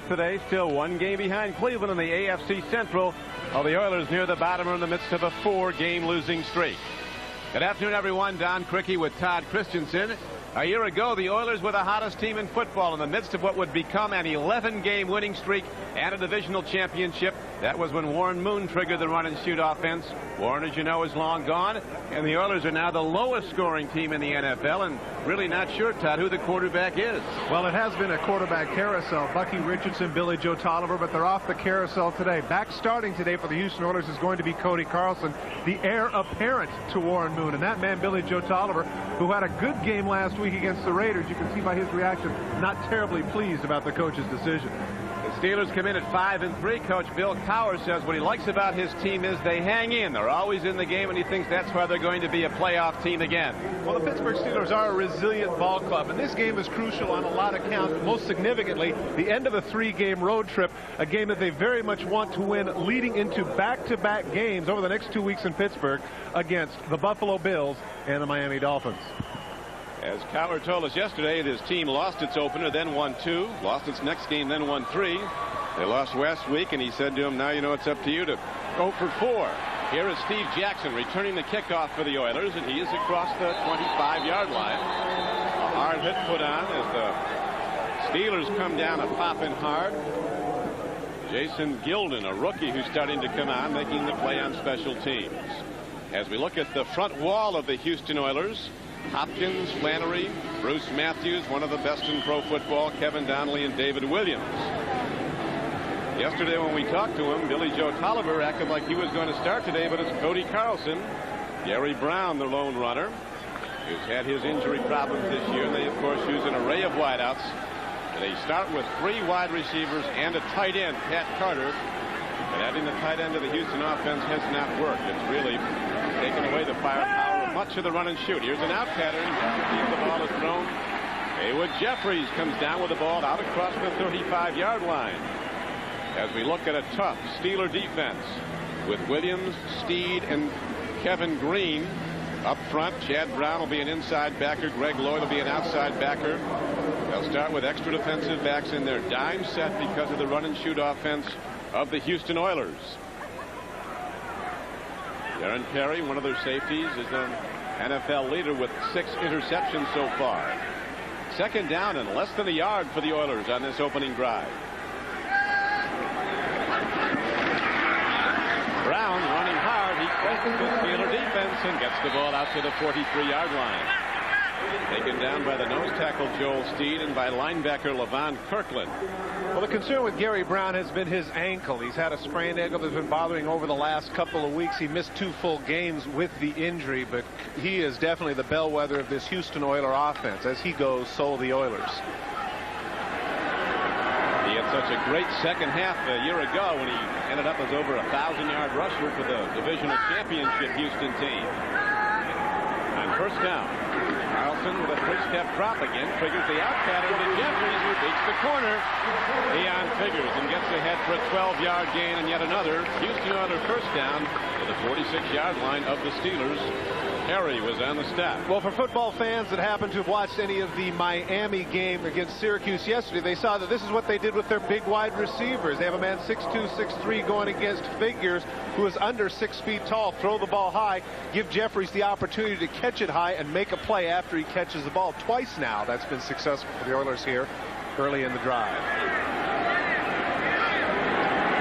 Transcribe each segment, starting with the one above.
Today, still one game behind Cleveland in the AFC Central, while the Oilers near the bottom are in the midst of a 4-game losing streak. Good afternoon, everyone. Don Criqui with Todd Christensen. A year ago, the Oilers were the hottest team in football in the midst of what would become an 11-game winning streak and a divisional championship. That was when Warren Moon triggered the run-and-shoot offense. Warren, as you know, is long gone, and the Oilers are now the lowest scoring team in the NFL, and really not sure, Todd, who the quarterback is. Well, it has been a quarterback carousel. Bucky Richardson, Billy Joe Tolliver, but they're off the carousel today. Back starting today for the Houston Oilers is going to be Cody Carlson, the heir apparent to Warren Moon. And that man, Billy Joe Tolliver, who had a good game last week against the Raiders, you can see by his reaction, not terribly pleased about the coach's decision. The Steelers come in at 5-3. Coach Bill Cowher says what he likes about his team is they hang in. They're always in the game, and he thinks that's why they're going to be a playoff team again. Well, the Pittsburgh Steelers are a resilient ball club, and this game is crucial on a lot of counts. Most significantly, the end of a 3-game road trip, a game that they very much want to win, leading into back-to-back games over the next 2 weeks in Pittsburgh against the Buffalo Bills and the Miami Dolphins. As Cowher told us yesterday, his team lost its opener, then won 2, lost its next game, then won 3. They lost last week, and he said to him, now you know it's up to you to go for 4. Here is Steve Jackson returning the kickoff for the Oilers, and he is across the 25-yard line. A hard hit put on as the Steelers come down a popping hard. Jason Gilden, a rookie who's starting to come on, making the play on special teams. As we look at the front wall of the Houston Oilers, Hopkins, Flannery, Bruce Matthews, one of the best in pro football, Kevin Donnelly, and David Williams. Yesterday when we talked to him, Billy Joe Tolliver acted like he was going to start today, but it's Cody Carlson. Gary Brown, the lone runner, who's had his injury problems this year. And they, of course, use an array of wideouts. They start with 3 wide receivers and a tight end, Pat Carter. But adding the tight end to the Houston offense has not worked. It's really taken away the firepower of much of the run and shoot. Here's an out pattern. The ball is thrown. Haywood Jeffries comes down with the ball out across the 35-yard line. As we look at a tough Steeler defense with Williams, Steed, and Kevin Green up front. Chad Brown will be an inside backer. Greg Lloyd will be an outside backer. They'll start with extra defensive backs in their dime set because of the run and shoot offense of the Houston Oilers. Darren Perry, one of their safeties, is an NFL leader with 6 interceptions so far. Second down and less than a yard for the Oilers on this opening drive. Brown running hard. He questions the Steeler defense and gets the ball out to the 43-yard line. Taken down by the nose tackle Joel Steed and by linebacker Levon Kirkland. Well, the concern with Gary Brown has been his ankle. He's had a sprained ankle that's been bothering over the last couple of weeks. He missed 2 full games with the injury, but he is definitely the bellwether of this Houston Oiler offense. As he goes, so will the Oilers. He had such a great second half a year ago when he ended up as over a 1,000-yard rusher for the divisional championship Houston team. On first down, Carlson with a 3-step drop again triggers the out pattern to Jeffries, who beats the corner. Leon figures and gets ahead for a 12-yard gain, and yet another Houston Oilers first down to the 46-yard line of the Steelers. Harry was on the staff. Well, for football fans that happen to have watched any of the Miami game against Syracuse yesterday, they saw that this is what they did with their big wide receivers. They have a man 6'2", 6'3" going against Figures, who is under 6 feet tall. Throw the ball high, give Jeffries the opportunity to catch it high and make a play after he catches the ball. Twice now that's been successful for the Oilers here early in the drive.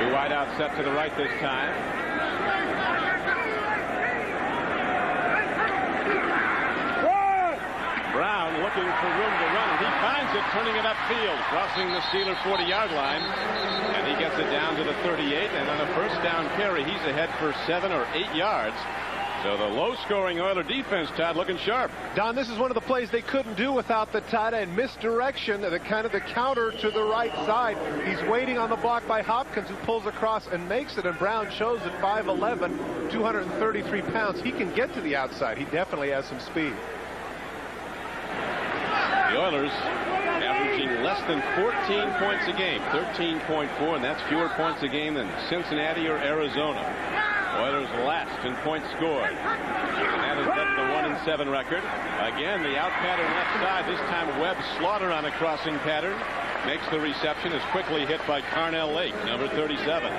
2 wideouts set to the right this time. Brown looking for room to run, and he finds it, turning it upfield, crossing the Steeler 40-yard line, and he gets it down to the 38, and on a first down carry, he's ahead for 7 or 8 yards. So the low-scoring Oiler defense, Todd, looking sharp. Don, this is one of the plays they couldn't do without the tight end. Misdirection, the kind of the counter to the right side. He's waiting on the block by Hopkins, who pulls across and makes it, and Brown shows at 5'11", 233 pounds. He can get to the outside. He definitely has some speed. The Oilers averaging less than 14 points a game, 13.4, and that's fewer points a game than Cincinnati or Arizona. Oilers last in points scored. And that has led the 1-7 record. Again, the out pattern left side. This time Webb Slaughter on a crossing pattern. makes the reception, is quickly hit by Carnell Lake, number 37.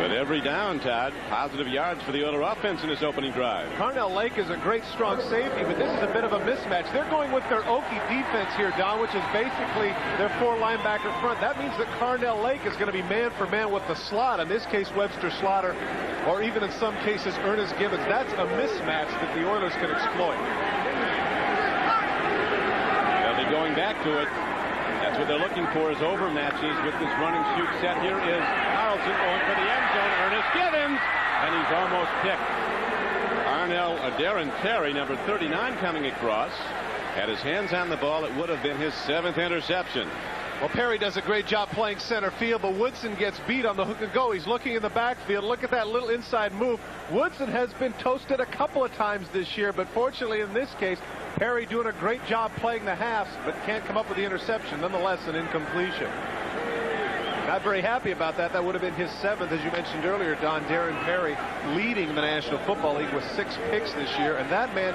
But every down, Todd, positive yards for the Oiler offense in this opening drive. Carnell Lake is a great strong safety, but this is a bit of a mismatch. They're going with their Okie defense here, Don, which is basically their 4 linebacker front. That means that Carnell Lake is going to be man for man with the slot. In this case, Webster Slaughter, or even in some cases, Ernest Gibbons. That's a mismatch that the Oilers can exploit. They'll be going back to it. That's what they're looking for, is overmatches with this running shoot set. Here is Carlson going for the end zone. Ernest Gibbons, and he's almost picked. Darren Terry, number 39, coming across, had his hands on the ball. It would have been his 7th interception. Well, Perry does a great job playing center field, but Woodson gets beat on the hook and go. He's looking in the backfield. Look at that little inside move. Woodson has been toasted a couple of times this year, but fortunately in this case, Perry doing a great job playing the halves, but can't come up with the interception. Nonetheless, an incompletion. Not very happy about that. That would have been his 7th, as you mentioned earlier, Don. Darren Perry leading the National Football League with 6 picks this year, and that man,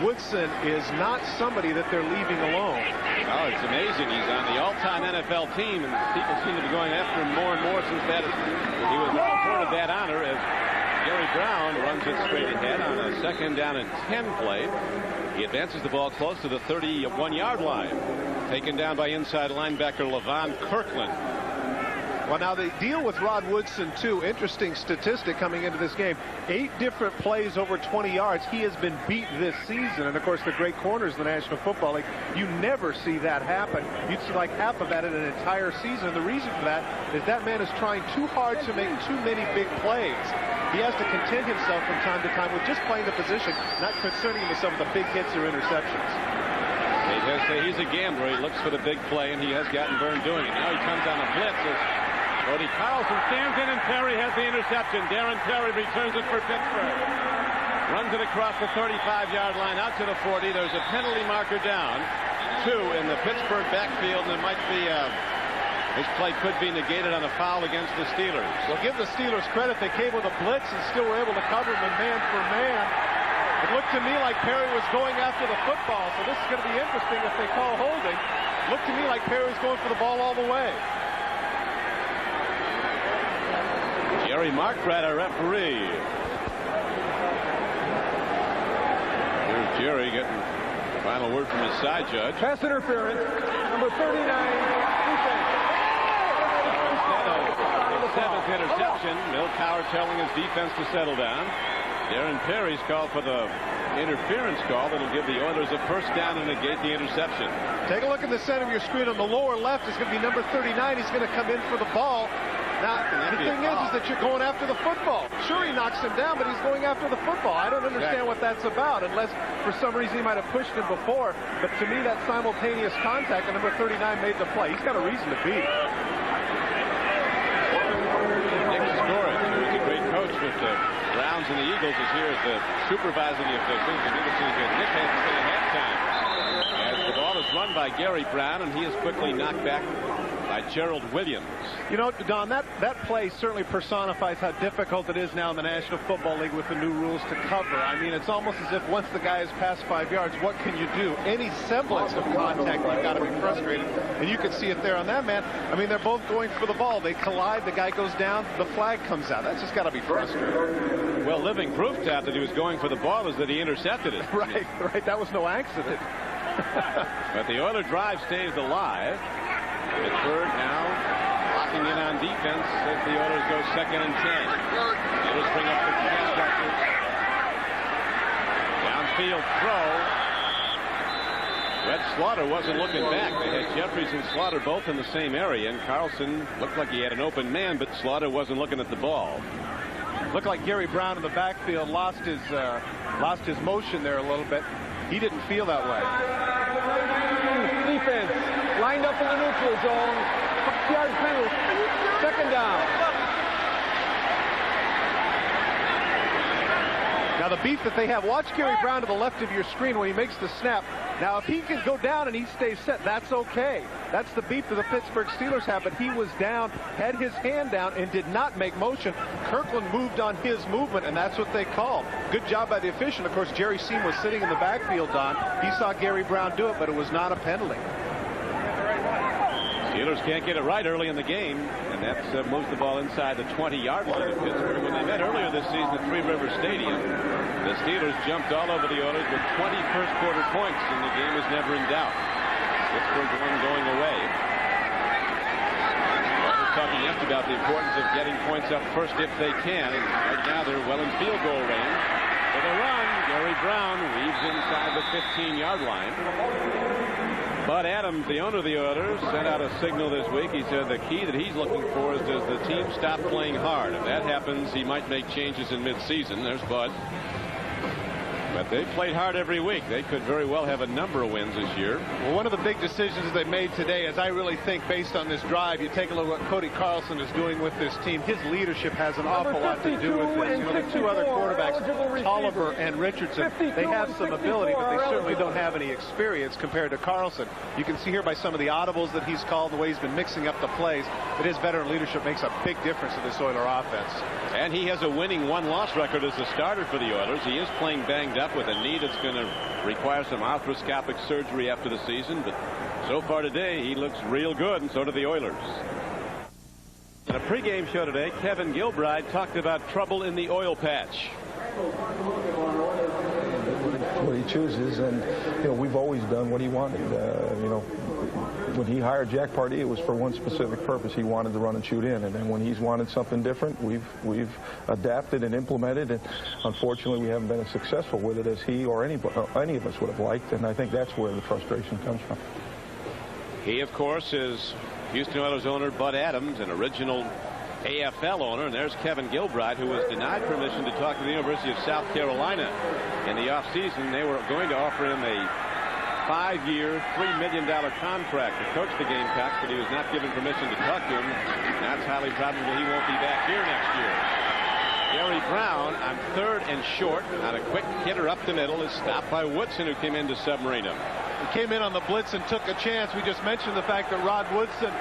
Woodson, is not somebody that they're leaving alone. Oh, it's amazing. He's on the all-time NFL team, and people seem to be going after him more and more since that he was afforded that honor, as Gary Brown runs it straight ahead on a 2nd down and 10 play. He advances the ball close to the 31-yard line. Taken down by inside linebacker Levon Kirkland. Well, now the deal with Rod Woodson, too, interesting statistic coming into this game. 8 different plays over 20 yards. He has been beat this season. And, of course, the great corners in the National Football League, you never see that happen. You'd see like half of that in an entire season. And the reason for that is that man is trying too hard to make too many big plays. He has to content himself from time to time with just playing the position, not concerning himself with the big hits or interceptions. He's a gambler. He looks for the big play, and he has gotten burned doing it. Now he comes on a blitz as Cody Carlson stands in, and Terry has the interception. Darren Terry returns it for Pittsburgh. Runs it across the 35-yard line out to the 40. There's a penalty marker down. 2 in the Pittsburgh backfield, and it might be this play could be negated on a foul against the Steelers. Well, give the Steelers credit. They came with a blitz and still were able to cover him man for man. It looked to me like Perry was going after the football, so this is going to be interesting if they call holding. Looked to me like Perry was going for the ball all the way. Jerry Markgrad, our referee. Here's Jerry getting the final word from his side judge. Pass interference, number 39. The 7th interception. Milt Cowher telling his defense to settle down. Darren Perry's called for the interference call that'll give the Oilers a 1st down and negate the interception. Take a look in the center of your screen. On the lower left is going to be number 39. He's going to come in for the ball. Now, the thing is that you're going after the football. Sure, he knocks him down, but he's going after the football. I don't understand what that's about, unless for some reason he might have pushed him before. But to me, that simultaneous contact, and number 39 made the play. He's got a reason to beat him. Dick Skorich, who is a great coach with the Browns and the Eagles, is here as the supervisor of the officials. And you can see that Nick has to say at halftime. As the ball is run by Gary Brown, and he is quickly knocked back by Gerald Williams. You know, Don, that play certainly personifies how difficult it is now in the National Football League with the new rules to cover. I mean, it's almost as if once the guy has passed 5 yards, what can you do? Any semblance of contact, you've got to be frustrated. And you can see it there on that man. I mean, they're both going for the ball. They collide. The guy goes down. The flag comes out. That's just got to be frustrating. Well, living proof, Todd, that he was going for the ball is that he intercepted it. Right. That was no accident. But the Oiler drive stays alive. Pittsburgh now locking in on defense as the Oilers go 2nd and 10. The Oilers bring up the pass rushers. Downfield throw. Red Slaughter wasn't looking back. They had Jeffries and Slaughter both in the same area, and Carlson looked like he had an open man, but Slaughter wasn't looking at the ball. Looked like Gary Brown in the backfield lost his motion there a little bit. He didn't feel that way. Defense lined up in the neutral zone. 6-yard penalty. 2nd down. Now Now, the beef that they have, watch Gary Brown to the left of your screen when he makes the snap. Now, if he can go down and he stays set, that's okay. That's the beef that the Pittsburgh Steelers have, but he was down, had his hand down, and did not make motion. Kirkland moved on his movement, and that's what they call. Good job by the official. Of course, Jerry Seam was sitting in the backfield, Don. He saw Gary Brown do it, but it was not a penalty. Steelers can't get it right early in the game, and that moves the ball inside the 20-yard line of Pittsburgh. When they met earlier this season at Three River Stadium, the Steelers jumped all over the Oilers with 20 first-quarter points, and the game was never in doubt. Pittsburgh won going away. We're talking yesterday about the importance of getting points up first if they can, and right now they're well in field goal range. For the run, Gary Brown weaves inside the 15-yard line. Bud Adams, the owner of the Oilers, sent out a signal this week. He said the key that he's looking for is, does the team stop playing hard? If that happens, he might make changes in midseason. There's Bud. But they played hard every week. They could very well have a number of wins this year. Well, one of the big decisions they made today is, I really think, based on this drive, you take a look at what Cody Carlson is doing with this team. His leadership has an awful lot to do with this. You know, the two other quarterbacks, Tolliver and Richardson, they have some ability, but they certainly don't have any experience compared to Carlson. You can see here by some of the audibles that he's called, the way he's been mixing up the plays, that his veteran leadership makes a big difference in this Oiler offense. And he has a winning one-loss record as a starter for the Oilers. He is playing banged up with a knee that's going to require some arthroscopic surgery after the season, but so far today he looks real good, and so do the Oilers. In a pregame show today, Kevin Gilbride talked about trouble in the oil patch. What he chooses, and you know, we've always done what he wanted. You know, when he hired Jack Pardee, it was for one specific purpose. He wanted to run and shoot in, and then when he's wanted something different, we've adapted and implemented, and unfortunately we haven't been as successful with it as he or any of us would have liked, and I think that's where the frustration comes from. He, of course, is Houston Oilers owner Bud Adams, an original AFL owner, and there's Kevin Gilbride, who was denied permission to talk to the University of South Carolina in the offseason. They were going to offer him a 5-year, $3 million contract to coach the Gamecocks, but he was not given permission to talk to him. That's highly probable he won't be back here next year. Gary Brown on 3rd and short on a quick hitter up the middle is stopped by Woodson, who came in to submarine him. He came in on the blitz and took a chance. We just mentioned the fact that Rod Woodson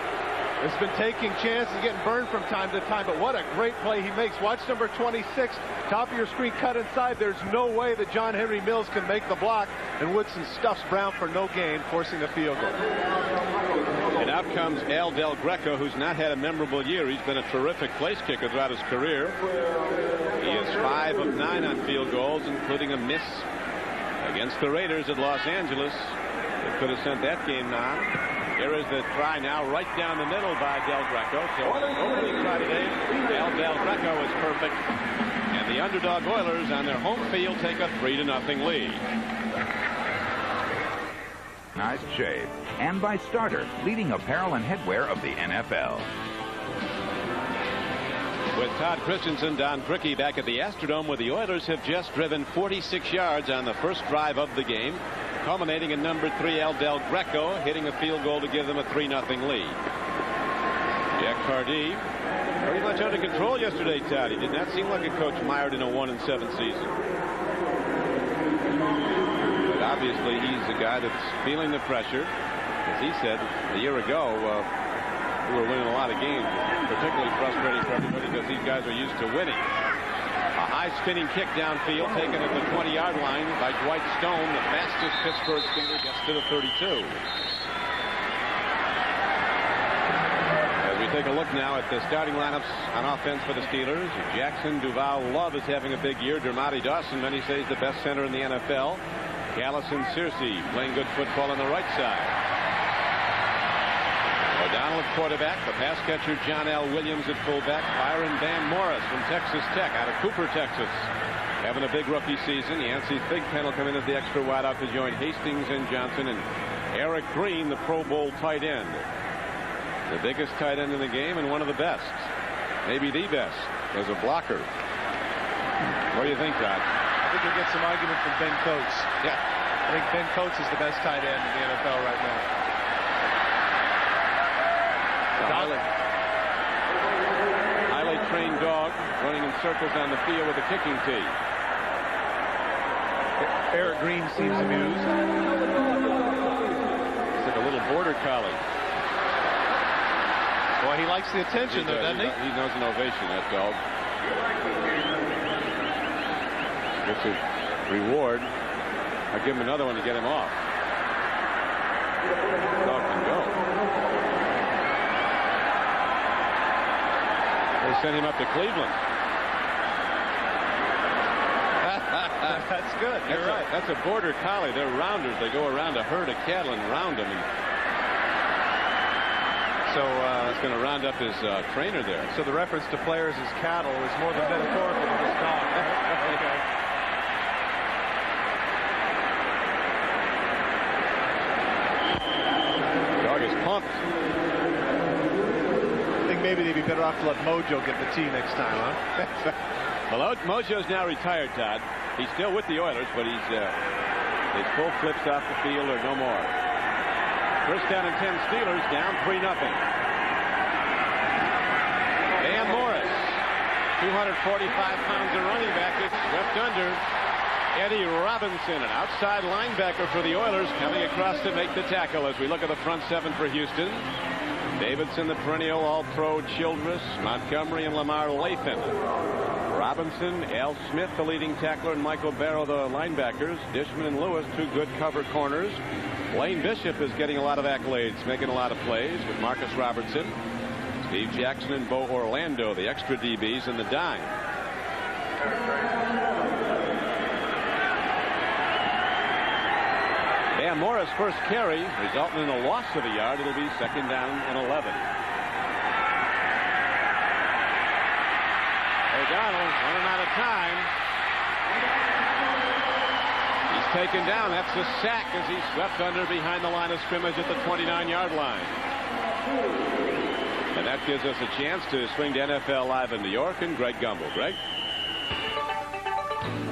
has been taking chances, getting burned from time to time, but what a great play he makes. Watch number 26, top of your screen, cut inside. There's no way that John Henry Mills can make the block, and Woodson stuffs Brown for no gain, forcing a field goal. And out comes Al Del Greco, who's not had a memorable year. He's been a terrific place kicker throughout his career. He is 5 of 9 on field goals, including a miss against the Raiders at Los Angeles. They could have sent that game on. Here is the try now right down the middle by Del Greco. So opening try today, Del Greco is perfect. And the underdog Oilers on their home field take a 3-0 lead. Nice shave. And by Starter, leading apparel and headwear of the NFL. With Todd Christensen, Don Criqui back at the Astrodome, where the Oilers have just driven 46 yards on the first drive of the game, culminating in number 3, Al Del Greco, hitting a field goal to give them a 3-0 lead. Jack Pardee very much under control yesterday, Todd. He did not seem like a coach mired in a 1-7 season. But obviously he's a guy that's feeling the pressure. As he said a year ago, we were winning a lot of games. Particularly frustrating for everybody because these guys are used to winning. A high spinning kick downfield taken at the 20-yard line by Dwight Stone, the fastest Pittsburgh skater, gets to the 32. As we take a look now at the starting lineups on offense for the Steelers, Jackson, Duval, Love is having a big year. Dermody Dawson, many say, is the best center in the NFL. Callison Searcy playing good football on the right side. O'Donnell at quarterback, the pass catcher John L. Williams at fullback, Byron Van Morris from Texas Tech out of Cooper, Texas, having a big rookie season. Yancey Thigpen will come in as the extra wideout to join Hastings and Johnson, and Eric Green, the Pro Bowl tight end, the biggest tight end in the game and one of the best, maybe the best as a blocker. What do you think, Todd? I think you'll get some argument from Ben Coates. Yeah, I think Ben Coates is the best tight end in the NFL right now. Highly trained dog running in circles on the field with a kicking tee. Eric Green seems amused. It's like a little border collie. Boy, he likes the attention, though, doesn't he? He knows an ovation, that dog. Gets a reward. I'll give him another one to get him off. Dog can go. They send him up to Cleveland. That's good. You're right. That's a border collie. They're rounders. They go around a herd of cattle and round them. And so he's going to round up his trainer there. So the reference to players as cattle is more than metaphorical to this dog. Okay. Dog is pumped. I think maybe they'd be better off to let Mojo get the tee next time, huh? Well, Mojo's now retired, Todd. He's still with the Oilers, but his full flips off the field or no more. First down and 10 Steelers, down 3-0. Van Morris, 245 pounds of running back, is swept under. Eddie Robinson, an outside linebacker for the Oilers, coming across to make the tackle as we look at the front seven for Houston. Davidson, the perennial All-Pro Childress, Montgomery, and Lamar Lathan. Robinson, Al Smith, the leading tackler, and Michael Barrow, the linebackers. Dishman and Lewis, two good cover corners. Blaine Bishop is getting a lot of accolades, making a lot of plays with Marcus Robertson. Steve Jackson and Bo Orlando, the extra DBs, in the dime. Van Morris' first carry, resulting in a loss of a yard. It'll be second down and 11. O'Donnell running out of time. He's taken down. That's a sack as he swept under behind the line of scrimmage at the 29-yard line. And that gives us a chance to swing to NFL Live in New York and Greg Gumbel. Greg?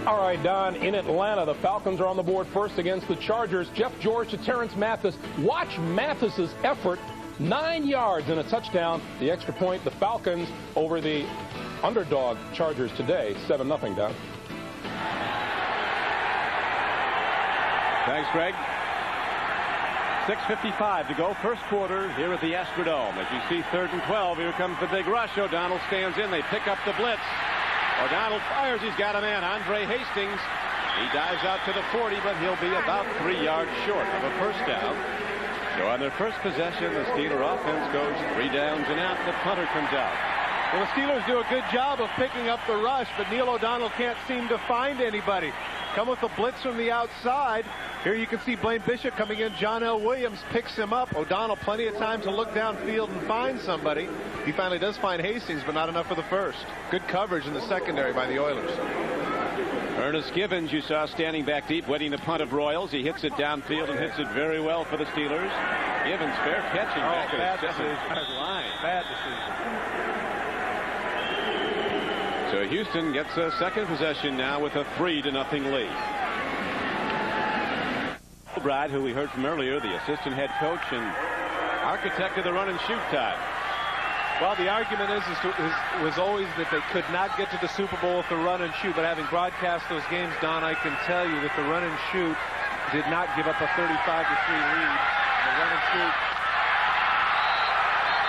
All right, Don, in Atlanta, the Falcons are on the board first against the Chargers. Jeff George to Terrence Mathis. Watch Mathis's effort. 9 yards and a touchdown. The extra point, the Falcons over the underdog Chargers today. 7-0, Don. Thanks, Greg. 6:55 to go, first quarter here at the Astrodome. As you see, 3rd and 12. Here comes the big rush. O'Donnell stands in. They pick up the blitz. O'Donnell fires. He's got a man, Andre Hastings. He dives out to the 40, but he'll be about 3 yards short of a first down. So on their first possession, the Steeler offense goes 3 downs and out. The punter comes out. Well, the Steelers do a good job of picking up the rush, but Neil O'Donnell can't seem to find anybody. Come with the blitz from the outside. Here you can see Blaine Bishop coming in. John L. Williams picks him up. O'Donnell plenty of time to look downfield and find somebody. He finally does find Hastings, but not enough for the first. Good coverage in the secondary by the Oilers. Ernest Givens, you saw standing back deep, waiting the punt of Royals. He hits it downfield and hits it very well for the Steelers. Givens fair catching back at the 7-yard line. Bad decision. So Houston gets a second possession now with a 3-0 lead. Brad, who we heard from earlier, the assistant head coach and architect of the run and shoot time. Well, the argument was always that they could not get to the Super Bowl with the run and shoot, but having broadcast those games, Don, I can tell you that the run and shoot did not give up a 35-3 lead. The run and shoot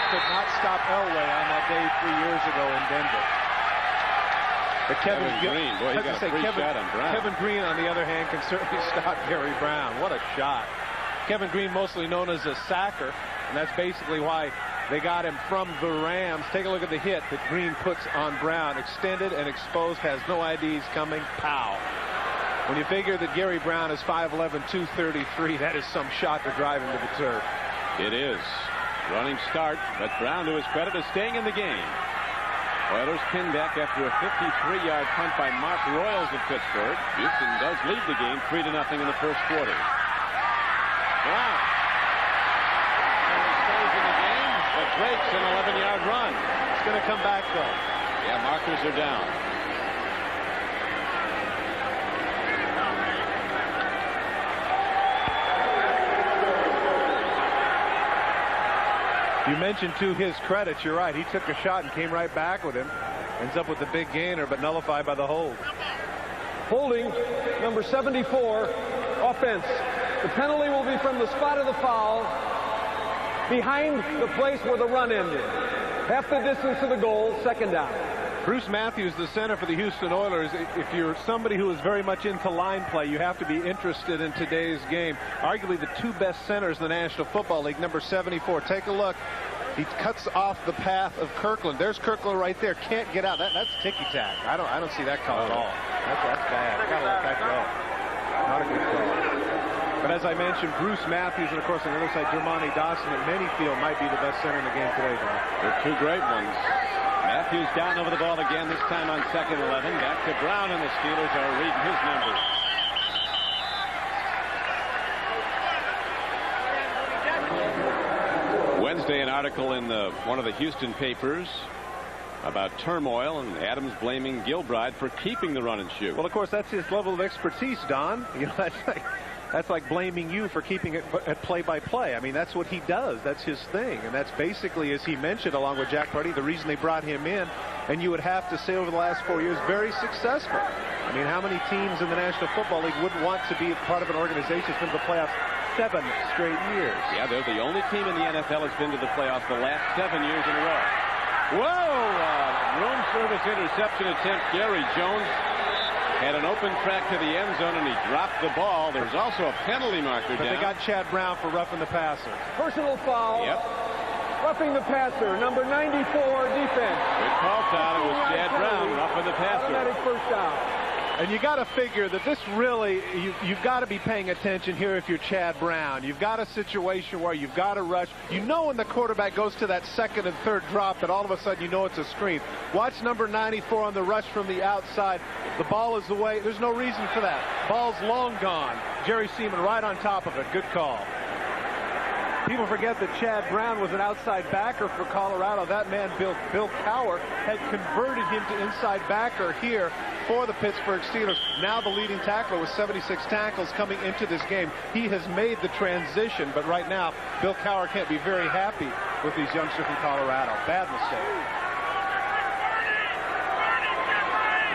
could not stop Elway on that day 3 years ago in Denver. But Kevin Green, boy, he got a free shot on Brown. Kevin Green, on the other hand, can certainly stop Gary Brown. What a shot. Kevin Green, mostly known as a sacker, and that's basically why they got him from the Rams. Take a look at the hit that Green puts on Brown. Extended and exposed, has no IDs coming. Pow. When you figure that Gary Brown is 5'11", 233, that is some shot to drive him to the turf. It is. Running start, but Brown, to his credit, is staying in the game. Oilers pinned back after a 53-yard punt by Mark Royals of Pittsburgh. Houston does lead the game 3-0 in the first quarter. Brown stays in the game, but breaks an 11-yard run. It's going to come back, though. Yeah, markers are down. You mentioned to his credit, you're right. He took a shot and came right back with him. Ends up with the big gainer, but nullified by the hold. Holding number 74, offense. The penalty will be from the spot of the foul behind the place where the run ended. Half the distance to the goal, second down. Bruce Matthews, the center for the Houston Oilers. If you're somebody who is very much into line play, you have to be interested in today's game. Arguably the two best centers in the National Football League. Number 74. Take a look. He cuts off the path of Kirkland. There's Kirkland right there. Can't get out. That's ticky-tack. I don't see that call at all. That's bad. Gotta let that go. Not a good call. But as I mentioned, Bruce Matthews and, of course, on the other side, Jermani Dawson, that many feel might be the best center in the game today, Don. They're two great ones. Matthews down over the ball again, this time on 2nd 11. Back to Brown, and the Steelers are reading his numbers. Wednesday, an article in one of the Houston papers about turmoil, and Adams blaming Gilbride for keeping the run and shoot. Well, of course, that's his level of expertise, Don. You know, that's like blaming you for keeping it at play-by-play. I mean, that's what he does. That's his thing. And that's basically, as he mentioned, along with Jack Pardee, the reason they brought him in. And you would have to say over the last 4 years, very successful. I mean, how many teams in the National Football League wouldn't want to be part of an organization that's been to the playoffs 7 straight years? Yeah, they're the only team in the NFL that's been to the playoffs the last 7 years in a row. Whoa! Room service interception attempt. Gary Jones had an open track to the end zone, and he dropped the ball. There's also a penalty marker but down. They got Chad Brown for roughing the passer. Personal foul. Yep. Roughing the passer, number 94, defense. Good call, Todd. It was Chad Brown roughing the passer. Automatic first down. And you got to figure that this really, you've got to be paying attention here if you're Chad Brown. You've got a situation where you've got to rush. You know when the quarterback goes to that second and third drop that all of a sudden you know it's a screen. Watch number 94 on the rush from the outside. The ball is away. There's no reason for that. Ball's long gone. Jerry Seaman right on top of it. Good call. People forget that Chad Brown was an outside backer for Colorado. That man, Bill Cowher, had converted him to inside backer here for the Pittsburgh Steelers. Now the leading tackler with 76 tackles coming into this game. He has made the transition, but right now, Bill Cowher can't be very happy with these youngsters from Colorado. Bad mistake.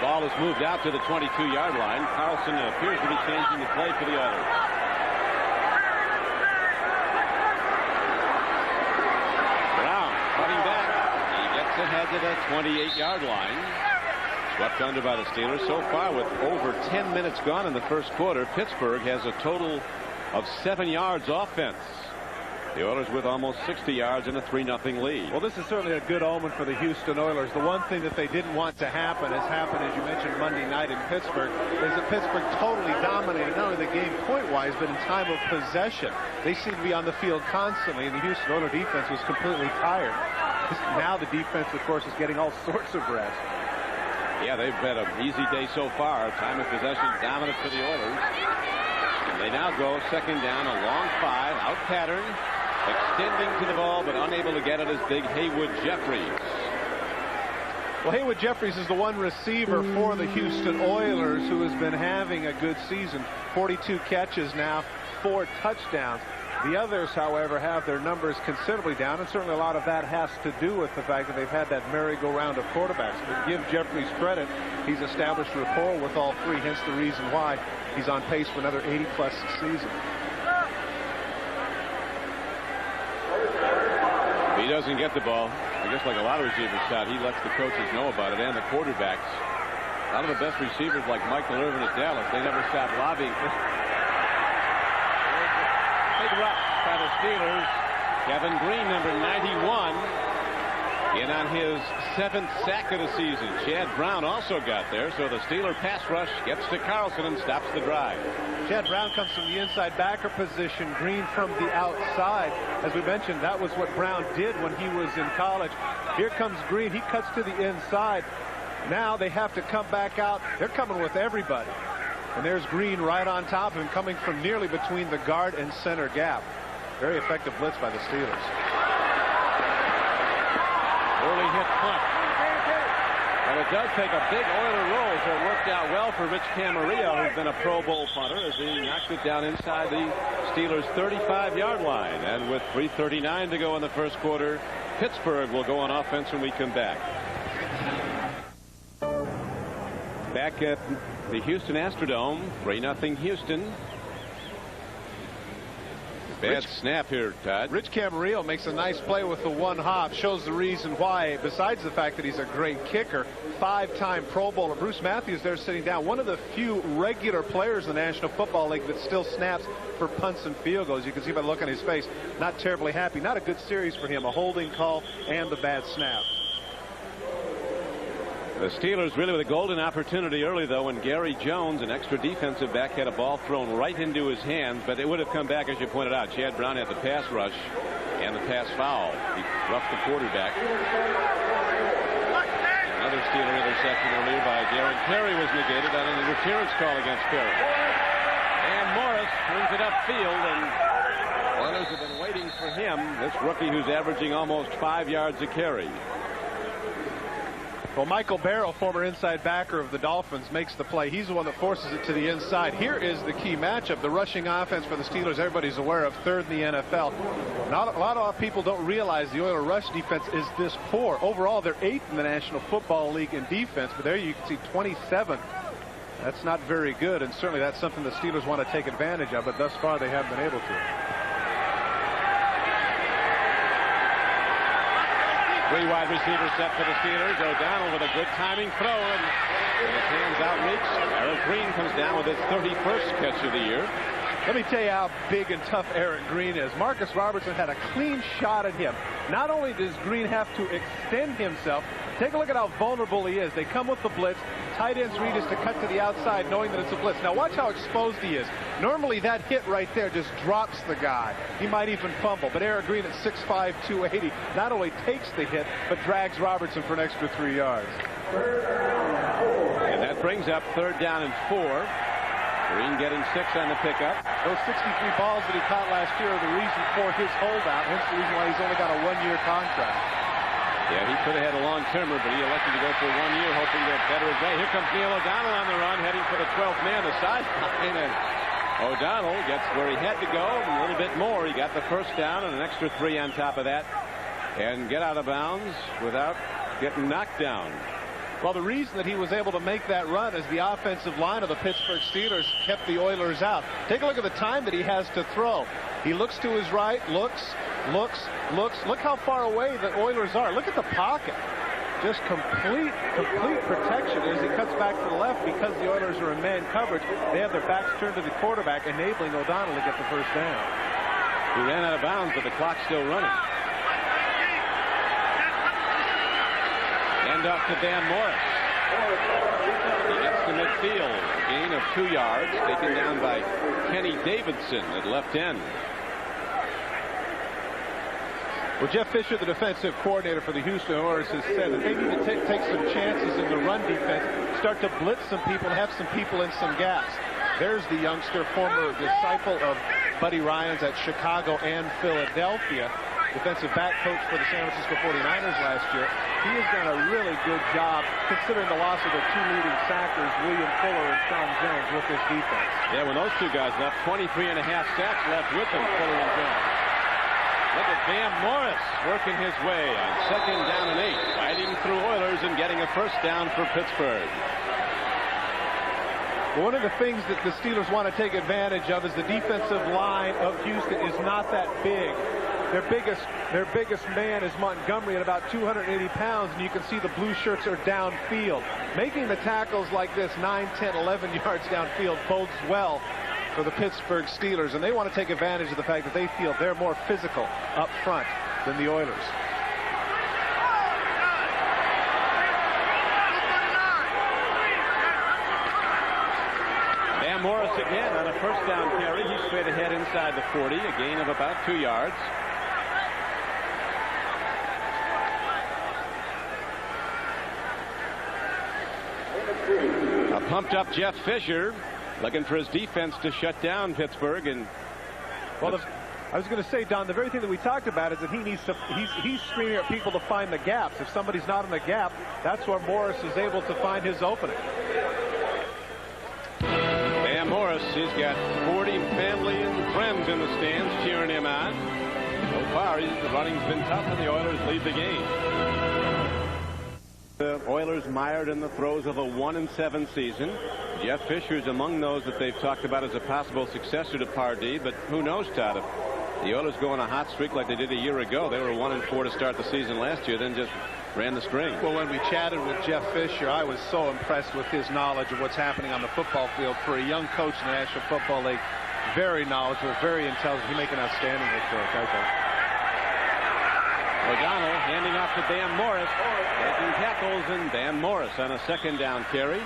Ball is moved out to the 22-yard line. Carlson appears to be changing the play for the Oilers. Ahead to the 28-yard line. Swept under by the Steelers. So far, with over 10 minutes gone in the first quarter, Pittsburgh has a total of 7 yards offense. The Oilers with almost 60 yards and a 3-0 lead. Well, this is certainly a good omen for the Houston Oilers. The one thing that they didn't want to happen has happened, as you mentioned, Monday night in Pittsburgh, is that Pittsburgh totally dominated not only the game point-wise, but in time of possession. They seem to be on the field constantly, and the Houston Oilers defense was completely tired. Now the defense, of course, is getting all sorts of rest. Yeah, they've had an easy day so far. Time of possession dominant for the Oilers. And they now go second down, a long 5, out pattern, extending to the ball, but unable to get it is big Haywood Jeffries. Well, Haywood Jeffries is the one receiver for the Houston Oilers who has been having a good season. 42 catches now, 4 touchdowns. The others, however, have their numbers considerably down, and certainly a lot of that has to do with the fact that they've had that merry-go-round of quarterbacks. But give Jeffries credit, he's established rapport with all three, hence the reason why he's on pace for another 80-plus season. He doesn't get the ball. I guess like a lot of receivers shot, he lets the coaches know about it and the quarterbacks. A lot of the best receivers like Michael Irvin at Dallas, they never stop lobbying. Big rush by the Steelers. Kevin Green, number 91, in on his 7th sack of the season. Chad Brown also got there, so the Steeler pass rush gets to Carlson and stops the drive. Chad Brown comes from the inside backer position, Green from the outside. As we mentioned, that was what Brown did when he was in college. Here comes Green. He cuts to the inside. Now they have to come back out. They're coming with everybody. And there's Green right on top of him, coming from nearly between the guard and center gap. Very effective blitz by the Steelers. Early hit punt. And it does take a big Oiler roll, so it worked out well for Rich Camarillo, who's been a Pro Bowl punter, as he knocked it down inside the Steelers' 35-yard line. And with 3:39 to go in the first quarter, Pittsburgh will go on offense when we come back. back at the Houston Astrodome. 3-0 Houston. Bad snap here, Todd. Rich Camarillo makes a nice play with the one hop. Shows the reason why, besides the fact that he's a great kicker. 5-time Pro Bowler. Bruce Matthews there sitting down. One of the few regular players in the National Football League that still snaps for punts and field goals. You can see by the look on his face, not terribly happy. Not a good series for him. A holding call and the bad snap. The Steelers really with a golden opportunity early, though, when Gary Jones, an extra defensive back, had a ball thrown right into his hands, but it would have come back, as you pointed out. Chad Brown had the pass rush and the pass foul. He roughed the quarterback. Another Steeler interception earlier by Darren Perry was negated on an interference call against Perry. And Morris brings it upfield, and Oilers have been waiting for him, this rookie who's averaging almost 5 yards a carry. Well, Michael Barrow, former inside backer of the Dolphins, makes the play. He's the one that forces it to the inside. Here is the key matchup. The rushing offense for the Steelers, everybody's aware of, 3rd in the NFL. A lot of people don't realize the Oilers rush defense is this poor. Overall, they're 8th in the National Football League in defense, but there you can see 27th. That's not very good, and certainly that's something the Steelers want to take advantage of, but thus far they haven't been able to. Three wide receivers set for the Steelers. O'Donnell with a good timing throw, and his hands outreach. Eric Green comes down with his 31st catch of the year. Let me tell you how big and tough Eric Green is. Marcus Robertson had a clean shot at him. Not only does Green have to extend himself, take a look at how vulnerable he is. They come with the blitz. Tight end's read is to cut to the outside knowing that it's a blitz. Now watch how exposed he is. Normally that hit right there just drops the guy. He might even fumble. But Eric Green at 6'5", 280 not only takes the hit, but drags Robertson for an extra 3 yards. And that brings up 3rd down and 4. Green getting 6 on the pickup. Those 63 balls that he caught last year are the reason for his holdout. Hence the reason why he's only got a 1-year contract. Yeah, he could have had a long-termer, but he elected to go for 1 year, hoping to better his way. Here comes Neil O'Donnell on the run, heading for the 12th man, the sideline, and O'Donnell gets where he had to go, a little bit more. He got the 1st down and an extra 3 on top of that, and get out of bounds without getting knocked down. Well, the reason that he was able to make that run is the offensive line of the Pittsburgh Steelers kept the Oilers out. Take a look at the time that he has to throw. He looks to his right, looks. Look how far away the Oilers are. Look at the pocket. Just complete protection as he cuts back to the left because the Oilers are in man coverage. They have their backs turned to the quarterback, enabling O'Donnell to get the 1st down. He ran out of bounds, but the clock's still running. End off to Dan Morris. He gets to midfield. Gain of 2 yards, taken down by Kenny Davidson at left end. Well, Jeff Fisher, the defensive coordinator for the Houston Oilers, has said that they need to take some chances in the run defense, start to blitz some people, and have some people in some gaps. There's the youngster, former disciple of Buddy Ryans at Chicago and Philadelphia, defensive back coach for the San Francisco 49ers last year. He has done a really good job, considering the loss of their 2 leading sackers, William Fuller and Sean Jones, with this defense. Yeah, when those 2 guys left, 23.5 sacks left with them, Fuller and Jones. Look at Van Morris working his way on 2nd down and 8, fighting through Oilers and getting a 1st down for Pittsburgh. Well, one of the things that the Steelers want to take advantage of is the defensive line of Houston is not that big. Their biggest man is Montgomery at about 280 pounds, and you can see the blue shirts are downfield. Making the tackles like this 9, 10, 11 yards downfield bodes well for the Pittsburgh Steelers, and they want to take advantage of the fact that they feel they're more physical up front than the Oilers. Van Morris again on a 1st down carry. He's straight ahead inside the 40, a gain of about 2 yards. A pumped up Jeff Fisher looking for his defense to shut down Pittsburgh. And well, I was going to say, Don, the very thing that we talked about is that he needs to, he's screaming at people to find the gaps. If somebody's not in the gap, that's where Morris is able to find his opening. Van Morris, he's got 40 family and friends in the stands cheering him on. So far, the running's been tough, and the Oilers lead the game. The Oilers mired in the throes of a 1-7 season. Jeff Fisher's among those that they've talked about as a possible successor to Pardee, but who knows, Todd, if the Oilers go on a hot streak like they did a year ago. They were 1-4 to start the season last year, then just ran the string. Well, when we chatted with Jeff Fisher, I was so impressed with his knowledge of what's happening on the football field for a young coach in the National Football League. Very knowledgeable, very intelligent. He make an outstanding head coach, I think. O'Donnell handing off to Dan Morris, making tackles, and Dan Morris on a second down carry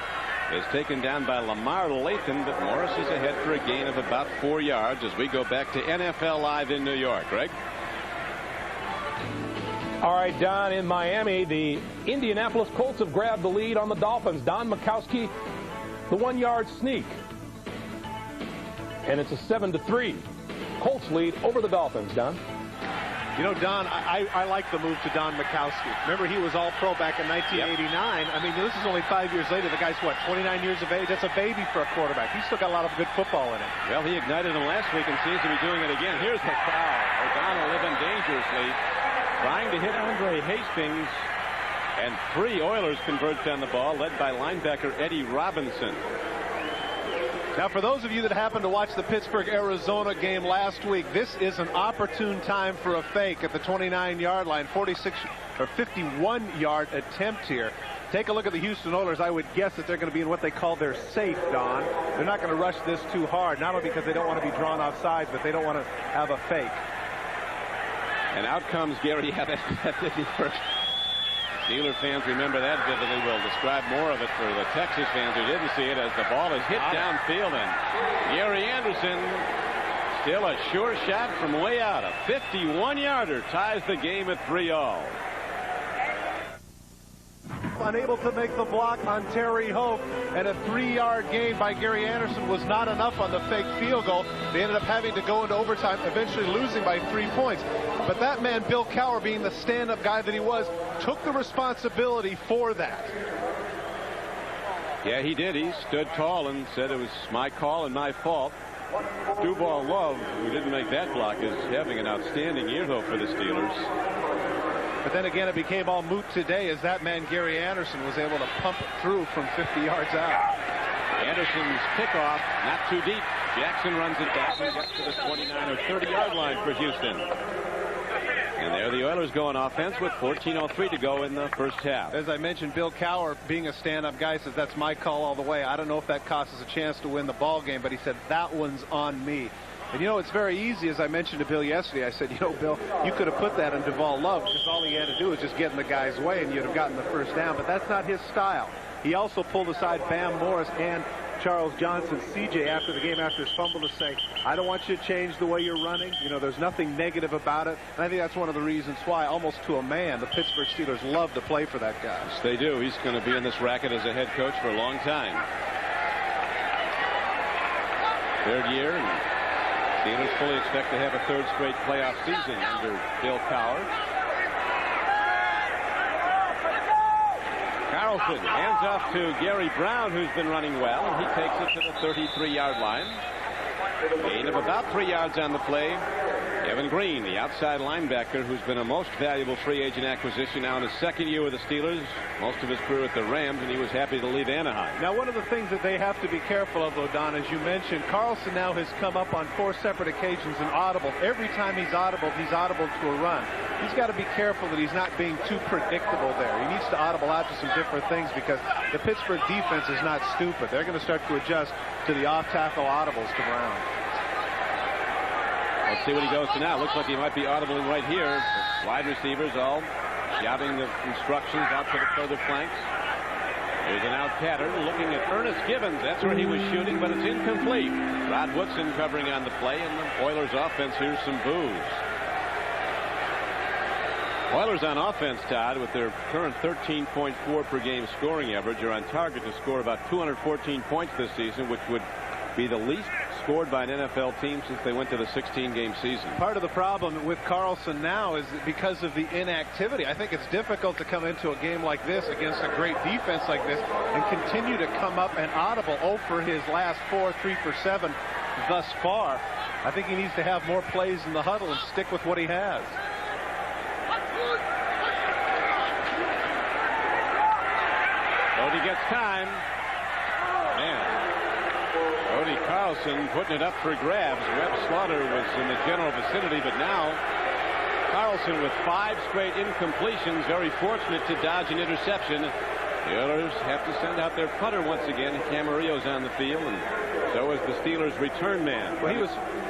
is taken down by Lamar Lathan, but Morris is ahead for a gain of about 4 yards as we go back to NFL Live in New York. Greg? All right, Don, in Miami, the Indianapolis Colts have grabbed the lead on the Dolphins. Don Majkowski, the 1-yard sneak. And it's a 7-3 Colts lead over the Dolphins, Don. You know, Don, I like the move to Don Majkowski. Remember, he was all-pro back in 1989. Yep. I mean, this is only 5 years later. The guy's, what, 29 years of age? That's a baby for a quarterback. He's still got a lot of good football in him. Well, he ignited him last week and seems to be doing it again. Here's the foul. O'Donnell living dangerously, trying to hit Andre Hastings, and 3 Oilers converts on the ball, led by linebacker Eddie Robinson. Now, for those of you that happened to watch the Pittsburgh-Arizona game last week, this is an opportune time for a fake at the 29-yard line. 51-yard attempt here. Take a look at the Houston Oilers. I would guess that they're going to be in what they call their safe, Don. They're not going to rush this too hard, not only because they don't want to be drawn off sides, but they don't want to have a fake. And out comes Gary. Yeah, that didn't work. Steeler fans remember that vividly. We'll describe more of it for the Texas fans who didn't see it as the ball is hit downfield, and Gary Anderson, still a sure shot from way out. A 51-yarder ties the game at 3-all. Unable to make the block on Terry Hope, and a 3-yard gain by Gary Anderson was not enough on the fake field goal. They ended up having to go into overtime, eventually losing by 3 points. But that man, Bill Cowher, being the stand-up guy that he was, took the responsibility for that. Yeah, he did. He stood tall and said it was my call and my fault. Duval Love, who didn't make that block, is having an outstanding year, though, for the Steelers. But then again, it became all moot today as that man, Gary Anderson, was able to pump it through from 50 yards out. Anderson's kickoff, not too deep. Jackson runs it back and gets to the 29 or 30-yard line for Houston. And there the Oilers go on offense with 14:03 to go in the first half. As I mentioned, Bill Cowher, being a stand-up guy, says that's my call all the way. I don't know if that costs us a chance to win the ball game, but he said that one's on me. And, you know, it's very easy, as I mentioned to Bill yesterday. I said, you know, Bill, you could have put that on Duval Love because all he had to do was just get in the guy's way and you'd have gotten the first down. But that's not his style. He also pulled aside Bam Morris and Charles Johnson, CJ, after the game, after his fumble, to say, I don't want you to change the way you're running. You know, there's nothing negative about it. And I think that's one of the reasons why, almost to a man, the Pittsburgh Steelers love to play for that guy. Yes, they do. He's going to be in this racket as a head coach for a long time. 3rd year, and Steelers fully expect to have a 3rd straight playoff season under Bill Cowher. Carlson hands off to Gary Brown, who's been running well, and he takes it to the 33-yard line. Gain of about 3 yards on the play. Evan Green, the outside linebacker, who's been a most valuable free agent acquisition now in his 2nd year with the Steelers, most of his career at the Rams, and he was happy to leave Anaheim. Now, one of the things that they have to be careful of, though, Don, as you mentioned, Carlson now has come up on 4 separate occasions and audible. Every time he's audible to a run. He's got to be careful that he's not being too predictable there. He needs to audible out to some different things because the Pittsburgh defense is not stupid. They're going to start to adjust to the off-tackle audibles to Brown. Let's see what he goes to now. Looks like he might be audibling right here. The wide receivers all shouting the instructions out to the further flanks. There's an out pattern looking at Ernest Gibbons. That's where he was shooting, but it's incomplete. Rod Woodson covering on the play, and the Oilers offense here's some boos. Oilers on offense, Todd, with their current 13.4 per game scoring average, are on target to score about 214 points this season, which would be the least scored by an NFL team since they went to the 16-game season. Part of the problem with Carlson now is that because of the inactivity. I think it's difficult to come into a game like this against a great defense like this and continue to come up and audible. 0 for his last 4, 3 for 7 thus far. I think he needs to have more plays in the huddle and stick with what he has. Cody gets time. Man. Cody Carlson putting it up for grabs. Webb Slaughter was in the general vicinity, but now Carlson with 5 straight incompletions. Very fortunate to dodge an interception. The Oilers have to send out their punter once again. Camarillo's on the field, and so is the Steelers' return man. Well,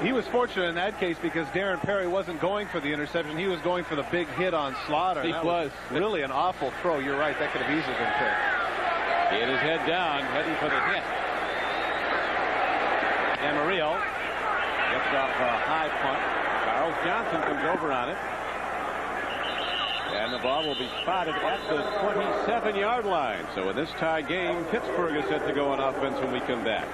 he was fortunate in that case because Darren Perry wasn't going for the interception. He was going for the big hit on Slaughter. He was really an awful throw. You're right. That could have easily been picked. He had his head down, heading for the hit. Camarillo gets off a high punt. Charles Johnson comes over on it. And the ball will be spotted at the 27-yard line. So in this tie game, Pittsburgh is set to go on offense when we come back.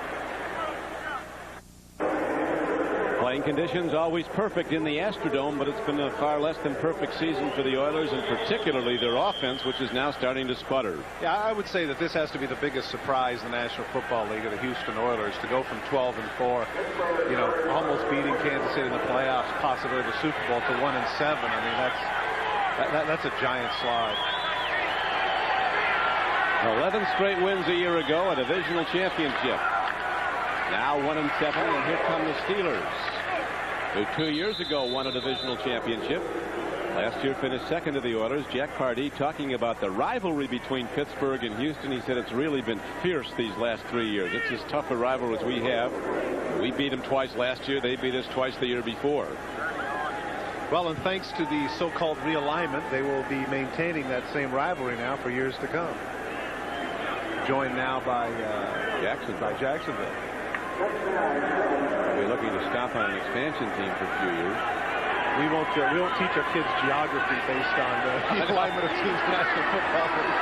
Playing conditions always perfect in the Astrodome, but it's been a far less than perfect season for the Oilers, and particularly their offense, which is now starting to sputter. Yeah, I would say that this has to be the biggest surprise in the National Football League of the Houston Oilers, to go from 12-4, you know, almost beating Kansas City in the playoffs, possibly the Super Bowl, to 1-7. I mean, that's a giant slide. 11 straight wins a year ago, a divisional championship. Now 1-7, and here come the Steelers, who 2 years ago won a divisional championship. Last year finished second to the Oilers. Jack Pardee talking about the rivalry between Pittsburgh and Houston. He said it's really been fierce these last 3 years. It's as tough a rivalry as we have. We beat them twice last year. They beat us twice the year before. Well, and thanks to the so-called realignment, they will be maintaining that same rivalry now for years to come. Joined now by Jacksonville. We'll be looking to stop on an expansion team for a few years. We won't teach our kids geography based on the alignment of teams in the National Football League.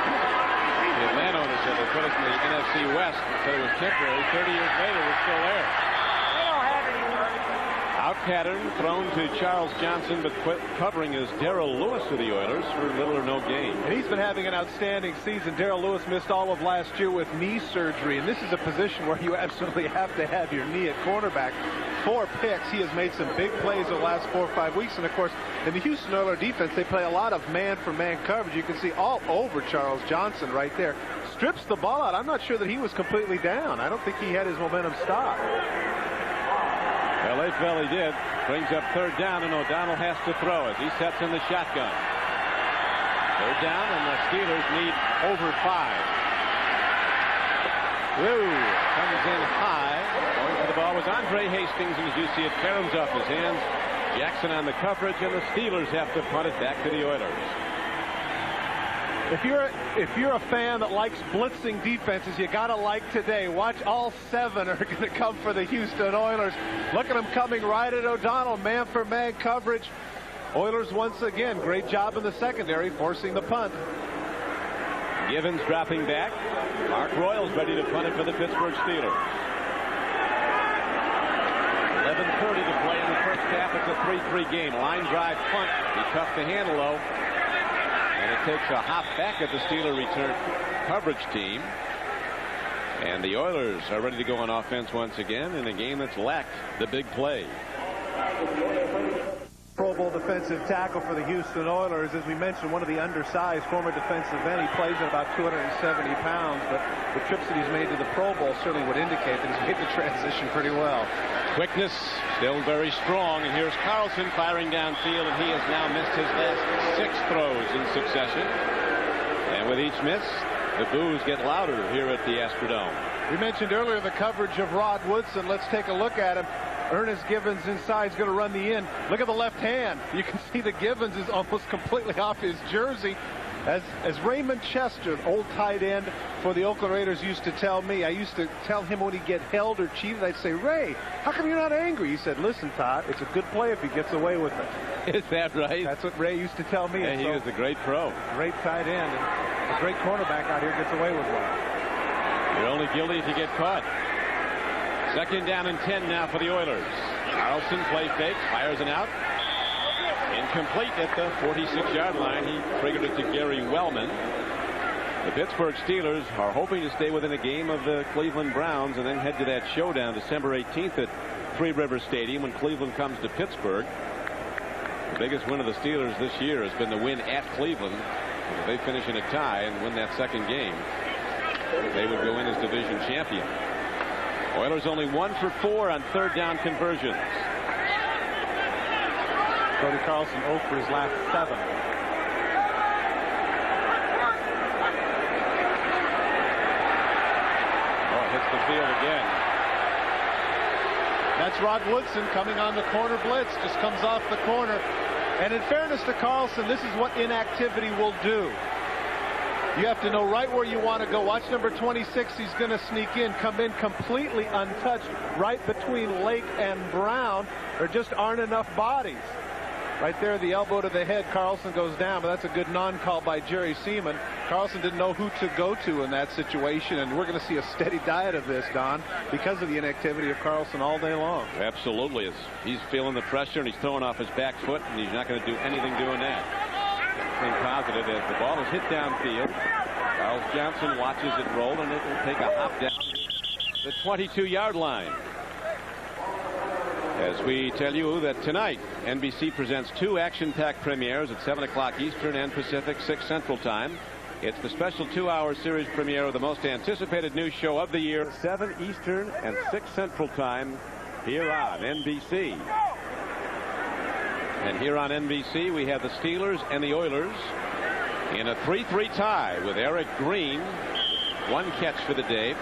The Atlanta owner said they put us in the NFC West and said it was temporary. 30 years later, we're still there. Out pattern thrown to Charles Johnson, but covering is Darrell Lewis of the Oilers for little or no gain. And he's been having an outstanding season. Darrell Lewis missed all of last year with knee surgery, and this is a position where you absolutely have to have your knee at cornerback. 4 picks. He has made some big plays the last 4 or 5 weeks, and of course, in the Houston Oilers defense, they play a lot of man-for-man coverage. You can see all over Charles Johnson right there. Strips the ball out. I'm not sure that he was completely down. I don't think he had his momentum stopped. Well, they felt he did. Brings up 3rd down, and O'Donnell has to throw as he sets in the shotgun. 3rd down, and the Steelers need over 5. Woo! Comes in high. Going for the ball was Andre Hastings, and as you see it, caroms off his hands. Jackson on the coverage, and the Steelers have to punt it back to the Oilers. If you're a fan that likes blitzing defenses, you got to like today. Watch all 7 are going to come for the Houston Oilers. Look at them coming right at O'Donnell. Man-for-man coverage. Oilers once again, great job in the secondary, forcing the punt. Givens dropping back. Mark Royals ready to punt it for the Pittsburgh Steelers. 11:30 to play in the first half. It's a 3-3 game. Line drive punt. Be tough to handle, though. And it takes a hop back at the Steeler return coverage team. And the Oilers are ready to go on offense once again in a game that's lacked the big play. Pro Bowl defensive tackle for the Houston Oilers. As we mentioned, one of the undersized former defensive end. He plays at about 270 pounds, but the trips that he's made to the Pro Bowl certainly would indicate that he's made the transition pretty well. Quickness still very strong, and here's Carlson firing downfield, and he has now missed his last 6 throws in succession. And with each miss, the boos get louder here at the Astrodome. We mentioned earlier the coverage of Rod Woodson. Let's take a look at him. Ernest Givens inside is going to run the in. Look at the left hand. You can see that Givens is almost completely off his jersey. As Raymond Chester, old tight end for the Oakland Raiders, used to tell me, I used to tell him when he'd get held or cheated, I'd say, Ray, how come you're not angry? He said, listen, Todd, it's a good play if he gets away with it. Is that right? That's what Ray used to tell me. Yeah, he was a great pro. Great tight end. And a great cornerback out here gets away with one. You're only guilty if you get caught. 2nd down and 10 now for the Oilers. Carlson play fake, fires it out. Incomplete at the 46-yard line. He triggered it to Gary Wellman. The Pittsburgh Steelers are hoping to stay within a game of the Cleveland Browns and then head to that showdown December 18th at Three River Stadium when Cleveland comes to Pittsburgh. The biggest win of the Steelers this year has been the win at Cleveland. They finish in a tie and win that 2nd game. they would go in as division champion. Oilers only 1 for 4 on third down conversions. Cody Carlson 0 for his last 7. Oh, hits the field again. That's Rod Woodson coming on the corner blitz. Just comes off the corner. And in fairness to Carlson, this is what inactivity will do. You have to know right where you want to go. Watch number 26. He's going to sneak in, come in completely untouched right between Lake and Brown. There just aren't enough bodies. Right there, the elbow to the head. Carlson goes down, but that's a good non-call by Jerry Seaman. Carlson didn't know who to go to in that situation, and we're going to see a steady diet of this, Don, because of the inactivity of Carlson all day long. Absolutely. He's feeling the pressure, and he's throwing off his back foot, and he's not going to do anything doing that. Think positive as the ball is hit downfield. Charles Johnson watches it roll, and it will take a hop down the 22-yard line. As we tell you that tonight, NBC presents 2 action-packed premieres at 7 o'clock Eastern and Pacific, 6 Central Time. It's the special 2-hour series premiere of the most anticipated news show of the year, 7 Eastern and 6 Central Time, here on NBC. And here on NBC, we have the Steelers and the Oilers in a 3-3 tie with Eric Green. 1 catch for the day.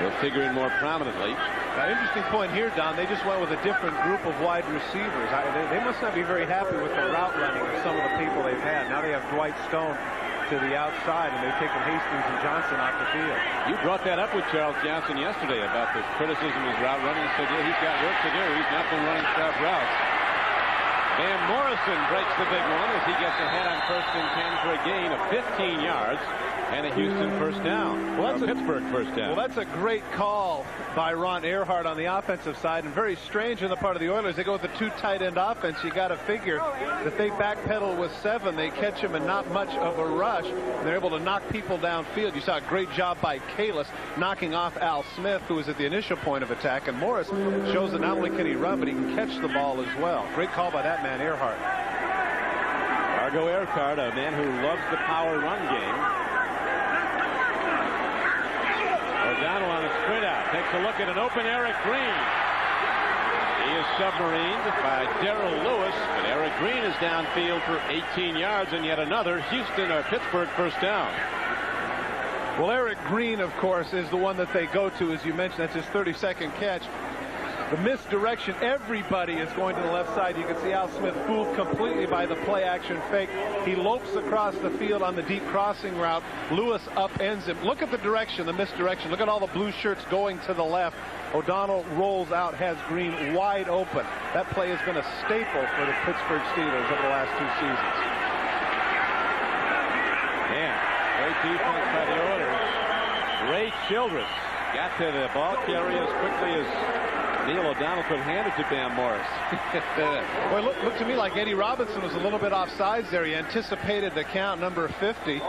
He'll figure in more prominently. An interesting point here, Don. They just went with a different group of wide receivers. They must not be very happy with the route running of some of the people they've had. Now they have Dwight Stone to the outside, and they've taken Hastings and Johnson off the field. You brought that up with Charles Johnson yesterday about the criticism of his route running. He said, yeah, he's got work to do. He's not been running sharp routes. Van Morrison breaks the big one as he gets ahead on 1st and 10 for a gain of 15 yards and a Houston first down. Well, that's a Pittsburgh first down. Well, that's a great call by Ron Earhart on the offensive side, and very strange on the part of the Oilers. They go with a 2 tight end offense. You got to figure that they backpedal with 7. They catch him in not much of a rush, and they're able to knock people downfield. You saw a great job by Kalis knocking off Al Smith, who was at the initial point of attack, and Morris shows that not only can he run, but he can catch the ball as well. Great call by that man, Earhart. Argo Earhart, a man who loves the power run game. O'Donnell on a sprint out. Takes a look at an open Eric Green. He is submarined by Darrell Lewis, but Eric Green is downfield for 18 yards and yet another Houston or Pittsburgh first down. Well, Eric Green, of course, is the one that they go to, as you mentioned. That's his 32nd catch. The misdirection, everybody is going to the left side. You can see Al Smith fooled completely by the play-action fake. He lopes across the field on the deep crossing route. Lewis upends him. Look at the direction, the misdirection. Look at all the blue shirts going to the left. O'Donnell rolls out, has Green wide open. That play has been a staple for the Pittsburgh Steelers over the last 2 seasons. Man, great defense by the Oilers. Ray Childress got to the ball carrier as quickly as Neil O'Donnell could hand it to Van Morris. Well, look to me like Eddie Robinson was a little bit offsides there. He anticipated the count, number 50.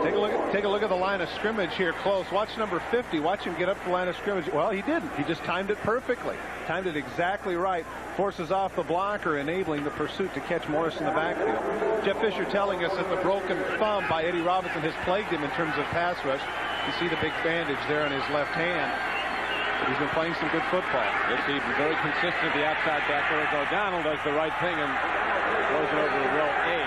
Take a look at the line of scrimmage here close. Watch number 50. Watch him get up the line of scrimmage. Well, he didn't. He just timed it perfectly. Timed it exactly right. Forces off the blocker, enabling the pursuit to catch Morris in the backfield. Jeff Fisher telling us that the broken thumb by Eddie Robinson has plagued him in terms of pass rush. You see the big bandage there on his left hand. He's been playing some good football. This evening, very consistent. The outside backer as O'Donnell does the right thing and throws it over to row A.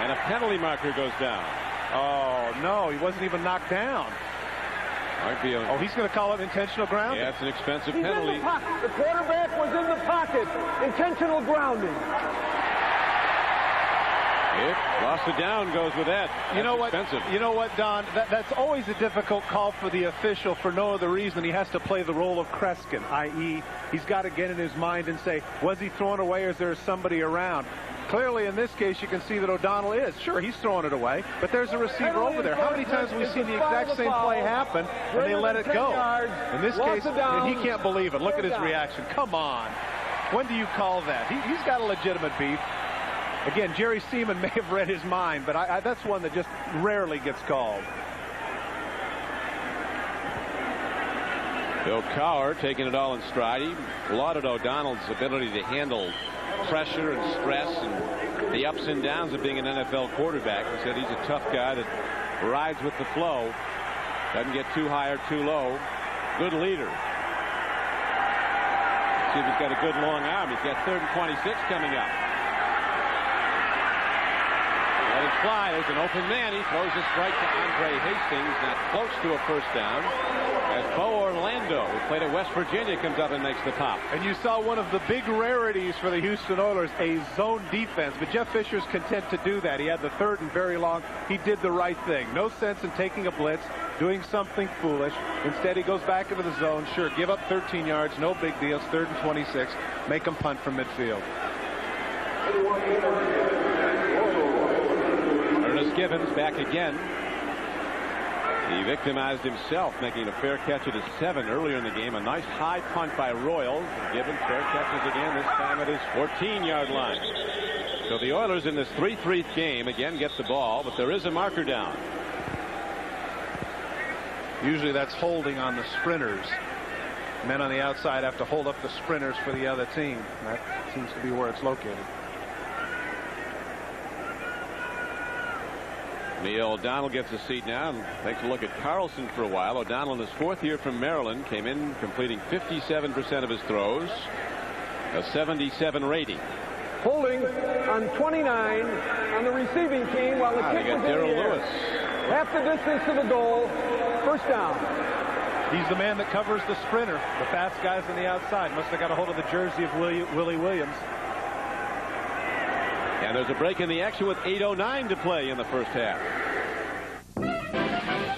And a penalty marker goes down. Oh, no, he wasn't even knocked down. Might be oh, he's going to call it intentional grounding. Yeah, it's an expensive He's penalty. In the pocket. The quarterback was in the pocket. Intentional grounding. Lost it down goes with that. You know what? Expensive. You know what, Don? That's always a difficult call for the official for no other reason. He has to play the role of Kreskin, i.e., he's got to get in his mind and say, was he throwing away or is there somebody around? Clearly, in this case, you can see that O'Donnell is. Sure, he's throwing it away, but there's a receiver over there. How many times have we seen the exact same play happen and they let it go? In this case, and he can't believe it. Look at his reaction. Come on. When do you call that? He's got a legitimate beef. Again, Jerry Seaman may have read his mind, but that's one that just rarely gets called. Bill Cowher taking it all in stride. He lauded O'Donnell's ability to handle pressure and stress and the ups and downs of being an NFL quarterback. He said he's a tough guy that rides with the flow. Doesn't get too high or too low. Good leader. See if he's got a good long arm. He's got 3rd and 26 coming up. Let it fly. There's an open man. He throws a strike to Andre Hastings. Not close to a first down. As Bo Orlando, who played at West Virginia, comes up and makes the pop. And you saw one of the big rarities for the Houston Oilers, a zone defense. But Jeff Fisher's content to do that. He had the 3rd and very long. He did the right thing. No sense in taking a blitz, doing something foolish. Instead, he goes back into the zone. Sure, give up 13 yards. No big deal. 3rd and 26. Make him punt from midfield. Ernest Givens back again. He victimized himself, making a fair catch at his 7 earlier in the game. A nice high punt by Royals. Givens fair catches again, this time at his 14-yard line. So the Oilers in this 3-3 game again get the ball, but there is a marker down. Usually that's holding on the sprinters. Men on the outside have to hold up the sprinters for the other team. That seems to be where it's located. Neil O'Donnell gets a seat now and takes a look at Carlson for a while. O'Donnell in his 4th year from Maryland came in completing 57% of his throws. A 77 rating. Holding on 29 on the receiving team while the kick was in the air. Lewis. Half the distance to the goal. First down. He's the man that covers the sprinter. The fast guys on the outside. Must have got a hold of the jersey of Willie Williams. And there's a break in the action with 8:09 to play in the first half.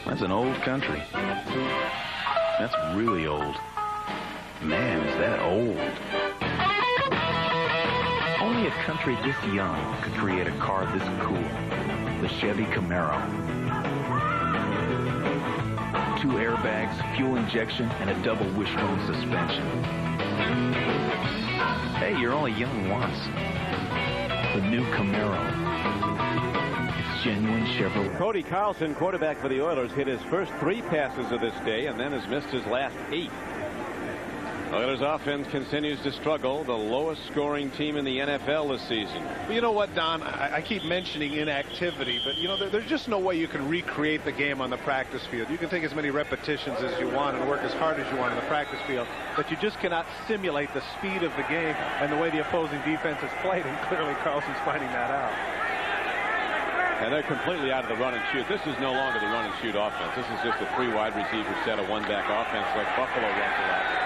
That's an old country. That's really old. Man, is that old. Only a country this young could create a car this cool. The Chevy Camaro. 2 airbags, fuel injection, and a double wishbone suspension. Hey, you're only young once. The new Camaro. It's genuine Chevrolet. Cody Carlson, quarterback for the Oilers, hit his first 3 passes of this day and then has missed his last 8. Oilers offense continues to struggle, the lowest scoring team in the NFL this season. Well, you know what, Don? I keep mentioning inactivity, but you know there's just no way you can recreate the game on the practice field. You can take as many repetitions as you want and work as hard as you want on the practice field, but you just cannot simulate the speed of the game and the way the opposing defense is played, and clearly Carlson's finding that out. And they're completely out of the run and shoot. This is no longer the run and shoot offense. This is just a 3 wide receiver set, a 1-back offense like Buffalo runs a lot.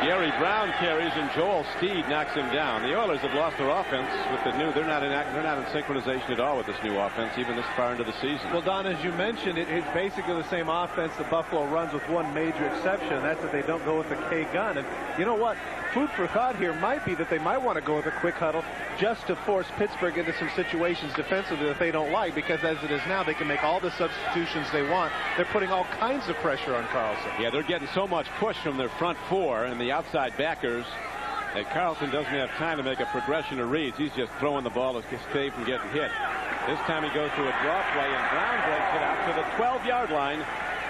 Gary Brown carries and Joel Steed knocks him down. The Oilers have lost their offense with the new. They're not in synchronization at all with this new offense, even this far into the season. Well, Don, as you mentioned, it's basically the same offense that Buffalo runs with one major exception, and that's that they don't go with the K gun. And you know what? Food for thought here might be that they might want to go with a quick huddle just to force Pittsburgh into some situations defensively that they don't like, because as it is now, they can make all the substitutions they want. They're putting all kinds of pressure on Carlson. Yeah, they're getting so much push from their front 4 and the outside backers that Carlson doesn't have time to make a progression of reads. He's just throwing the ball to stay from getting hit. This time he goes through a draw play, and Brown breaks it out to the 12-yard line,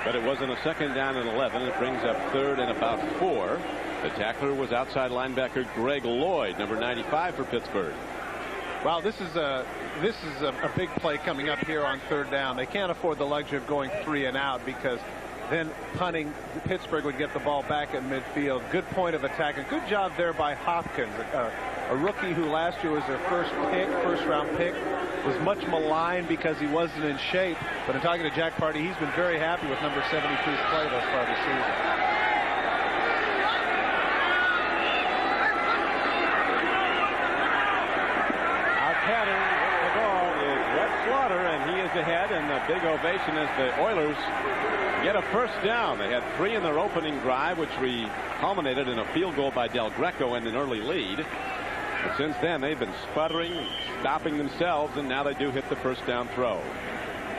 but it wasn't a 2nd down and 11. It brings up 3rd and about 4. The tackler was outside linebacker Greg Lloyd, number 95 for Pittsburgh. Well, this is a big play coming up here on 3rd down. They can't afford the luxury of going 3 and out, because then punting, Pittsburgh would get the ball back at midfield. Good point of attack, and good job there by Hopkins, a rookie who last year was their first-round pick, was much maligned because he wasn't in shape. But in talking to Jack Party, he's been very happy with number 72's play thus far this season. Ahead, and a big ovation as the Oilers get a first down. They had 3 in their opening drive, which culminated in a field goal by Del Greco and an early lead. But since then, they've been sputtering, stopping themselves, and now they do hit the first down throw.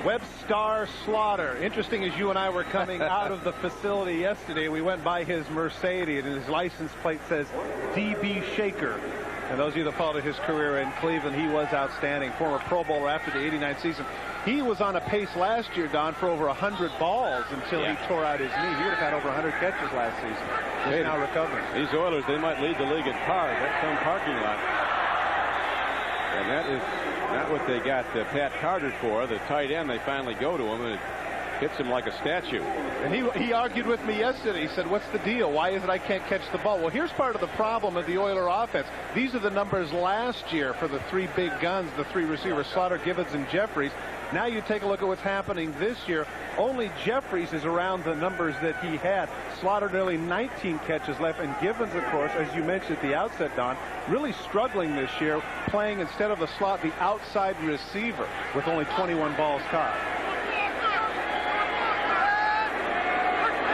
Webstar Slaughter. Interesting, as you and I were coming out of the facility yesterday, we went by his Mercedes, and his license plate says DB Shaker. And those of you that followed his career in Cleveland, he was outstanding. Former Pro Bowler after the '89 season. He was on a pace last year, Don, for over 100 balls until he tore out his knee. He would have had over 100 catches last season. He's now recovering. These Oilers, they might lead the league in cars. That's some parking lot. And that is Not what they got Pat Carter for. The tight end, they finally go to him, and it hits him like a statue. And he argued with me yesterday. He said, what's the deal? Why is it I can't catch the ball? Well, here's part of the problem of the Oiler offense. These are the numbers last year for the three big guns, the three receivers, Slaughter, Gibbons, and Jeffries. Now you take a look at what's happening this year. Only Jeffries is around the numbers that he had. Slaughter nearly 19 catches left, and Gibbons, of course, as you mentioned at the outset, Don, really struggling this year, playing instead of the slot, the outside receiver with only 21 balls caught.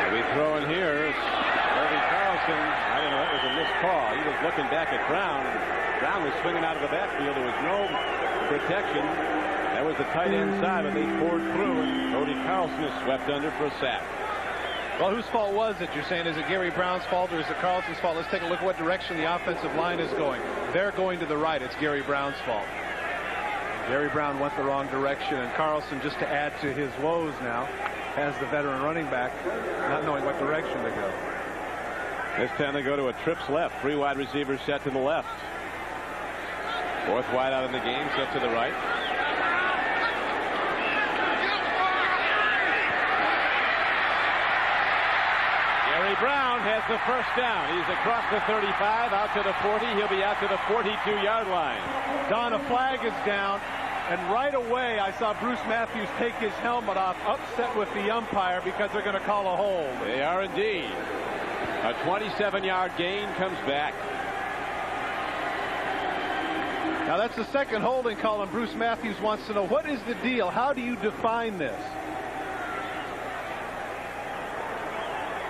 We throw in here. Cody Carlson. I don't know. That was a missed call. He was looking back at Brown. Brown was swinging out of the backfield. There was no protection. That was the tight end side, but they poured through, and Cody Carlson is swept under for a sack. Well, whose fault was it, you're saying? Is it Gary Brown's fault or is it Carlson's fault? Let's take a look at what direction the offensive line is going. They're going to the right. It's Gary Brown's fault. Gary Brown went the wrong direction, and Carlson, just to add to his woes now, has the veteran running back not knowing what direction to go. This time they go to a trips left. Three wide receivers set to the left. Fourth wide out in the game, set to the right. Gary Brown has the first down. He's across the 35, out to the 40. He'll be out to the 42-yard line. Don, a flag is down. And right away, I saw Bruce Matthews take his helmet off, upset with the umpire because they're going to call a hold. They are indeed. A 27-yard gain comes back. Now, that's the second holding call, and Bruce Matthews wants to know, what is the deal? How do you define this?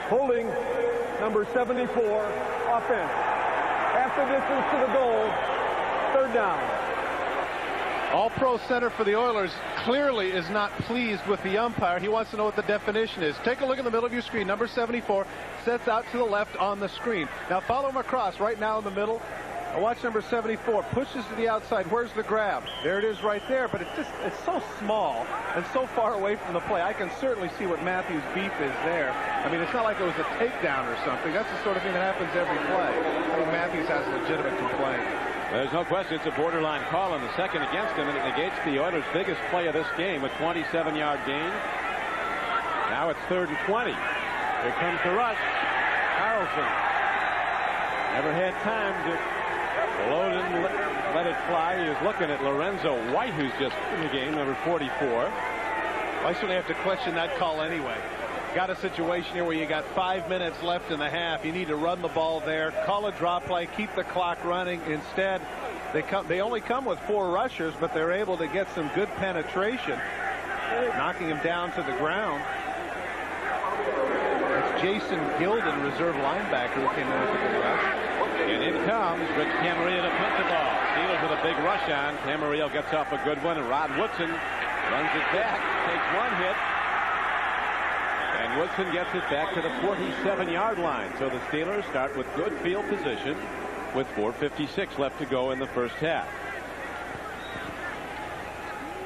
Holding number 74, offense. Half the distance to the goal, third down. All-pro center for the Oilers clearly is not pleased with the umpire. He wants to know what the definition is. Take a look in the middle of your screen. Number 74 sets out to the left on the screen. Now follow him across right now in the middle. Watch number 74. Pushes to the outside. Where's the grab? There it is right there, but it's so small and so far away from the play. I can certainly see what Matthews' beef is there. I mean, it's not like it was a takedown or something. That's the sort of thing that happens every play. I think Matthews has a legitimate complaint. There's no question it's a borderline call on the second against him, and it negates the Oilers' biggest play of this game, a 27-yard gain. Now it's 3rd and 20. Here comes the rush. Carlson never had time to load and let it fly. He was looking at Lorenzo White, who's just in the game, number 44. I certainly have to question that call anyway. Got a situation here where you got 5 minutes left in the half. You need to run the ball there, call a drop play, keep the clock running. Instead, they only come with 4 rushers, but they're able to get some good penetration, knocking him down to the ground. It's Jason Gilden, reserve linebacker, who came in with a good rush. And in comes Rich Camarillo to punt the ball. Steelers with a big rush on. Camarillo gets off a good one, and Rod Woodson runs it back, takes one hit. And Woodson gets it back to the 47-yard line. So the Steelers start with good field position with 4:56 left to go in the first half.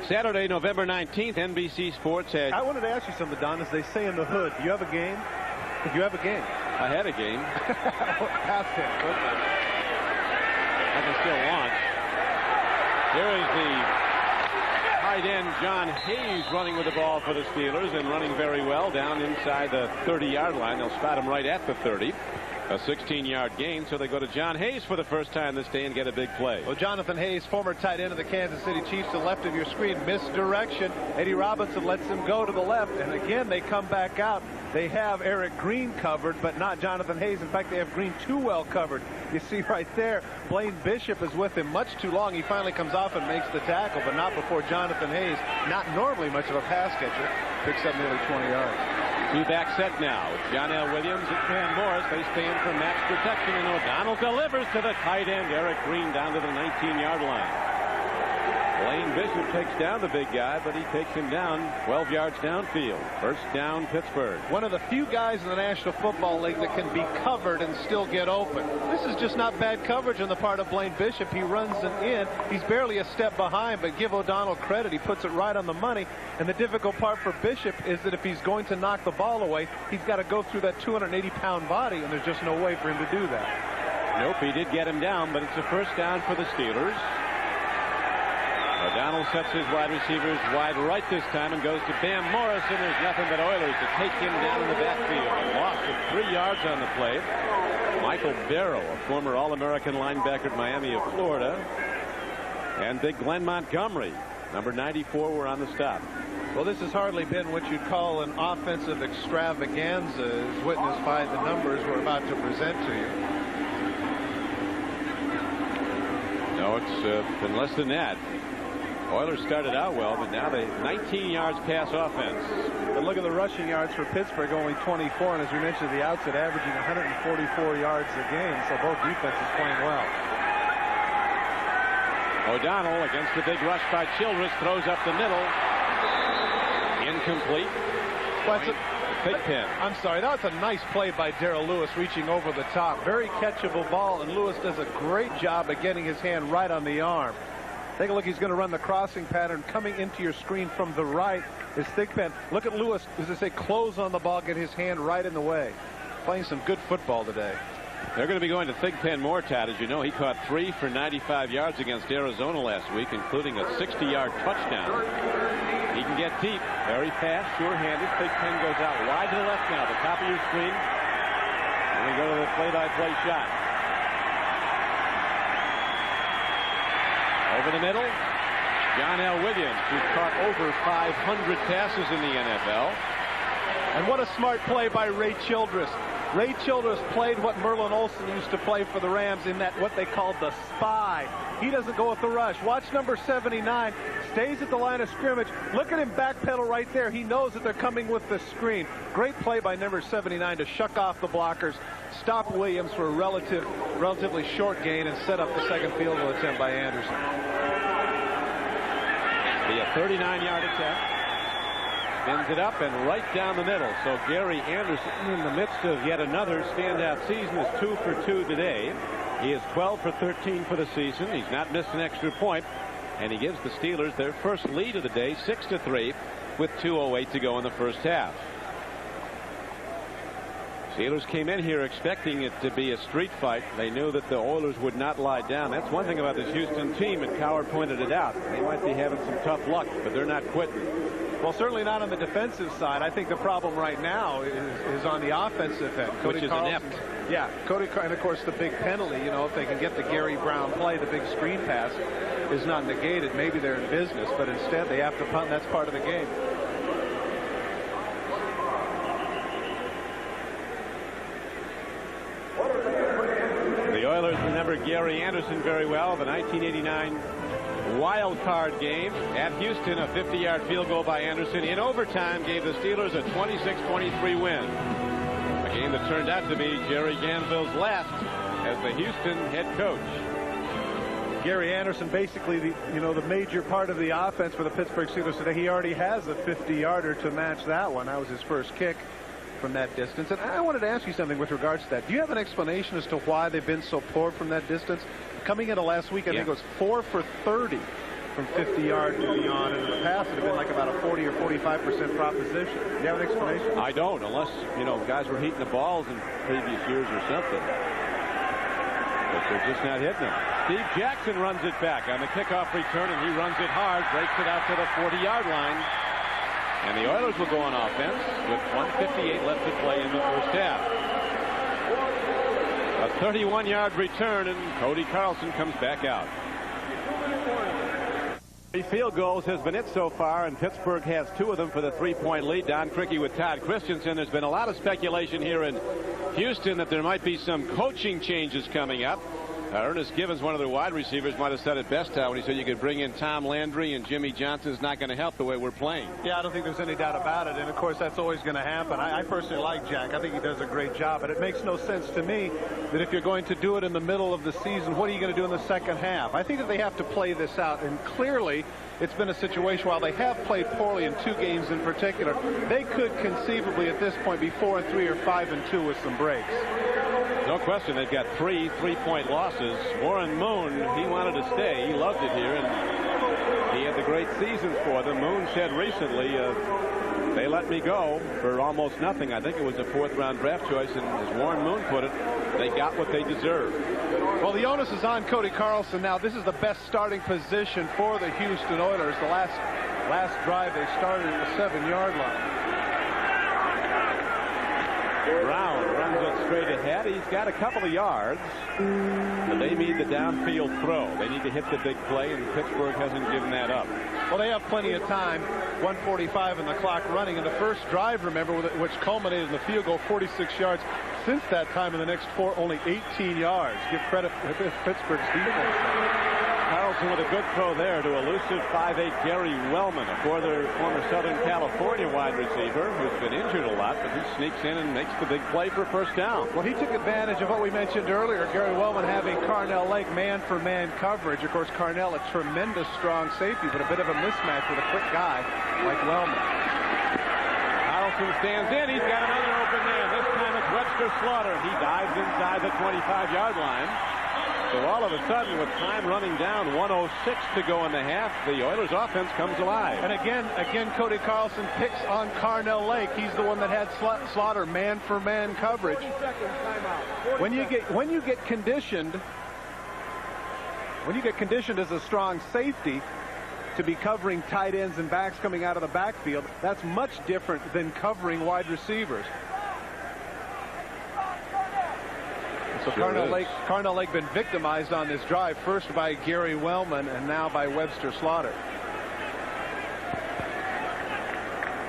Saturday, November 19th, NBC Sports has... I wanted to ask you something, Don. As they say in the hood, do you have a game? Did you have a game? I had a game. Past tense. I can still launch. Here is the tight end John Hayes running with the ball for the Steelers, and running very well down inside the 30-yard line. They'll spot him right at the 30. A 16-yard gain, so they go to John Hayes for the first time this day and get a big play. Well, Jonathan Hayes, former tight end of the Kansas City Chiefs, to the left of your screen, misdirection. Eddie Robinson lets him go to the left, and again they come back out. They have Eric Green covered, but not Jonathan Hayes. In fact, they have Green too well covered. You see right there, Blaine Bishop is with him much too long. He finally comes off and makes the tackle, but not before Jonathan Hayes, not normally much of a pass catcher, picks up nearly 20 yards. Two-back set now. John L. Williams and Cam Morris. They stand for max protection, and O'Donnell delivers to the tight end, Eric Green, down to the 19-yard line. Blaine Bishop takes down the big guy, but he takes him down 12 yards downfield. First down, Pittsburgh. One of the few guys in the National Football League that can be covered and still get open. This is just not bad coverage on the part of Blaine Bishop. He runs it in. He's barely a step behind, but give O'Donnell credit. He puts it right on the money. And the difficult part for Bishop is that if he's going to knock the ball away, he's got to go through that 280-pound body, and there's just no way for him to do that. Nope, he did get him down, but it's a first down for the Steelers. A O'Donnell sets his wide receivers wide right this time and goes to Bam Morrison. There's nothing but Oilers to take him down in the backfield. A loss of 3 yards on the play. Michael Barrow, a former All-American linebacker at Miami of Florida, and big Glenn Montgomery, number 94, were on the stop. Well, this has hardly been what you'd call an offensive extravaganza, as witnessed by the numbers we're about to present to you. No, it's been less than that. Oilers started out well, but now they 19 yards pass offense. But look at the rushing yards for Pittsburgh, only 24, and as we mentioned at the outset, averaging 144 yards a game, so both defenses playing well. O'Donnell against the big rush by Childress, throws up the middle. Incomplete. Thigpen. I'm sorry, that was a nice play by Darrell Lewis, reaching over the top. Very catchable ball, and Lewis does a great job of getting his hand right on the arm. Take a look. He's going to run the crossing pattern. Coming into your screen from the right is Thigpen. Look at Lewis, as I say, close on the ball, get his hand right in the way. Playing some good football today. They're going to be going to Thigpen more, Todd. As you know, he caught 3 for 95 yards against Arizona last week, including a 60-yard touchdown. He can get deep, very fast, sure-handed. Thigpen goes out wide to the left now, the top of your screen. And we go to the play-by-play shot. Over the middle, John L. Williams, who's caught over 500 passes in the NFL. And what a smart play by Ray Childress. Ray Childress played what Merlin Olsen used to play for the Rams in that what they called the spy. He doesn't go with the rush. Watch number 79. Stays at the line of scrimmage. Look at him backpedal right there. He knows that they're coming with the screen. Great play by number 79 to shuck off the blockers, stop Williams for a relatively short gain, and set up the second field goal attempt by Anderson. Be a 39-yard attempt. Spins it up and right down the middle. So Gary Anderson, in the midst of yet another standout season, is 2 for 2 today. He is 12 for 13 for the season. He's not missed an extra point, and he gives the Steelers their first lead of the day, 6-3, with 2:08 to go in the first half. Steelers came in here expecting it to be a street fight. They knew that the Oilers would not lie down. That's one thing about this Houston team, and Cowher pointed it out. They might be having some tough luck, but they're not quitting. Well, certainly not on the defensive side. I think the problem right now is on the offensive end. Which is inept. Yeah, Cody, and of course the big penalty, you know, if they can get the Gary Brown play, the big screen pass is not negated. Maybe they're in business, but instead they have to punt, and that's part of the game. The Oilers remember Gary Anderson very well, the 1989 wild card game at Houston. A 50-yard field goal by Anderson in overtime gave the Steelers a 26-23 win. A game that turned out to be Jerry Ganville's last as the Houston head coach. Gary Anderson, basically the major part of the offense for the Pittsburgh Steelers today. He already has a 50-yarder to match that one. That was his first kick from that distance. And I wanted to ask you something with regards to that. Do you have an explanation as to why they've been so poor from that distance? Coming into last week, I think it was 4 for 30 from 50 yards and beyond. And in the past, it had been like about a 40 or 45% proposition. Do you have an explanation? I don't, unless, guys were heating the balls in previous years or something. But they're just not hitting them. Steve Jackson runs it back on the kickoff return, and he runs it hard, breaks it out to the 40-yard line. And the Oilers will go on offense with 1:58 left to play in the first half. A 31-yard return, and Cody Carlson comes back out. 3 field goals has been it so far, and Pittsburgh has 2 of them for the 3-point lead. Don Criqui with Todd Christensen. There's been a lot of speculation here in Houston that there might be some coaching changes coming up. Ernest Givens, one of their wide receivers, might have said it best, when he said you could bring in Tom Landry and Jimmy Johnson's not going to help the way we're playing. Yeah, I don't think there's any doubt about it. And, of course, that's always going to happen. I personally like Jack. I think he does a great job. But it makes no sense to me that if you're going to do it in the middle of the season, what are you going to do in the second half? I think that they have to play this out. And clearly, it's been a situation, while they have played poorly in 2 games in particular, they could conceivably at this point be 4-3 or 5-2 with some breaks. No question, they've got 3 3-point losses. Warren Moon, he wanted to stay. He loved it here, and he had the great seasons for them. Moon said recently, they let me go for almost nothing. I think it was a 4th-round draft choice, and as Warren Moon put it, They got what they deserved. Well, the onus is on Cody Carlson now. This is the best starting position for the Houston Oilers. The last drive they started at the 7-yard line. Brown runs it straight ahead. He's got a couple of yards, but they need the downfield throw. They need to hit the big play, and Pittsburgh hasn't given that up. Well, they have plenty of time. 1:45 in the clock running. In the first drive, remember, which culminated in the field goal, 46 yards. Since that time, in the next 4, only 18 yards. Give credit to Pittsburgh's defense. Carlson with a good throw there to elusive 5'8" Gary Wellman, a former Southern California wide receiver who's been injured a lot, but he sneaks in and makes the big play for first down. Well, he took advantage of what we mentioned earlier, Gary Wellman having Carnell Lake man-for-man coverage. Of course, Carnell, a tremendous strong safety, but a bit of a mismatch with a quick guy like Wellman. Carlson stands in. He's got another open man. This time it's Webster Slaughter. He dives inside the 25-yard line. So all of a sudden, with time running down, 1:06 to go in the half, the Oilers offense comes alive. And again, Cody Carlson picks on Carnell Lake. He's the one that had Slaughter man-for-man coverage. When you get conditioned as a strong safety to be covering tight ends and backs coming out of the backfield, that's much different than covering wide receivers. So sure Carnell Lake been victimized on this drive, first by Gary Wellman and now by Webster Slaughter.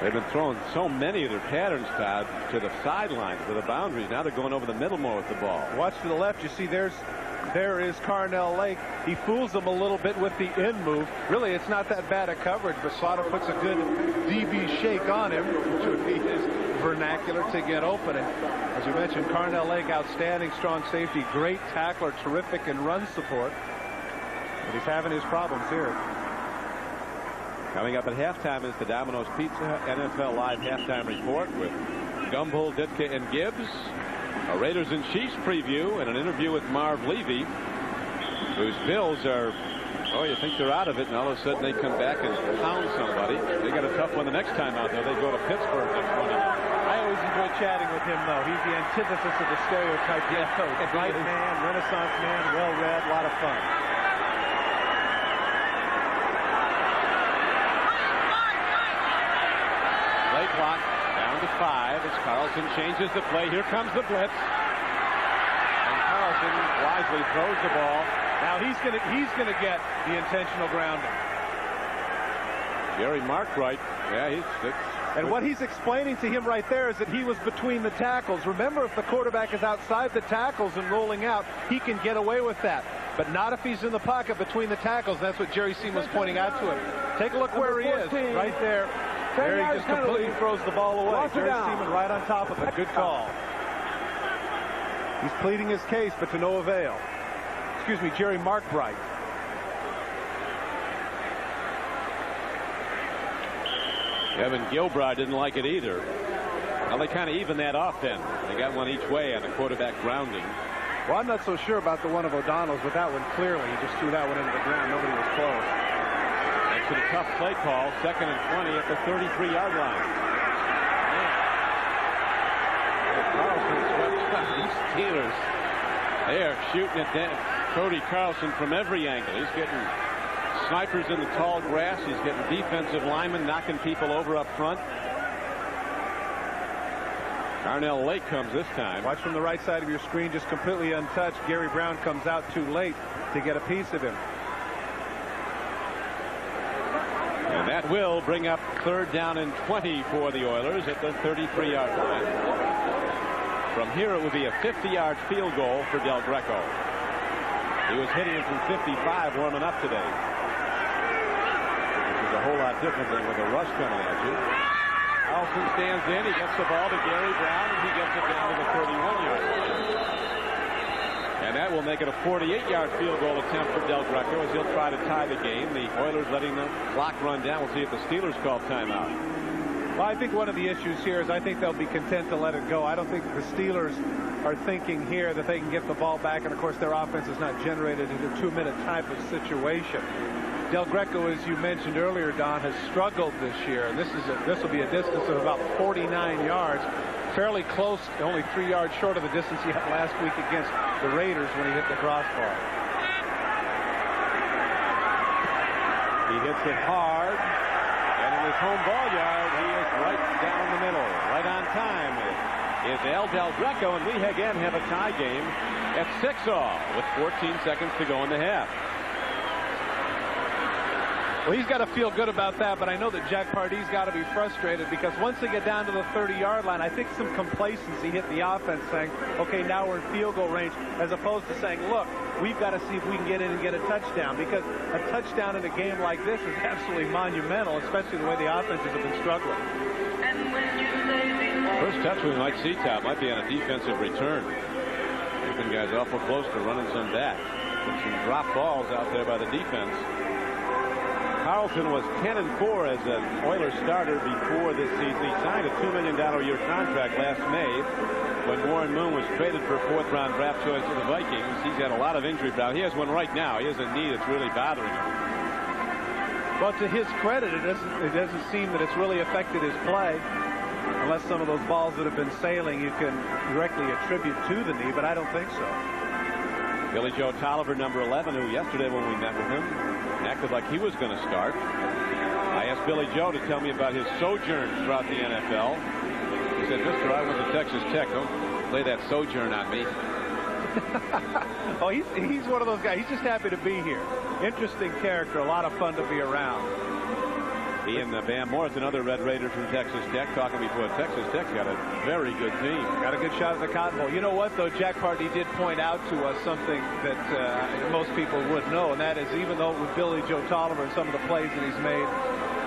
They've been throwing so many of their patterns, Todd, to the sidelines, to the boundaries. Now they're going over the middle more with the ball. Watch to the left. You see there is Carnell Lake. He fools them a little bit with the in move. Really, it's not that bad a coverage, but Slaughter puts a good DB shake on him, which would be his vernacular, to get open. And as you mentioned, Carnell Lake, outstanding strong safety, great tackler, terrific in run support. But he's having his problems here. Coming up at halftime is the Domino's Pizza NFL Live halftime report with Gumbel, Ditka, and Gibbs. A Raiders and Chiefs preview and an interview with Marv Levy, whose Bills are, you think they're out of it, and all of a sudden they come back and pound somebody. They got a tough one the next time out there. They go to Pittsburgh next one. I always enjoy chatting with him, though. He's the antithesis of the stereotype head coach. Bright man, Renaissance man, well-read, a lot of fun. Play clock down to 5 as Carlson changes the play. Here comes the blitz. And Carlson wisely throws the ball. Now he's gonna get the intentional grounding. Gary Markwright, and what he's explaining to him right there is that he was between the tackles. Remember, if the quarterback is outside the tackles and rolling out, he can get away with that. But not if he's in the pocket between the tackles. That's what Jerry Seaman was pointing out to him. Take a look where he is, right there. There he just completely throws the ball away. Jerry Seaman right on top of it. Good call. He's pleading his case, but to no avail. Excuse me, Jerry Markwright. Evan Gilbride didn't like it either. Well, they kind of evened that off then. They got one each way on a quarterback grounding. Well, I'm not so sure about the one of O'Donnell's, but that one clearly, he just threw that one into the ground. Nobody was close. Makes it a tough play call. 2nd and 20 at the 33-yard line. These Steelers, they are shooting at Cody Carlson from every angle. He's getting snipers in the tall grass. He's getting defensive linemen knocking people over up front. Carnell Lake comes this time. Watch from the right side of your screen, just completely untouched. Gary Brown comes out too late to get a piece of him. And that will bring up 3rd down and 20 for the Oilers at the 33-yard line. From here, it would be a 50-yard field goal for Del Greco. He was hitting it from 55 warming up today. Which is a whole lot different than with a rush coming at you. Carlson stands in. He gets the ball to Gary Brown, and he gets it down to the 31-yard line. And that will make it a 48-yard field goal attempt for Del Greco as he'll try to tie the game. The Oilers letting the clock run down. We'll see if the Steelers call timeout. Well, I think one of the issues here is I think they'll be content to let it go. I don't think the Steelers are thinking here that they can get the ball back, and of course their offense is not generated in a 2-minute type of situation. Del Greco, as you mentioned earlier, Don, has struggled this year, and this will be a distance of about 49 yards. fairly close, only 3 yards short of the distance he had last week against the Raiders when he hit the crossbar. He hits it hard, and in his home ball yard, he is right down the middle, right on time. Is El Del Greco, and we again have a tie game at 6-all with 14 seconds to go in the half. Well, he's got to feel good about that, but I know that Jack Pardee's got to be frustrated because once they get down to the 30-yard line, I think some complacency hit the offense saying, okay, now we're in field goal range, as opposed to saying, look, we've got to see if we can get in and get a touchdown, because a touchdown in a game like this is absolutely monumental, especially the way the offenses have been struggling. First touch we might see, Todd, might be on a defensive return. Keeping guys awful close to running some back. Some drop balls out there by the defense. Carlson was 10-4 as an Oilers starter before this season. He signed a $2 million a year contract last May when Warren Moon was traded for a 4th-round draft choice to the Vikings. He's got a lot of injury problems. He has one right now. He has a knee that's really bothering him. But to his credit, it doesn't seem that it's really affected his play. Unless some of those balls that have been sailing you can directly attribute to the knee, but I don't think so. Billy Joe Tolliver, number 11, who yesterday when we met with him acted like he was going to start. I asked Billy Joe to tell me about his sojourn throughout the NFL. He said, "Mister, I went to Texas Tech. Don't play that sojourn on me." Oh, he's one of those guys. He's just happy to be here. Interesting character, a lot of fun to be around. He and Bam Morris, another Red Raider from Texas Tech, talking before. Texas Tech's got a very good team. Got a good shot at the Cotton Bowl. You know what, though? Jack Pardee did point out to us something that most people would know, and that is even though with Billy Joe Tolliver and some of the plays that he's made,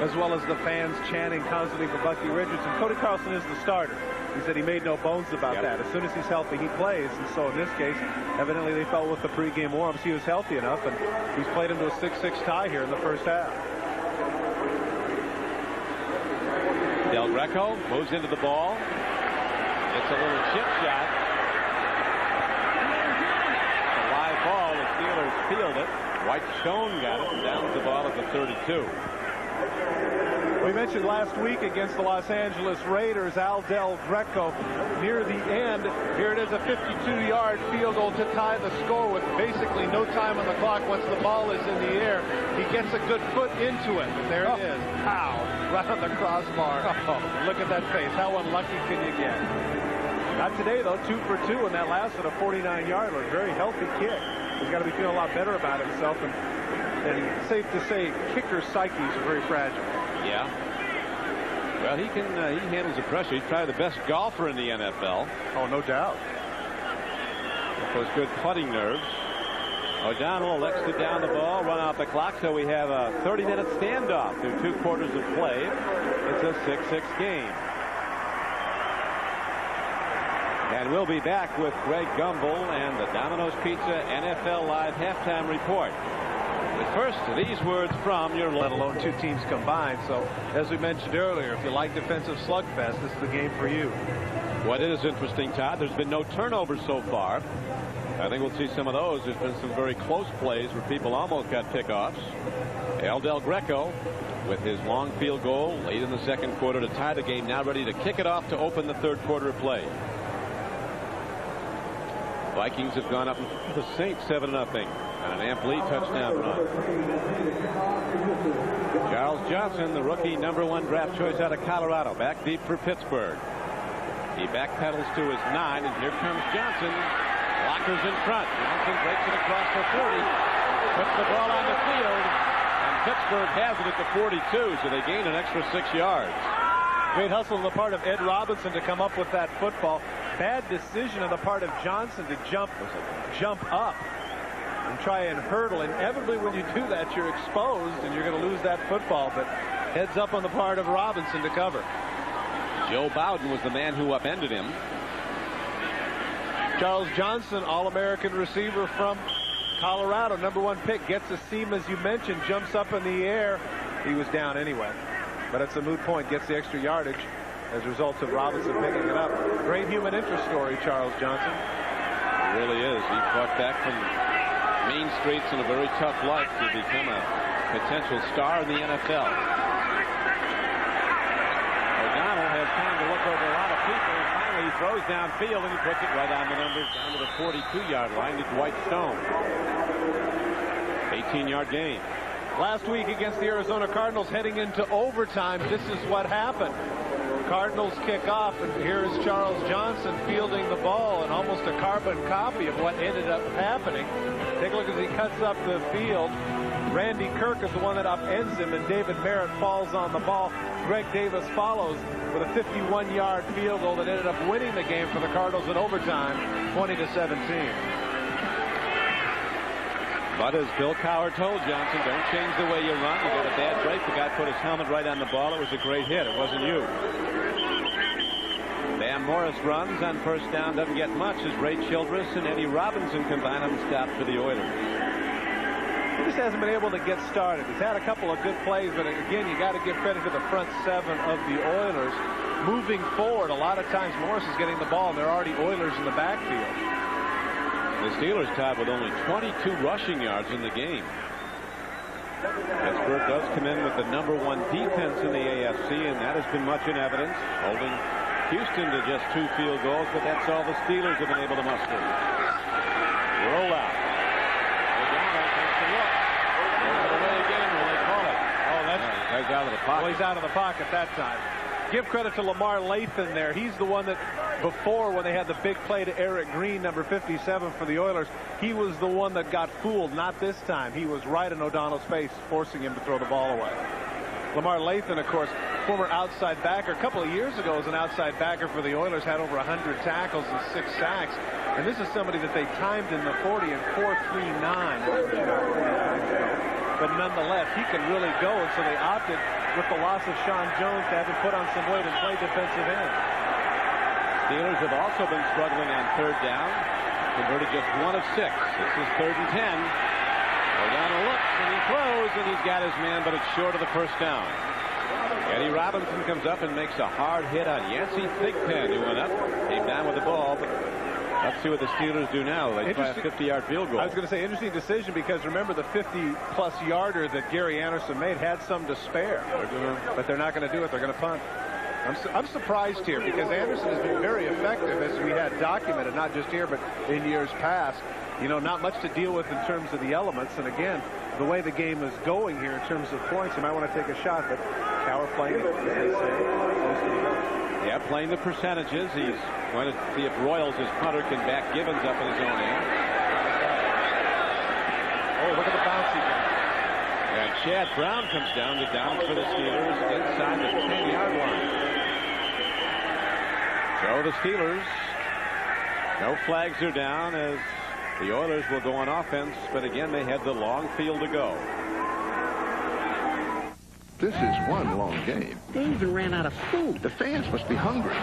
as well as the fans chanting constantly for Bucky Richardson, Cody Carlson is the starter. He said he made no bones about that. As soon as he's healthy, he plays. And so in this case, evidently they felt with the pregame warm-ups he was healthy enough, and he's played into a 6-6 tie here in the first half. Del Greco moves into the ball. It's a little chip shot. A live ball. The Steelers field it. White Stone got it and downs the ball at the 32. We mentioned last week against the Los Angeles Raiders, Al Del Greco near the end. Here it is, a 52-yard field goal to tie the score with basically no time on the clock once the ball is in the air. He gets a good foot into it. There it is. Pow! Right on the crossbar. Oh, look at that face. How unlucky can you get? Not today, though. 2 for 2, and that lasted a 49-yarder. Very healthy kick. He's got to be feeling a lot better about himself, and safe to say, kicker psyches are very fragile. Yeah. Well, he handles the pressure. He's probably the best golfer in the NFL. Oh, no doubt. Of course, good putting nerves. O'Donnell elects to down the ball, run out the clock, so we have a 30-minute standoff through 2 quarters of play. It's a 6-6 game. And we'll be back with Greg Gumbel and the Domino's Pizza NFL Live halftime report. But first, these words from your let alone 2 teams combined. So, as we mentioned earlier, if you like defensive slugfest, this is the game for you. What is interesting, Todd, there's been no turnovers so far. I think we'll see some of those. There's been some very close plays where people almost got pickoffs. El Del Greco with his long field goal late in the second quarter to tie the game, now ready to kick it off to open the third quarter of play. Vikings have gone up the Saints 7-0 on an Ampli touchdown run. Charles Johnson, the rookie #1 draft choice out of Colorado, back deep for Pittsburgh. He backpedals to his 9, and here comes Johnson. Blockers in front. Johnson breaks it across the 40, puts the ball on the field, and Pittsburgh has it at the 42, so they gain an extra 6 yards. Great hustle on the part of Ed Robinson to come up with that football. Bad decision on the part of Johnson to jump up and try and hurdle. Inevitably, when you do that, you're exposed and you're going to lose that football. But heads up on the part of Robinson to cover. Joe Bowden was the man who upended him. Charles Johnson, All-American receiver from Colorado, #1 pick, gets a seam, as you mentioned, jumps up in the air. He was down anyway. But it's a moot point, gets the extra yardage as a result of Robinson picking it up. Great human interest story, Charles Johnson. It really is. He fought back from mean streets and a very tough life to become a potential star in the NFL. O'Donnell has has time to look over a lot of people, and finally he throws downfield, and he puts it right down to the 42-yard line to Dwight Stone. 18-yard gain. Last week against the Arizona Cardinals, heading into overtime, this is what happened. Cardinals kick off, and here is Charles Johnson fielding the ball, and almost a carbon copy of what ended up happening. Take a look as he cuts up the field. Randy Kirk is the one that upends him, and David Merritt falls on the ball. Greg Davis follows with a 51-yard field goal that ended up winning the game for the Cardinals in overtime, 20-17. But as Bill Cowher told Johnson, don't change the way you run. You got a bad break. The guy put his helmet right on the ball. It was a great hit. It wasn't you. Bam Morris runs on first down. Doesn't get much as Ray Childress and Eddie Robinson combine on the stop for the Oilers. He just hasn't been able to get started. He's had a couple of good plays, but again, you got to give credit to the front seven of the Oilers. Moving forward, a lot of times Morris is getting the ball, and there are already Oilers in the backfield. The Steelers tied with only 22 rushing yards in the game. Pittsburgh does come in with the #1 defense in the AFC, and that has been much in evidence, holding Houston to just 2 field goals, but that's all the Steelers have been able to muster. Roll out. He's out of the pocket. Well, he's out of the pocket that time. Give credit to Lamar Lathan there. He's the one that before, when they had the big play to Eric Green, number 57 for the Oilers, he was the one that got fooled. Not this time. He was right in O'Donnell's face, forcing him to throw the ball away. Lamar Lathan, of course, former outside backer. A couple of years ago as an outside backer for the Oilers, had over 100 tackles and 6 sacks. And this is somebody that they timed in the 40 and 4.39. But nonetheless, he can really go, and so they opted, with the loss of Sean Jones, to have him put on some weight and play defensive end. Steelers have also been struggling on third down. Converted just 1 of 6. This is 3rd and 10. O'Donnell looks, and he throws, and he's got his man, but it's short of the first down. Eddie Robinson comes up and makes a hard hit on Yancey Thigpen, who went up, came down with the ball, but let's see what the Steelers do now. They try a 50-yard field goal. I was going to say, interesting decision, because remember the 50-plus yarder that Gary Anderson made had some to spare. But they're not going to do it. They're going to punt. I'm surprised here, because Anderson has been very effective, as we had documented, not just here, but in years past. You know, not much to deal with in terms of the elements. And again, the way the game is going here in terms of points, you might want to take a shot. But Cowher playing it, as they say. Yeah, playing the percentages. He's going to see if Royals, his punter, can back Gibbons up in his own end. Oh, look at the bouncy guy. And Chad Brown comes down to down for the Steelers inside the 10-yard line. So the Steelers, no flags are down as the Oilers will go on offense, but again, they had the long field to go. This is one long game. They even ran out of food. The fans must be hungry.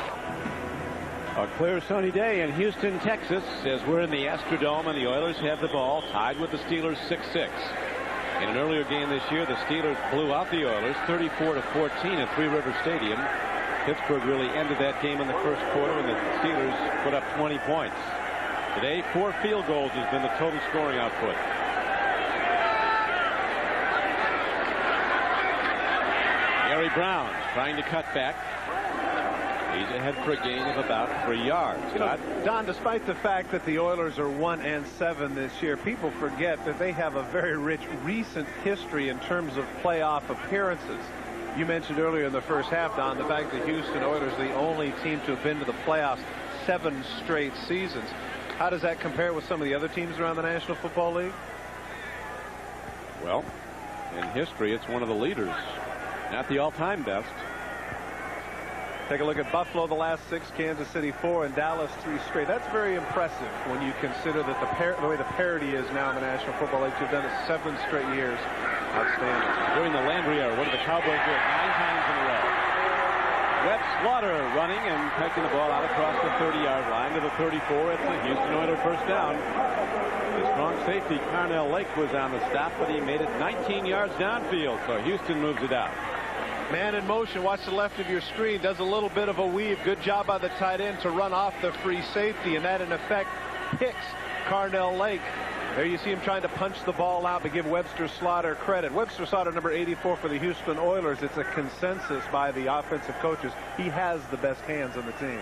A clear sunny day in Houston, Texas, as we're in the Astrodome, and the Oilers have the ball, tied with the Steelers 6-6. In an earlier game this year, the Steelers blew out the Oilers 34-14 at Three River Stadium. Pittsburgh really ended that game in the first quarter, and the Steelers put up 20 points. Today, 4 field goals has been the total scoring output. Gary Brown trying to cut back. He's ahead for a gain of about 3 yards. You know, Don, despite the fact that the Oilers are 1-7 this year, people forget that they have a very rich recent history in terms of playoff appearances. You mentioned earlier in the first half, Don, the fact that Houston Oilers are the only team to have been to the playoffs 7 straight seasons. How does that compare with some of the other teams around the National Football League? Well, in history, it's one of the leaders. Not the all-time best. Take a look at Buffalo, the last 6, Kansas City 4, and Dallas 3 straight. That's very impressive when you consider that the way the parity is now in the National Football League. You've done it 7 straight years. Outstanding. During the Landry era, what did the Cowboys do it 9 times in a row? Webb Slaughter running and taking the ball out across the 30-yard line to the 34. It's a Houston Oilers first down. The strong safety, Carnell Lake, was on the stop, but he made it 19 yards downfield, so Houston moves it out. Man in motion. Watch the left of your screen. Does a little bit of a weave. Good job by the tight end to run off the free safety, and that in effect picks Carnell Lake There you see him trying to punch the ball out, but give Webster Slaughter credit. Webster Slaughter, number 84 for the Houston Oilers. It's a consensus by the offensive coaches. He has the best hands on the team.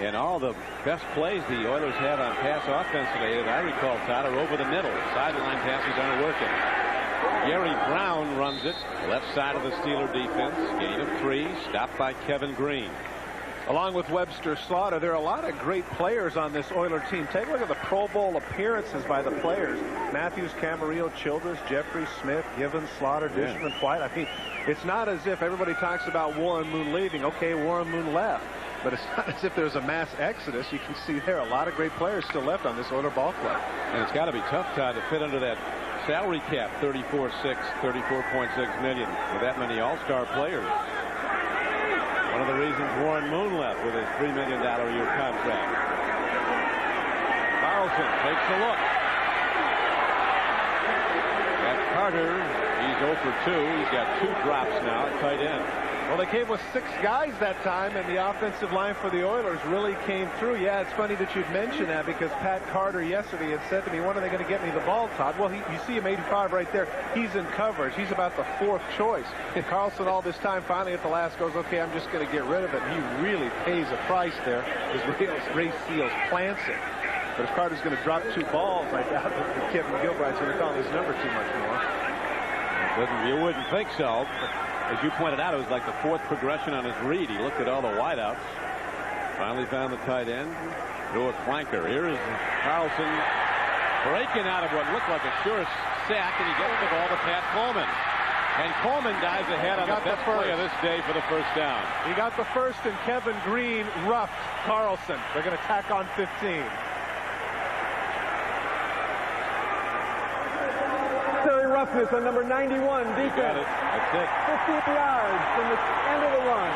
And all the best plays the Oilers have on pass offense today, that I recall, Todd, are over the middle. Sideline passes aren't working. Gary Brown runs it, left side of the Steeler defense. Gain of 3, stopped by Kevin Green. Along with Webster Slaughter, there are a lot of great players on this Oiler team. Take a look at the Pro Bowl appearances by the players. Matthews, Camarillo, Childress, Jeffrey Smith, Givens, Slaughter, Dishman, White. I mean, it's not as if everybody talks about Warren Moon leaving. Okay, Warren Moon left. But it's not as if there's a mass exodus. You can see there a lot of great players still left on this Oiler ball club. And it's got to be tough, Todd, to fit under that salary cap, $34.6 million, with that many all-star players. One of the reasons Warren Moon left with his $3 million a year contract. Carlson takes a look. At Carter, he's 0 for 2. He's got 2 drops now at tight end. Well, they came with 6 guys that time, and the offensive line for the Oilers really came through. Yeah, it's funny that you'd mention that because Pat Carter yesterday had said to me, when are they going to get me the ball, Todd? Well, you see him 85 right there. He's in coverage. He's about the 4th choice. And Carlson all this time finally at the last goes, okay, I'm just going to get rid of it. And he really pays a price there as Ray Seals plants it. But if Carter's going to drop 2 balls, I doubt that Kevin Gilbride's going to call his number too much more. You wouldn't think so. But as you pointed out, it was like the 4th progression on his read. He looked at all the wideouts. Finally found the tight end. Drew a flanker. Here is Carlson breaking out of what looked like a sure sack, and he gets the ball to Pat Coleman. And Coleman dives ahead on the best play of this day for the first down. He got the first, and Kevin Green roughed Carlson. They're going to tack on 15. Roughness on number 91, defense. That's it. 15 yards from the end of the run.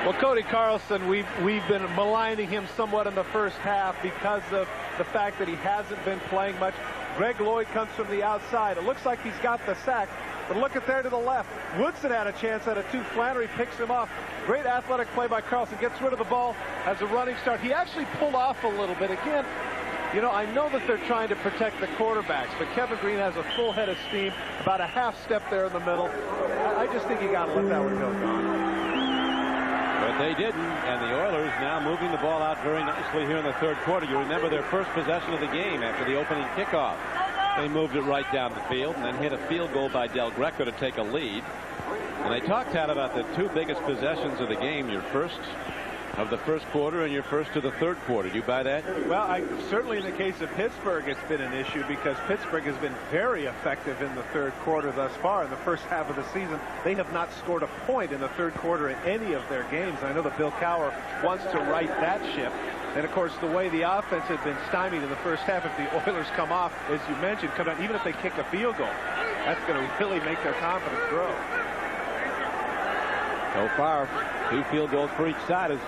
Well, Cody Carlson, we've been maligning him somewhat in the first half because of the fact that he hasn't been playing much. Greg Lloyd comes from the outside. It looks like he's got the sack, but look at there to the left. Woodson had a chance at a 2. Flannery picks him off. Great athletic play by Carlson. Gets rid of the ball, has a running start. He actually pulled off a little bit. Again, you know, I know that they're trying to protect the quarterbacks, but Kevin Green has a full head of steam, about a half step there in the middle. I just think you got to let that one go, Don. But they didn't, and the Oilers now moving the ball out very nicely here in the 3rd quarter. You remember their first possession of the game after the opening kickoff. They moved it right down the field and then hit a field goal by Del Greco to take a lead. And they talked out about the 2 biggest possessions of the game, your first of the 1st quarter and your first of the 3rd quarter. Do you buy that? Well, certainly in the case of Pittsburgh, it's been an issue because Pittsburgh has been very effective in the 3rd quarter thus far. In the first half of the season, they have not scored a point in the 3rd quarter in any of their games. I know that Bill Cowher wants to right that ship. And, of course, the way the offense had been stymied in the first half, if the Oilers come off, as you mentioned, come down, even if they kick a field goal, that's going to really make their confidence grow. So far, 2 field goals for each side has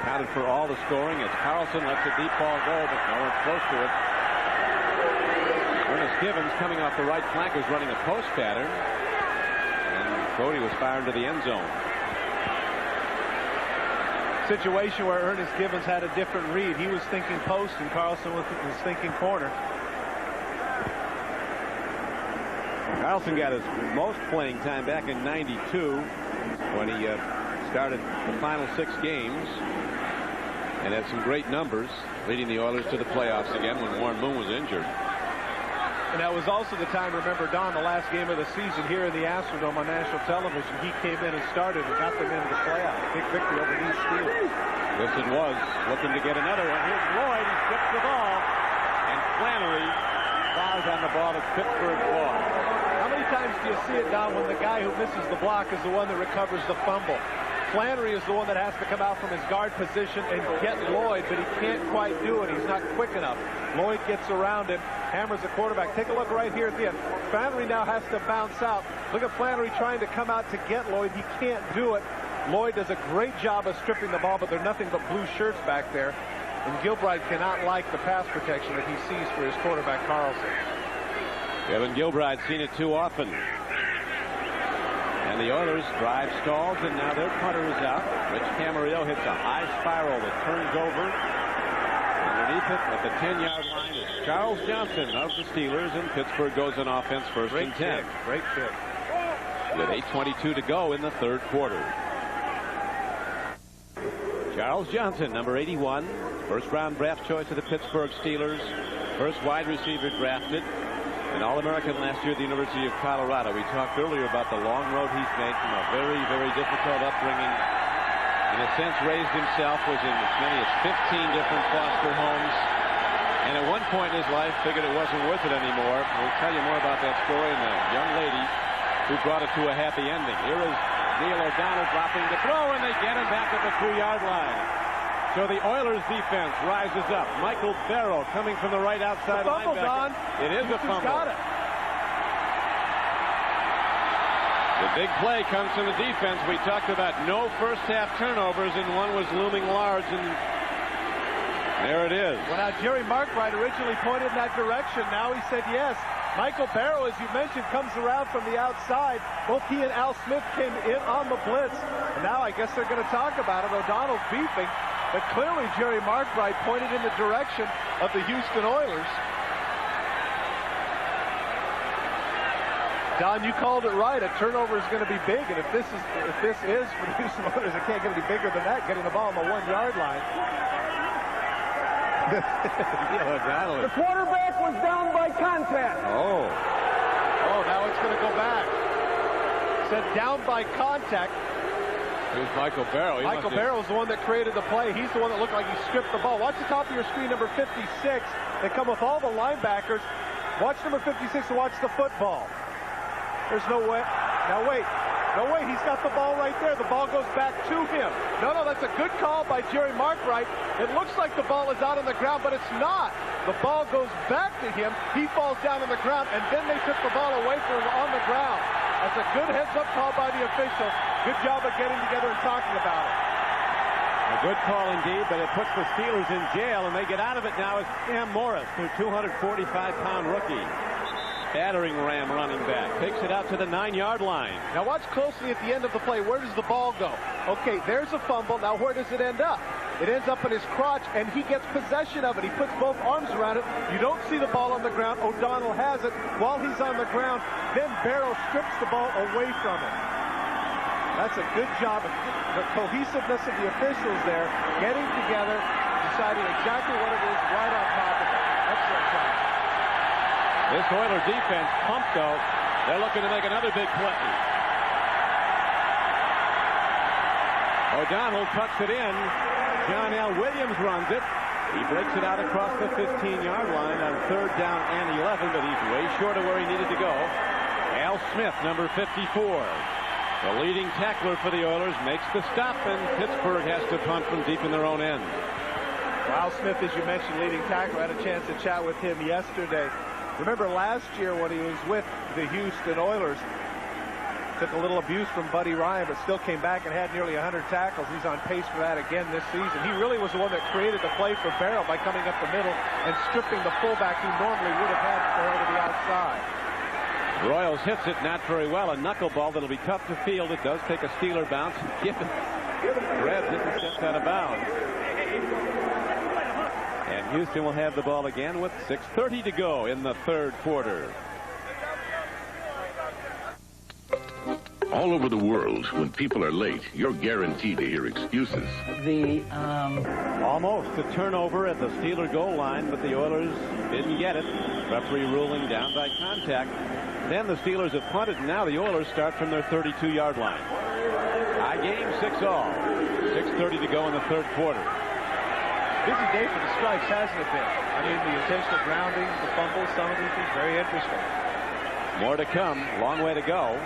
accounted for all the scoring as Carlson lets a deep ball go, but no one's close to it. Ernest Givens coming off the right flank was running a post pattern, and Cody was firing to the end zone. Situation where Ernest Givens had a different read. He was thinking post, and Carlson was thinking corner. Carlson got his most playing time back in '92 when he started the final 6 games and had some great numbers, leading the Oilers to the playoffs again when Warren Moon was injured. And that was also the time, remember, Don, the last game of the season here in the Astrodome on national television. He came in and started and got them into the playoffs. Big victory over these Steelers. Yes, it was. Looking to get another one. Here's Lloyd. He skips the ball. And Flannery fouls on the ball. It's Pittsburgh's ball. How many times do you see it, Don, when the guy who misses the block is the one that recovers the fumble? Flannery is the one that has to come out from his guard position and get Lloyd, but he can't quite do it. He's not quick enough. Lloyd gets around him, hammers the quarterback. Take a look right here at the end. Flannery now has to bounce out. Look at Flannery trying to come out to get Lloyd. He can't do it. Lloyd does a great job of stripping the ball, but they're nothing but blue shirts back there. And Gilbride cannot like the pass protection that he sees for his quarterback, Carlson. Kevin Gilbride's seen it too often. And the Oilers drive stalls, and now their punter is out. Rich Camarillo hits a high spiral that turns over. Underneath it at the 10-yard line is Charles Johnson of the Steelers, and Pittsburgh goes on offense first and 10. Great kick. With 8:22 to go in the third quarter. Charles Johnson, number 81, first-round draft choice of the Pittsburgh Steelers, first wide receiver drafted, an All-American last year at the University of Colorado. We talked earlier about the long road he's made from a very, very difficult upbringing. In a sense, raised himself, was in as many as 15 different foster homes, and at one point in his life figured it wasn't worth it anymore. We'll tell you more about that story and the young lady who brought it to a happy ending. Here is Neil O'Donnell dropping the throw, and they get him back at the 3-yard line. So the Oilers defense rises up. Michael Barrow coming from the right outside linebacker. It is a fumble. Got it. The big play comes from the defense. We talked about no first half turnovers, and one was looming large, and there it is. Well, now Jerry Markwright originally pointed in that direction. Now he said yes. Michael Barrow, as you mentioned, comes around from the outside. Both he and Al Smith came in on the blitz. And now I guess they're going to talk about it. O'Donnell's beefing. But clearly Jerry Markwright pointed in the direction of the Houston Oilers. Don, you called it right. A turnover is going to be big. And if this is for the Houston Oilers, it can't get any bigger than that, getting the ball on the 1-yard line. The quarterback was down by contact. Oh, now it's going to go back. Said down by contact. Here's Michael Barrow. Michael Barrow is the one that created the play. He's the one that looked like he stripped the ball. Watch the top of your screen, number 56. They come with all the linebackers. Watch number 56 and watch the football. There's no way. Now wait. No way. He's got the ball right there. The ball goes back to him. No, that's a good call by Jerry Markwright. It looks like the ball is out on the ground, but it's not. The ball goes back to him. He falls down on the ground, and then they took the ball away from him on the ground. That's a good heads-up call by the official. Good job of getting together and talking about it. A good call indeed, but it puts the Steelers in jail, and they get out of it now as Cam Morris, their 245-pound rookie. Battering ram running back. Takes it out to the 9-yard line. Now watch closely at the end of the play. Where does the ball go? Okay, there's a fumble. Now where does it end up? It ends up in his crotch, and he gets possession of it. He puts both arms around it. You don't see the ball on the ground. O'Donnell has it while he's on the ground. Then Barrow strips the ball away from him. That's a good job of the cohesiveness of the officials there, getting together, deciding exactly what it is right on top of it. Excellent job. This Oiler defense pumped, though. They're looking to make another big play. O'Donnell tucks it in. John L. Williams runs it. He breaks it out across the 15-yard line on 3rd down and 11, but he's way short of where he needed to go. Al Smith, number 54. The leading tackler for the Oilers makes the stop, and Pittsburgh has to punt from deep in their own end. Al Smith, as you mentioned, leading tackler. I had a chance to chat with him yesterday. Remember last year when he was with the Houston Oilers, took a little abuse from Buddy Ryan, but still came back and had nearly 100 tackles. He's on pace for that again this season. He really was the one that created the play for Barrow by coming up the middle and stripping the fullback he normally would have had to the outside. Royals hits it not very well. A knuckleball that'll be tough to field. It does take a Steeler bounce. Gibbons grabs it and steps out of bounds. And Houston will have the ball again with 6:30 to go in the third quarter. All over the world, when people are late, you're guaranteed to hear excuses. Almost a turnover at the Steeler goal line, but the Oilers didn't get it. Referee ruling down by contact. Then the Steelers have punted, and now the Oilers start from their 32-yard line. High game, 6-all. 6:30 to go in the third quarter. Busy day for the Stripes, hasn't it been? I mean, the intentional groundings, the fumbles, some of these things, very interesting. More to come. Long way to go.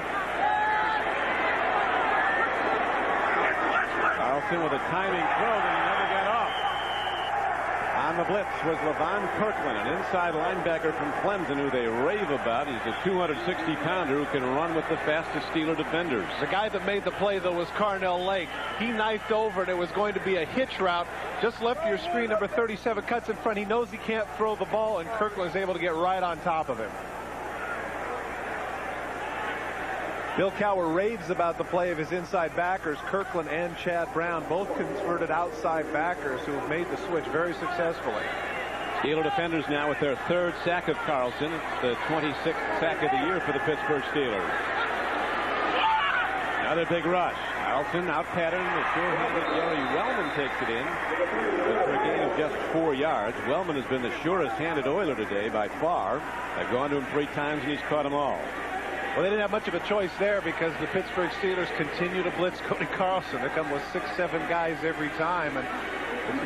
Carlson with a timing throw that he never got off. On the blitz was Levon Kirkland, an inside linebacker from Clemson who they rave about. He's a 260-pounder who can run with the fastest Steeler defenders. The guy that made the play, though, was Carnell Lake. He knifed over, and it was going to be a hitch route. Just left your screen, number 37 cuts in front. He knows he can't throw the ball, and Kirkland is able to get right on top of him. Bill Cowher raves about the play of his inside backers. Kirkland and Chad Brown, both converted outside backers who have made the switch very successfully. Steeler defenders now with their 3rd sack of Carlson. It's the 26th sack of the year for the Pittsburgh Steelers. Another big rush. Carlson out pattern. The sure-handed Gary Wellman takes it in. But for a gain of just 4 yards. Wellman has been the surest-handed Oiler today by far. They've gone to him 3 times and he's caught them all. Well, they didn't have much of a choice there because the Pittsburgh Steelers continue to blitz Cody Carlson. They come with 6, 7 guys every time, and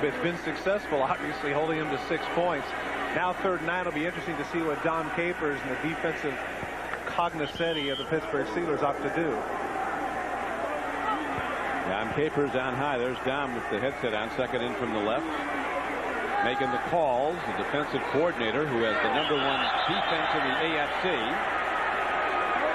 it's been successful, obviously, holding him to 6 points. Now 3rd and 9 will be interesting to see what Dom Capers and the defensive cognoscenti of the Pittsburgh Steelers opt to do. Dom Capers on high. There's Dom with the headset on, second in from the left. Making the calls, the defensive coordinator who has the #1 defense in the AFC.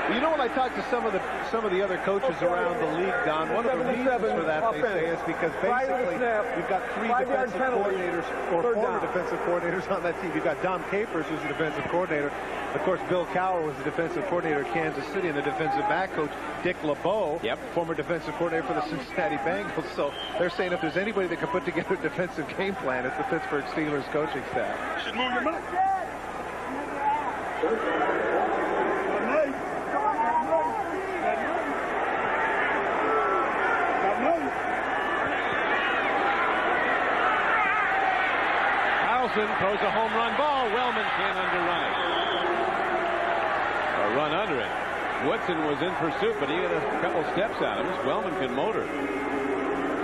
You know, when I talk to some of the other coaches around the league, Don, one of the reasons for that, they say, is because basically you've got 3 defensive coordinators or former defensive coordinators on that team. You've got Dom Capers, who's the defensive coordinator. Of course, Bill Cowher was the defensive coordinator at Kansas City, and the defensive back coach, Dick LeBeau, former defensive coordinator for the Cincinnati Bengals. So they're saying if there's anybody that can put together a defensive game plan, it's the Pittsburgh Steelers coaching staff. You should move your money. Throws a home run ball. Wellman can't underrun it. Or run under it. Woodson was in pursuit, but he had a couple steps on him. Wellman can motor.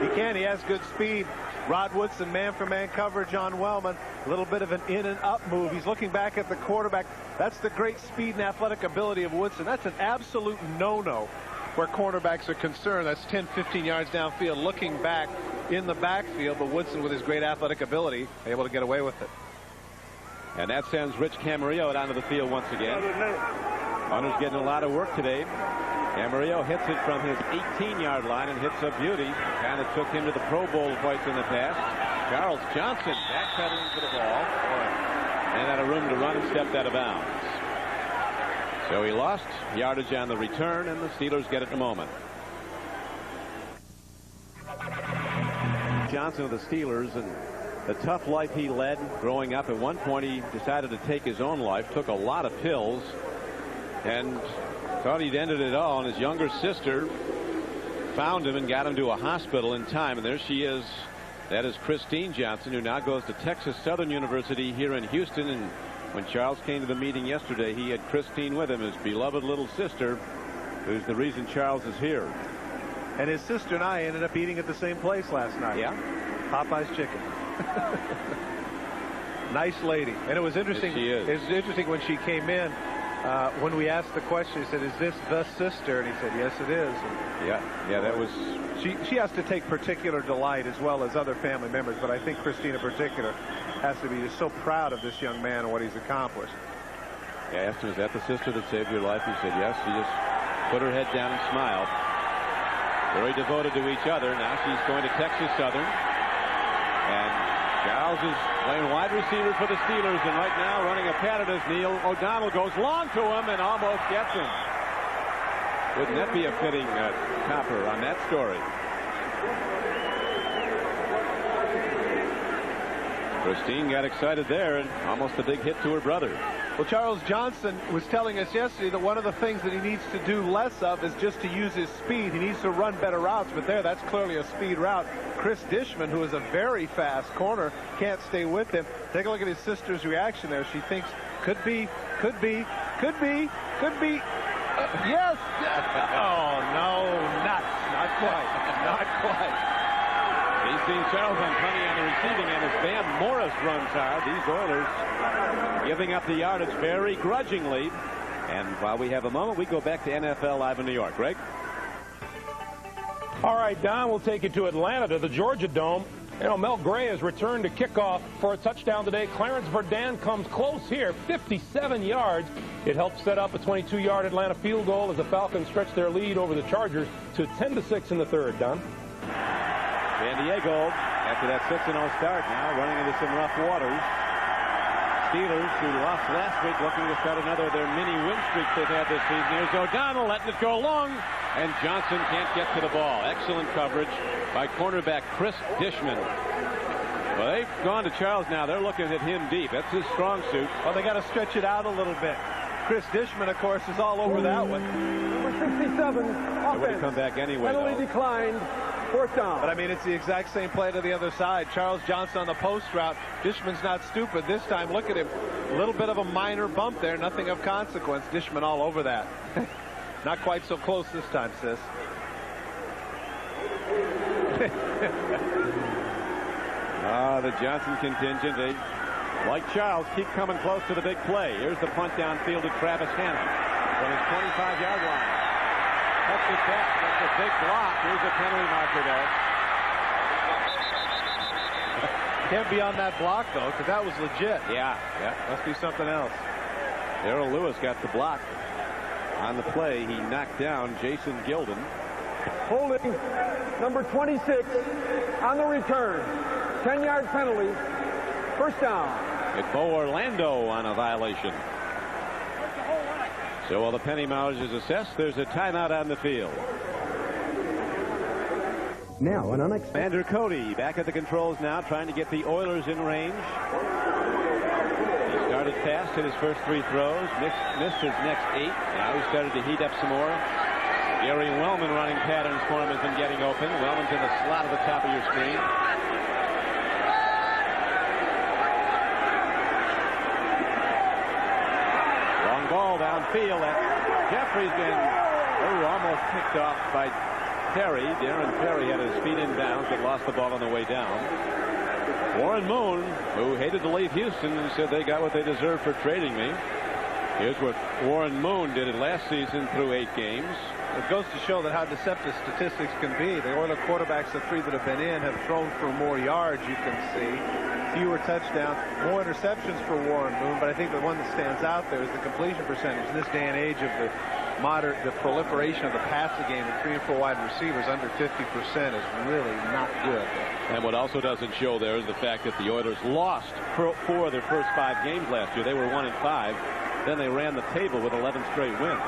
He can. He has good speed. Rod Woodson, man-for-man coverage on Wellman. A little bit of an in and up move. He's looking back at the quarterback. That's the great speed and athletic ability of Woodson. That's an absolute no-no where cornerbacks are concerned. That's 10, 15 yards downfield, looking back in the backfield, but Woodson, with his great athletic ability, able to get away with it. And that sends Rich Camarillo out onto the field once again. Hunter's getting a lot of work today. Camarillo hits it from his 18-yard line and hits a beauty. Kind of took him to the Pro Bowl twice in the past. Charles Johnson backpedaling for the ball. And had a room to run and stepped out of bounds. So he lost yardage on the return, and the Steelers get it in a moment. Johnson of the Steelers, and the tough life he led growing up. At one point, he decided to take his own life, took a lot of pills, and thought he'd ended it all. And his younger sister found him and got him to a hospital in time. And there she is. That is Christine Johnson, who now goes to Texas Southern University here in Houston. And when Charles came to the meeting yesterday, he had Christine with him, his beloved little sister, who's the reason Charles is here. And his sister and I ended up eating at the same place last night. Yeah. Popeye's Chicken. Nice lady. And it was interesting. Yes, she is. It was interesting when she came in. When we asked the question, he said, "Is this the sister?" And he said, "Yes, it is." And yeah, that was. She has to take particular delight, as well as other family members. But I think Christine in particular has to be just so proud of this young man and what he's accomplished. I asked him, "Is that the sister that saved your life?" He said, "Yes." She just put her head down and smiled. Very devoted to each other. Now she's going to Texas Southern. And Giles is playing wide receiver for the Steelers, and right now running a pattern as Neil O'Donnell goes long to him and almost gets him. Wouldn't that be a fitting topper on that story? Christine got excited there, and almost a big hit to her brother. Well, Charles Johnson was telling us yesterday that one of the things that he needs to do less of is just to use his speed. He needs to run better routes, but that's clearly a speed route. Chris Dishman, who is a very fast corner, can't stay with him. Take a look at his sister's reaction there. She thinks, could be. Yes! Oh, no, not quite. He's seen Charles on plenty on the receiving end as Van Morris runs hard. These Oilers giving up the yardage very grudgingly. And while we have a moment, we go back to NFL Live in New York. Greg? All right, Don, we'll take you to Atlanta, to the Georgia Dome. You know, Mel Gray has returned to kickoff for a touchdown today. Clarence Verdun comes close here, 57 yards. It helped set up a 22-yard Atlanta field goal as the Falcons stretch their lead over the Chargers to 10-6 in the third. Don? San Diego, after that 6-0 start, now running into some rough waters. Steelers, who lost last week, looking to start another of their mini win streaks they've had this season. Here's O'Donnell letting it go long, and Johnson can't get to the ball. Excellent coverage by cornerback Chris Dishman. Well, they've gone to Charles now. They're looking at him deep. That's his strong suit. Well, they got to stretch it out a little bit. Chris Dishman, of course, is all over that one. Number 67, offense. Would have come back anyway, penalty declined. Fourth down. But I mean, it's the exact same play to the other side. Charles Johnson on the post route. Dishman's not stupid this time. Look at him. A little bit of a minor bump there. Nothing of consequence. Dishman all over that. Not quite so close this time, sis. The Johnson contingent, they, like Charles, keep coming close to the big play. Here's the punt downfield to Travis Hannon from his 25-yard line. That's the catch. That's a big block. Here's a penalty marker there. Can't be on that block, though, because that was legit. Yeah. Must be something else. Darrell Lewis got the block on the play. He knocked down Jason Gilden. Holding number 26 on the return. 10-yard penalty. First down. With Bo Orlando on a violation. So while the penny mileage is assessed, there's a timeout on the field. Now an unexpected. Vander Cody back at the controls now, trying to get the Oilers in range. He started fast, hit his first 3 throws, missed his next 8. Now he started to heat up some more. Gary Wellman running patterns for him has been getting open. Wellman's in the slot at the top of your screen. Long ball downfield. Jeffrey's been almost picked off by Terry. Darren Terry had his feet in bounds but lost the ball on the way down. Warren Moon, who hated to leave Houston and said they got what they deserved for trading me. Here's what Warren Moon did it last season through 8 games. It goes to show that how deceptive statistics can be. The Oilers quarterbacks, the 3 that have been in, have thrown for more yards, you can see. Fewer touchdowns, more interceptions for Warren Moon, but I think the one that stands out there is the completion percentage. In this day and age of the proliferation of the passing game with 3 and 4 wide receivers, under 50% is really not good. And what also doesn't show there is the fact that the Oilers lost 4 of their first 5 games last year. They were 1-5. Then they ran the table with 11 straight wins.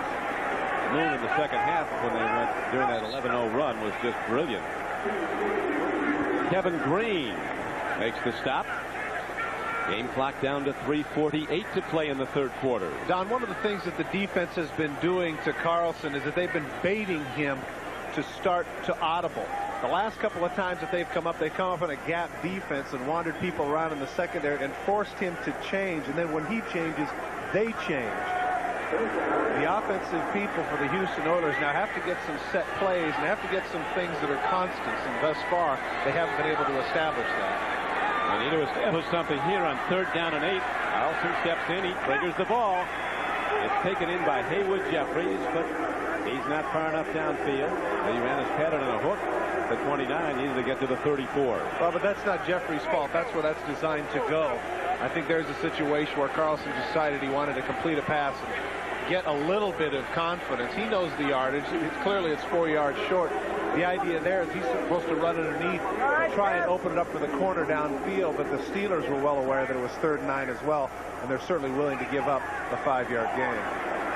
Moon in the second half, when they went during that 11-0 run, was just brilliant. Kevin Green makes the stop. Game clock down to 3:48 to play in the third quarter. Don, one of the things that the defense has been doing to Carlson is that they've been baiting him to start to audible. The last couple of times that they've come up in a gap defense and wandered people around in the secondary and forced him to change. And then when he changes, they change. The offensive people for the Houston Oilers now have to get some set plays and have to get some things that are constants. And thus far, they haven't been able to establish that. They need to establish something here on 3rd down and 8. Carlson steps in. He triggers the ball. It's taken in by Haywood Jeffries, but he's not far enough downfield. He ran his pattern on a hook. The 29 needed to get to the 34. Well, but that's not Jeffries' fault. That's where that's designed to go. I think there's a situation where Carlson decided he wanted to complete a pass and get a little bit of confidence. He knows the yardage. Clearly, it's 4 yards short. The idea there is he's supposed to run underneath and try and open it up for the corner downfield, but the Steelers were well aware that it was 3rd and 9 as well, and they're certainly willing to give up a 5-yard gain.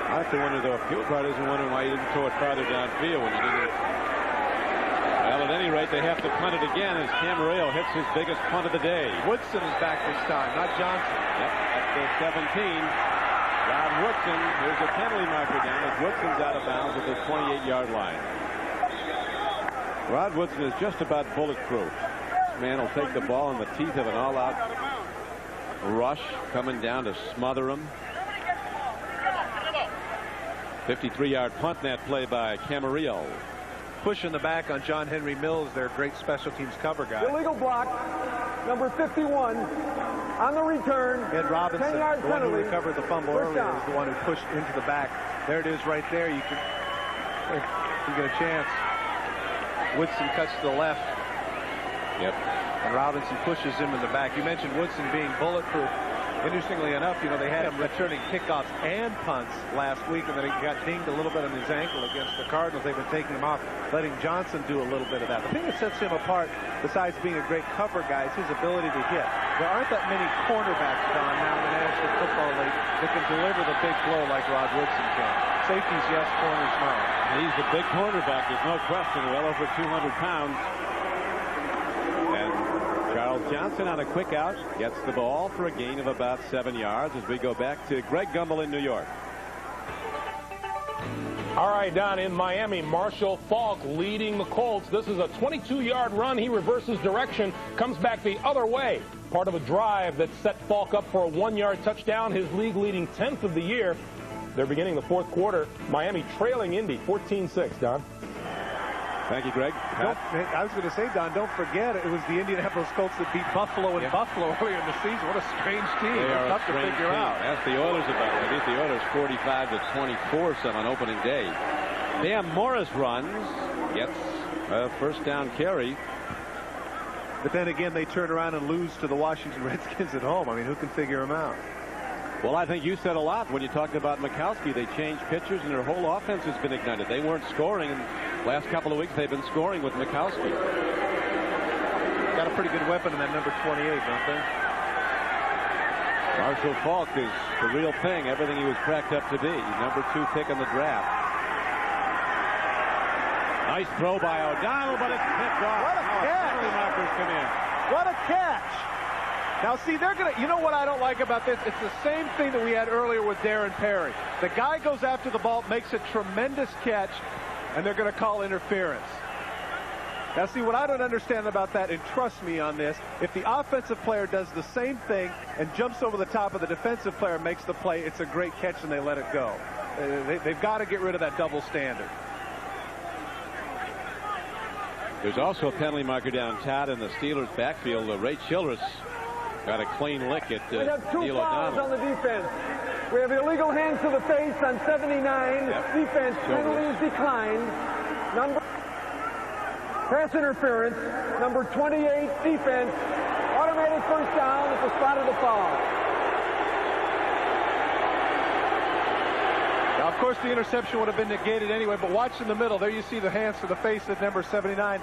I have to wonder, though, if Field Card isn't wondering why you didn't throw it farther downfield when you didn't. Well, at any rate, they have to punt it again as Camarillo hits his biggest punt of the day. Woodson is back this time, not Johnson. Yep, at the 17. Rod Woodson, here's a penalty marker down as Woodson's out of bounds at the 28-yard line. Rod Woodson is just about bulletproof. This man will take the ball in the teeth of an all-out rush coming down to smother him. 53-yard punt in that play by Camarillo. Push in the back on John Henry Mills, their great special teams cover guy. Illegal block, number 51, on the return. Ed Robinson, 10-yard the one who penalty. recovered the fumble earlier, is the one who pushed into the back. There it is right there. You get a chance. Woodson cuts to the left. Yep. And Robinson pushes him in the back. You mentioned Woodson being bulletproof. Interestingly enough, they had him returning kickoffs and punts last week, and then he got dinged a little bit on his ankle against the Cardinals. They've been taking him off, letting Johnson do a little bit of that. The thing that sets him apart, besides being a great cover guy, is his ability to hit. There aren't that many cornerbacks, Don, now in the National Football League that can deliver the big blow like Rod Woodson can. Safeties, yes, corners, no. He's the big cornerback, there's no question, well over 200 pounds. And Charles Johnson on a quick out gets the ball for a gain of about 7 yards as we go back to Greg Gumbel in New York. All right, Don, in Miami, Marshall Faulk leading the Colts. This is a 22-yard run. He reverses direction, comes back the other way. Part of a drive that set Faulk up for a 1-yard touchdown, his league-leading 10th of the year. They're beginning the fourth quarter. Miami trailing Indy 14-6, Don. Thank you, Greg. I was going to say, Don, don't forget, it was the Indianapolis Colts that beat Buffalo in Buffalo earlier in the season. What a strange team. They are tough a strange to figure team. out. Ask the Oilers about it. I think the Oilers 45-24 on opening day. Bam Morris runs, gets a first down carry. But then again, they turn around and lose to the Washington Redskins at home. I mean, who can figure them out? Well, I think you said a lot when you talked about Mikowski. They changed pitchers, and their whole offense has been ignited. They weren't scoring, and last couple of weeks they've been scoring with Mikowski. Got a pretty good weapon in that number 28, don't they? Marshall Faulk is the real thing, everything he was cracked up to be. Number 2 pick in the draft. Nice throw by O'Donnell, but it's picked off. What a catch! Penalty markers come in. What a catch! Now, see, they're going to, you know what I don't like about this? It's the same thing that we had earlier with Darren Perry. The guy goes after the ball, makes a tremendous catch, and they're going to call interference. Now, see, what I don't understand about that, and trust me on this, if the offensive player does the same thing and jumps over the top of the defensive player and makes the play, it's a great catch and they let it go. They've got to get rid of that double standard. There's also a penalty marker down Todd in the Steelers' backfield. Ray Childress got a clean lick at We have 2 Neil fouls O'Donnell. on the defense. We have illegal hands to the face on 79. Yep. Defense penalty is declined. Pass interference. Number 28 defense. Automatic first down at the spot of the foul. Now, of course, the interception would have been negated anyway, but watch in the middle. There you see the hands to the face of number 79.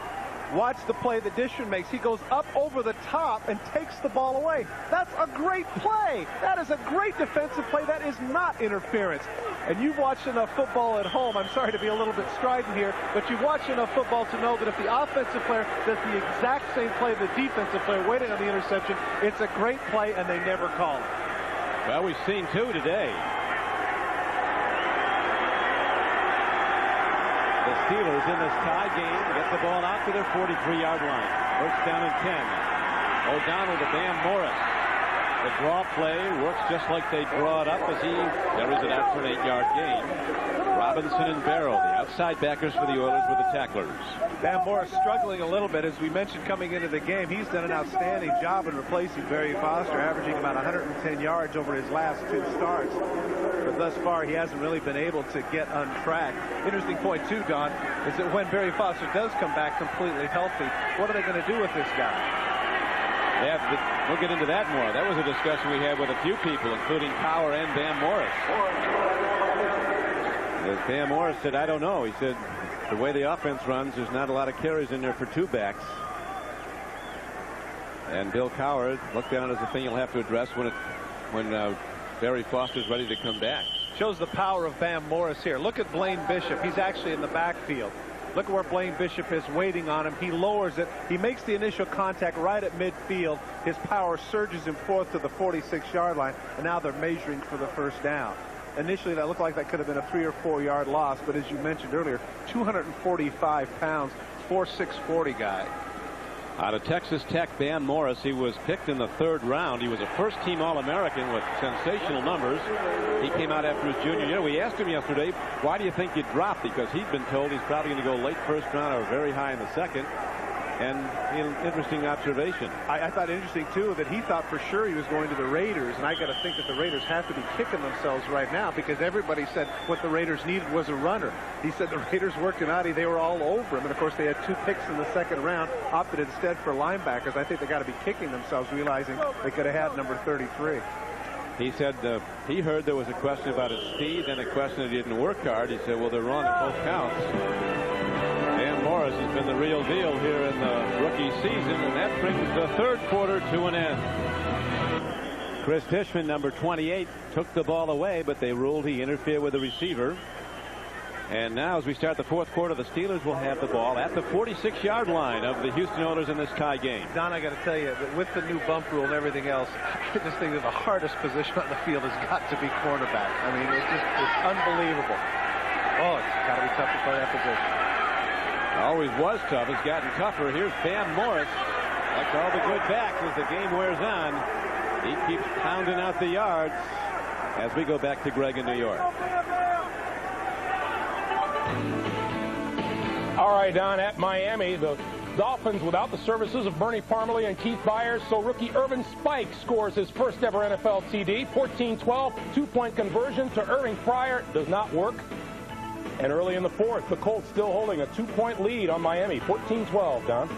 Watch the play that Dishon makes. He goes up over the top and takes the ball away. That's a great play. That is a great defensive play. That is not interference. And you've watched enough football at home. I'm sorry to be a little bit strident here, but you've watched enough football to know that if the offensive player does the exact same play the defensive player waiting on the interception, it's a great play and they never call it. Well, we've seen 2 today. The Steelers in this tie game get the ball out to their 43-yard line. First down and 10. O'Donnell to Bam Morris. The draw play works just like they draw it up as he carries it out for an 8-yard gain. Robinson and Barrow, the outside backers for the Oilers with the tacklers. Bam Morris struggling a little bit. As we mentioned coming into the game, he's done an outstanding job in replacing Barry Foster, averaging about 110 yards over his last 2 starts. But thus far, he hasn't really been able to get on track. Interesting point, too, Don, is that when Barry Foster does come back completely healthy, what are they going to do with this guy? Yeah, we'll get into that more. That was a discussion we had with a few people, including Power and Bam Morris. As Bam Morris said, I don't know. He said, the way the offense runs, there's not a lot of carries in there for 2 backs. And Bill Cowher looked down as a thing you'll have to address when Barry Foster's ready to come back. Shows the power of Bam Morris here. Look at Blaine Bishop. He's actually in the backfield. Look at where Blaine Bishop is waiting on him. He lowers it. He makes the initial contact right at midfield. His power surges him forth to the 46-yard line, and now they're measuring for the first down. Initially, that looked like that could have been a 3 or 4 yard loss, but as you mentioned earlier, 245 pounds, 4'6", 40 guy. Out of Texas Tech, Bam Morris, he was picked in the 3rd round. He was a first-team All-American with sensational numbers. He came out after his junior year. We asked him yesterday, why do you think you dropped? Because he'd been told he's probably going to go late 1st round or very high in the 2nd. And an interesting observation. I thought interesting, too, that he thought for sure he was going to the Raiders. And I got to think that the Raiders have to be kicking themselves right now because everybody said what the Raiders needed was a runner. He said the Raiders worked him out. They were all over him. And, of course, they had 2 picks in the 2nd round, opted instead for linebackers. I think they got to be kicking themselves, realizing they could have had number 33. He said he heard there was a question about his speed and a question that he didn't work hard. He said, well, they're wrong at both counts. Dan Morris Morris has been the real deal here in the rookie season, and that brings the third quarter to an end. Chris Dishman, number 28, took the ball away, but they ruled he interfered with the receiver. And now as we start the fourth quarter, the Steelers will have the ball at the 46-yard line of the Houston Oilers in this tie game. Don, I got to tell you that with the new bump rule and everything else, I just think that the hardest position on the field has got to be cornerback. I mean, it's unbelievable. Oh, it's got to be tough to play that position. Always was tough. It's gotten tougher. Here's Bam Morris. That's all the good backs as the game wears on. He keeps pounding out the yards as we go back to Greg in New York. All right, Don, at Miami, the Dolphins without the services of Bernie Parmalee and Keith Byers, so rookie Irvin Spike scores his first ever NFL TD. 14-12, two-point conversion to Irving Fryer does not work. And early in the fourth, the Colts still holding a 2-point lead on Miami, 14-12, Don.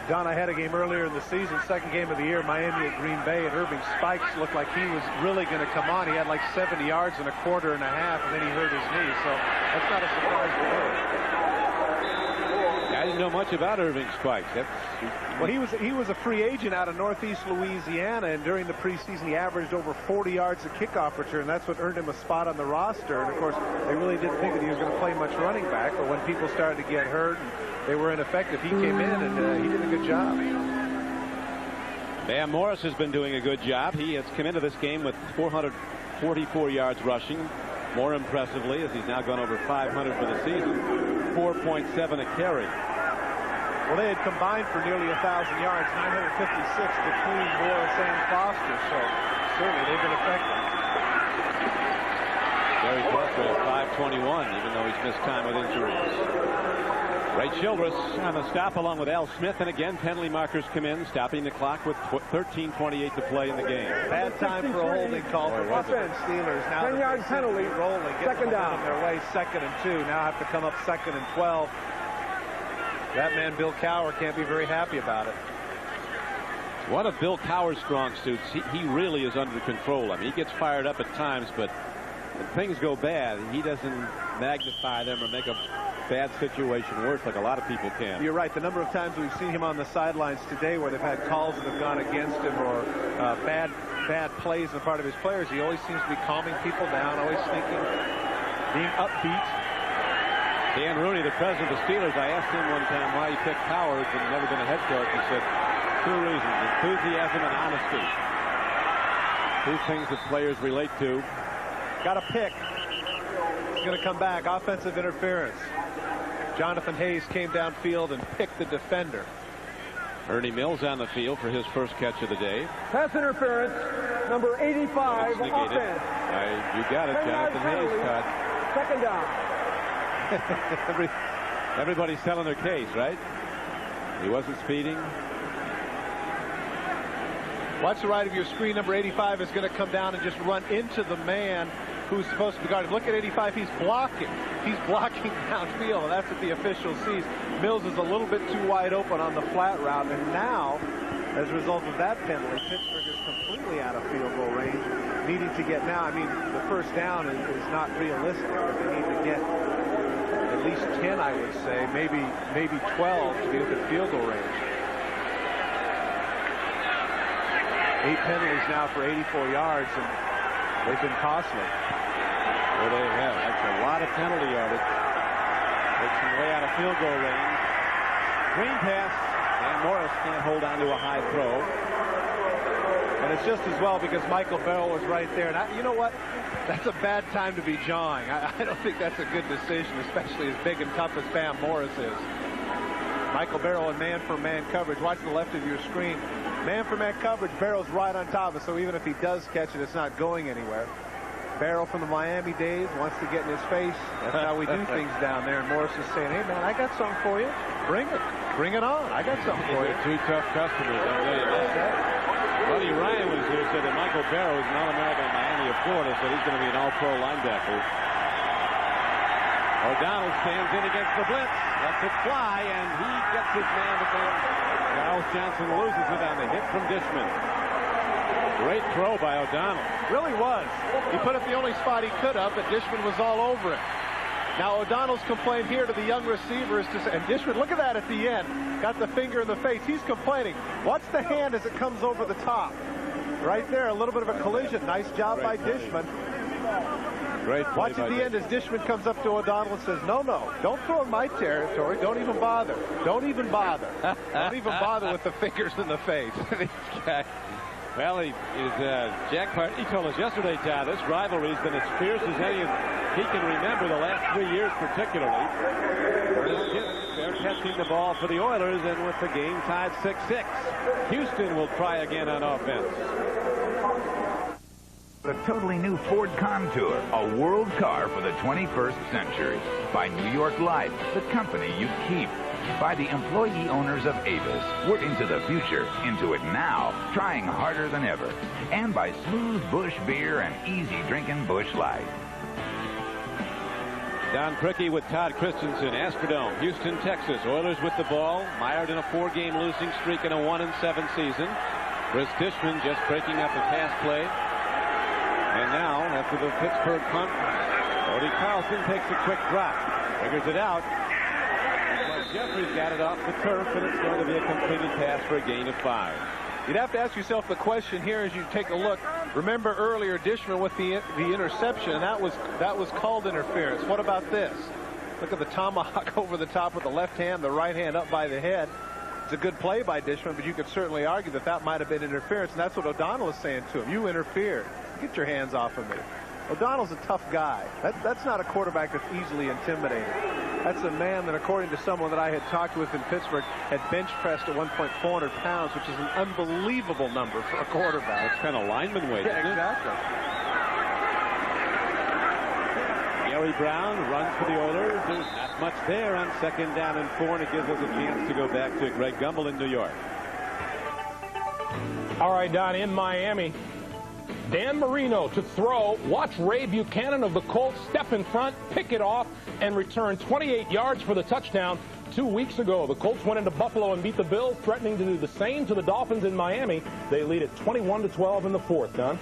Don, I had a game earlier in the season, second game of the year, Miami at Green Bay, and Irving Spikes looked like he was really going to come on. He had like 70 yards in a quarter and a half, and then he hurt his knee, so that's not a surprise to me. I didn't know much about Irving Spikes. Well, he was a free agent out of Northeast Louisiana, and during the preseason he averaged over 40 yards a kickoff return. That's what earned him a spot on the roster. And of course, they really didn't think that he was going to play much running back. But when people started to get hurt and they were ineffective, he came in and he did a good job. Bam Morris has been doing a good job. He has come into this game with 444 yards rushing. More impressively, as he's now gone over 500 for the season, 4.7 a carry. Well, they had combined for nearly 1,000 yards, 956 between Morris and Foster, so certainly they've been effective. Very close to 521, even though he's missed time with injuries. Ray Childress on the stop along with Al Smith, and again penalty markers come in, stopping the clock with 13:28 to play in the game. Bad time for a holding call for offense. Steelers now 10-yard penalty, rolling, second down. Their way, 2nd and 2. Now have to come up 2nd and 12. That man Bill Cowher can't be very happy about it. One of Bill Cowher's strong suits. He really is under control. I mean, he gets fired up at times, but when things go bad, he doesn't magnify them or make a bad situation worse like a lot of people can. You're right. The number of times we've seen him on the sidelines today where they've had calls that have gone against him or bad plays on the part of his players, he always seems to be calming people down, always thinking, being upbeat. Dan Rooney, the president of the Steelers, I asked him one time why he picked Cowher and never been a head coach. He said 2 reasons: enthusiasm and honesty. 2 things that players relate to. Got a pick. He's going to come back. Offensive interference. Jonathan Hayes came downfield and picked the defender. Ernie Mills on the field for his first catch of the day. Pass interference, number 85, offense. You got it, Jonathan Hayes caught. 2nd down. Everybody's telling their case, right? He wasn't speeding. Watch the right of your screen. Number 85 is going to come down and just run into the man who's supposed to be guarded. Look at 85. He's blocking. He's blocking downfield, and that's what the official sees. Mills is a little bit too wide open on the flat route, and now, as a result of that penalty, Pittsburgh is completely out of field goal range, needing to get now. I mean, the first down is not realistic, but they need to get at least 10, I would say, maybe 12 to be within field goal range. 8 penalties now for 84 yards, and they've been costly. Well, they have. That's a lot of penalty yardage. Takes them way out of field goal range. Screen pass, and Morris can't hold on to a high throw. And it's just as well because Michael Barrow was right there. And you know what? That's a bad time to be jawing. I don't think that's a good decision, especially as big and tough as Bam Morris is. Michael Barrow in man-for-man coverage. Watch the left of your screen. Man-for-man coverage. Barrow's right on top of it, so even if he does catch it, it's not going anywhere. Barrow from the Miami days wants to get in his face. That's how we do things down there. And Morris is saying, hey, man, I got something for you. Bring it. Bring it on. I got something for you. 2 tough customers. I'll tell you that. Buddy Ryan was here, said that Michael Barrow is an All-American in Miami of Florida, so he's going to be an All-Pro linebacker. O'Donnell stands in against the blitz. Lets it fly, and he gets his man again. Giles Johnson loses it on the hit from Dishman. Great throw by O'Donnell. Really was. He put it the only spot he could have, but Dishman was all over it. Now O'Donnell's complained here to the young receivers, and Dishman, look at that at the end. Got the finger in the face. He's complaining. Watch the hand as it comes over the top. Right there, a little bit of a collision. Nice job by Dishman. Great. Watch at the end as Dishman comes up to O'Donnell and says, no, don't throw in my territory. Don't even bother. Don't even bother. Don't even bother with the fingers in the face. Well, Jack Party, he told us yesterday, Todd, this rivalry's been as fierce as any he can remember the last 3 years particularly. They're catching the ball for the Oilers, and with the game tied 6-6. Houston will try again on offense. The totally new Ford Contour, a world car for the 21st century. By New York Life, the company you keep. By the employee owners of Avis. We're into the future, into it now, trying harder than ever. And by smooth Busch beer and easy drinking Busch Light. Don Criqui with Todd Christensen, Astrodome, Houston, Texas. Oilers with the ball, mired in a 4-game losing streak in a 1-7 season. Chris Dishman just breaking up a pass play. And now, after the Pittsburgh punt, Cody Carlson takes a quick drop, figures it out. Jeffries got it off the turf, and it's going to be a completed pass for a gain of 5. You'd have to ask yourself the question here as you take a look. Remember earlier Dishman with the interception, and that was called interference. What about this? Look at the tomahawk over the top with the left hand, the right hand up by the head. It's a good play by Dishman, but you could certainly argue that might have been interference, and that's what O'Donnell is saying to him. You interfered. Get your hands off of me. O'Donnell's a tough guy. That's not a quarterback that's easily intimidated. That's a man that, according to someone that I had talked with in Pittsburgh, had bench pressed at one point 400 pounds, which is an unbelievable number for a quarterback. That's kind of lineman weight, isn't it? Exactly. Gary Brown runs for the Oilers. There's not much there on 2nd down and 4, and it gives us a chance to go back to Greg Gumbel in New York. All right, Don, in Miami, Dan Marino to throw. Watch Ray Buchanan of the Colts step in front, pick it off, and return 28 yards for the touchdown 2 weeks ago. The Colts went into Buffalo and beat the Bills, threatening to do the same to the Dolphins in Miami. They lead at 21-12 in the 4th, Don.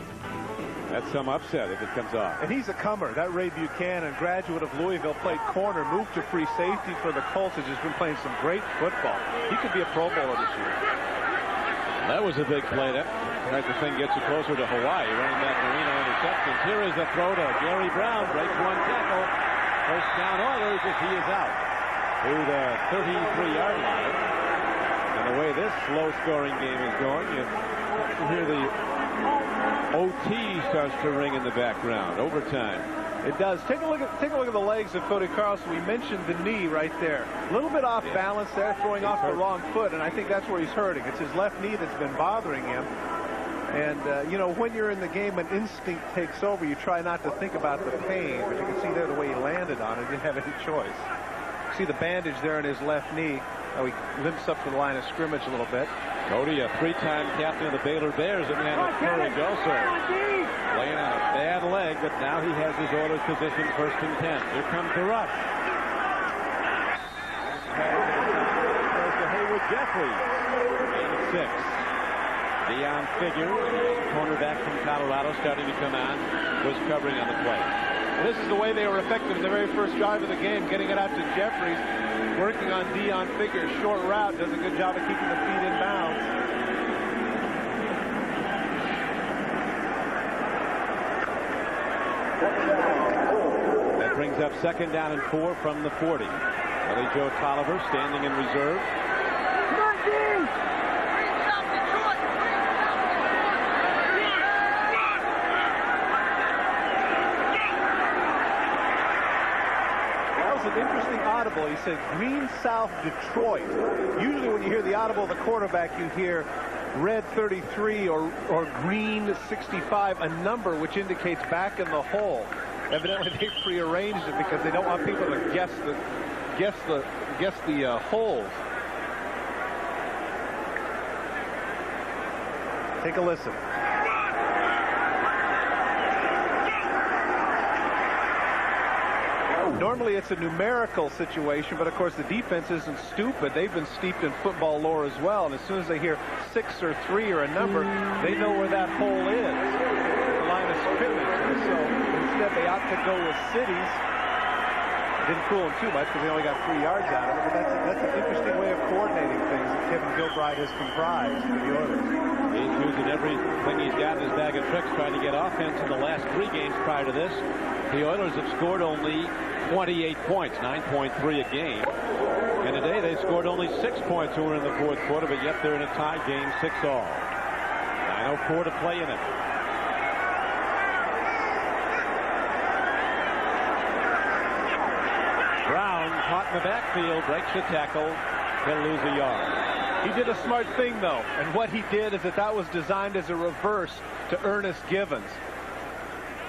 That's some upset if it comes off. And he's a comer. That Ray Buchanan, graduate of Louisville, played corner, moved to free safety for the Colts, has just been playing some great football. He could be a Pro Bowler this year. That was a big play. That the thing gets you closer to Hawaii, running back Marino interceptions. Here is a throw to Gary Brown, breaks one tackle. First down Oilers as he is out to the 33-yard line. And the way this low-scoring game is going, you hear the OT starts to ring in the background. Overtime. It does. Take a look at the legs of Cody Carlson. We mentioned the knee right there. A little bit off balance there, throwing off the wrong foot, and I think that's where he's hurting. It's his left knee that's been bothering him. And, you know, when you're in the game and instinct takes over, you try not to think about the pain. But you can see there the way he landed on it. He didn't have any choice. See the bandage there in his left knee. How he limps up to the line of scrimmage a little bit. Cody, a 3-time captain of the Baylor Bears, and man with courage also. Laying on a bad leg, but now he has his Oilers position 1st and 10. Here comes the rush. Goes to Haywood Jeffries. Gain of 6. Dion Figures, cornerback from Colorado, starting to come on, was covering on the play. Well, this is the way they were effective in the very first drive of the game, getting it out to Jeffries, working on Dion Figures. Short route, does a good job of keeping the feet in bounds. That brings up 2nd down and 4 from the 40. Billy Joe Tolliver standing in reserve. Interesting audible. He said Green South Detroit. Usually when you hear the audible of the quarterback, you hear red 33 or green 65, a number which indicates back in the hole. Evidently they prearranged it because they don't want people to guess the holes. Take a listen. Normally it's a numerical situation, but of course the defense isn't stupid. They've been steeped in football lore as well, and as soon as they hear 6 or 3 or a number, they know where that hole is, the line of scrimmage. And so instead they opt to go with cities. Didn't fool him too much because he only got 3 yards out of it, but that's an interesting way of coordinating things that Kevin Gilbride has comprised for the Oilers. He's using everything he's got in his bag of tricks trying to get offense in the last 3 games prior to this. The Oilers have scored only 28 points, 9.3 a game. And today they scored only 6 points who were in the fourth quarter, but yet they're in a tie game, 6-all. 9:04 to play in it. Brown caught in the backfield, breaks the tackle, he'll lose a yard. He did a smart thing, though, and what he did is that was designed as a reverse to Ernest Givens.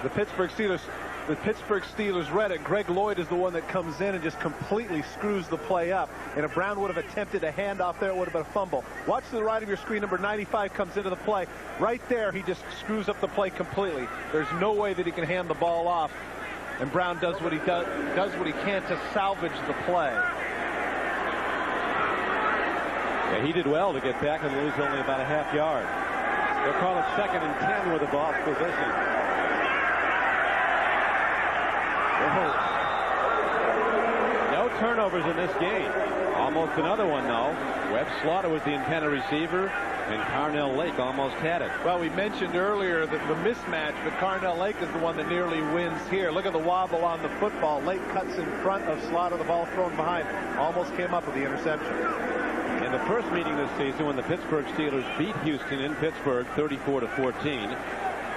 The Pittsburgh Steelers read it. Greg Lloyd is the one that comes in and just completely screws the play up. And if Brown would have attempted a handoff there, it would have been a fumble. Watch to the right of your screen. Number 95 comes into the play. Right there, he just screws up the play completely. There's no way that he can hand the ball off. And Brown does what he does what he can to salvage the play. Yeah, he did well to get back and lose only about a half yard. They'll call it 2nd and 10 with the ball's position. No turnovers in this game. Almost another one, though. Webb Slaughter was the intended receiver, and Carnell Lake almost had it. Well, we mentioned earlier that the mismatch, but Carnell Lake is the one that nearly wins here. Look at the wobble on the football. Lake cuts in front of Slaughter, the ball thrown behind. Almost came up with the interception. In the first meeting this season, when the Pittsburgh Steelers beat Houston in Pittsburgh 34-14,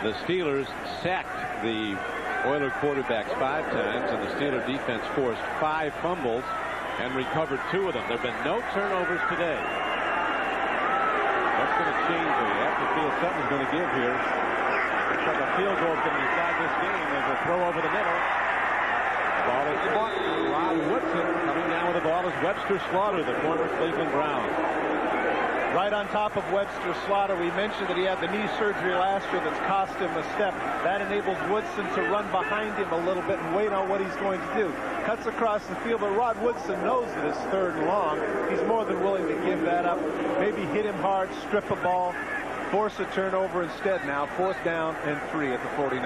the Steelers sacked the Oiler quarterbacks 5 times, and the Steeler defense forced 5 fumbles and recovered 2 of them. There have been no turnovers today. What's going to change here? You have to feel something's going to give here. Looks like a field goal is going to decide this game. There's a throw over the middle. The ball is caught. Ron Woodson coming down with the ball is Webster Slaughter, the former Cleveland Brown. Right on top of Webster Slaughter, we mentioned that he had the knee surgery last year that's cost him a step. That enables Woodson to run behind him a little bit and wait on what he's going to do. Cuts across the field, but Rod Woodson knows that it's 3rd and long. He's more than willing to give that up. Maybe hit him hard, strip a ball, force a turnover instead now. 4th down and 3 at the 49.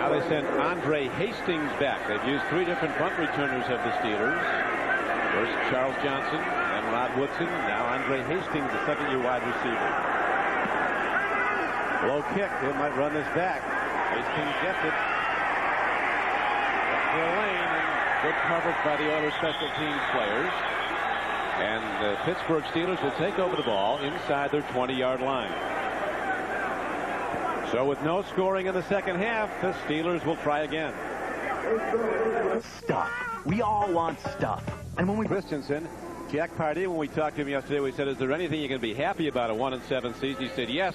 Now they send Andre Hastings back. They've used 3 different punt returners of the Steelers. First Charles Johnson, then Rod Woodson, now Andre Hastings, the 2nd-year wide receiver. Low kick, they might run this back. Hastings gets it. Up the lane, and good coverage by the Oilers special teams players. And the Pittsburgh Steelers will take over the ball inside their 20-yard line. So with no scoring in the second half, the Steelers will try again. Stuff. We all want stuff. And when we Christensen, Jack Pardee, when we talked to him yesterday, we said, is there anything you can be happy about a 1-7 season? He said, yes,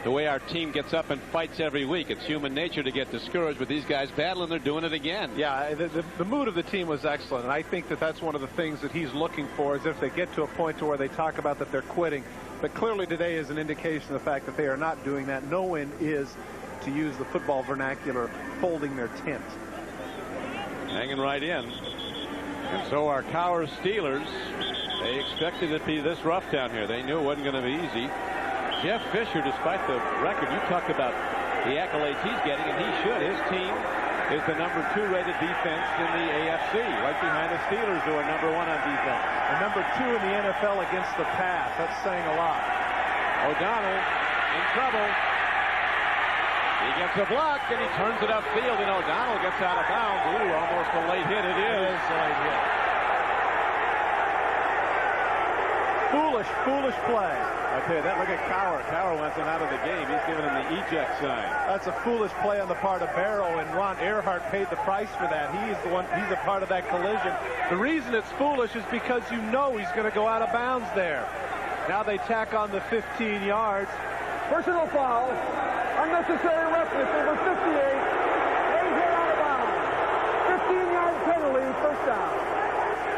the way our team gets up and fights every week. It's human nature to get discouraged, but these guys battling, they're doing it again. Yeah, the mood of the team was excellent, and I think that that's one of the things that he's looking for, is if they get to a point to where they talk about that they're quitting. But clearly today is an indication of the fact that they are not doing that. No one is, to use the football vernacular, folding their tent. Hanging right in. And so our Cowher Steelers, they expected it to be this rough down here. They knew it wasn't going to be easy. Jeff Fisher, despite the record, you talked about the accolades he's getting, and he should. His team is the number 2 rated defense in the AFC, right behind the Steelers, who are number 1 on defense. And number 2 in the NFL against the pass. That's saying a lot. O'Donnell in trouble. He gets a block, and he turns it upfield, and O'Donnell gets out of bounds. Ooh, almost a late hit. It is a late hit. Foolish play. I tell you that, look at Cowher. Cowher wants him out of the game. He's giving him the eject sign. That's a foolish play on the part of Barrow, and Ron Earhart paid the price for that. He's a part of that collision. The reason it's foolish is because you know he's going to go out of bounds there. Now they tack on the 15 yards. Personal foul. Unnecessary roughness, number 58. Lays it out of bounds. 15-yard penalty, 1st down.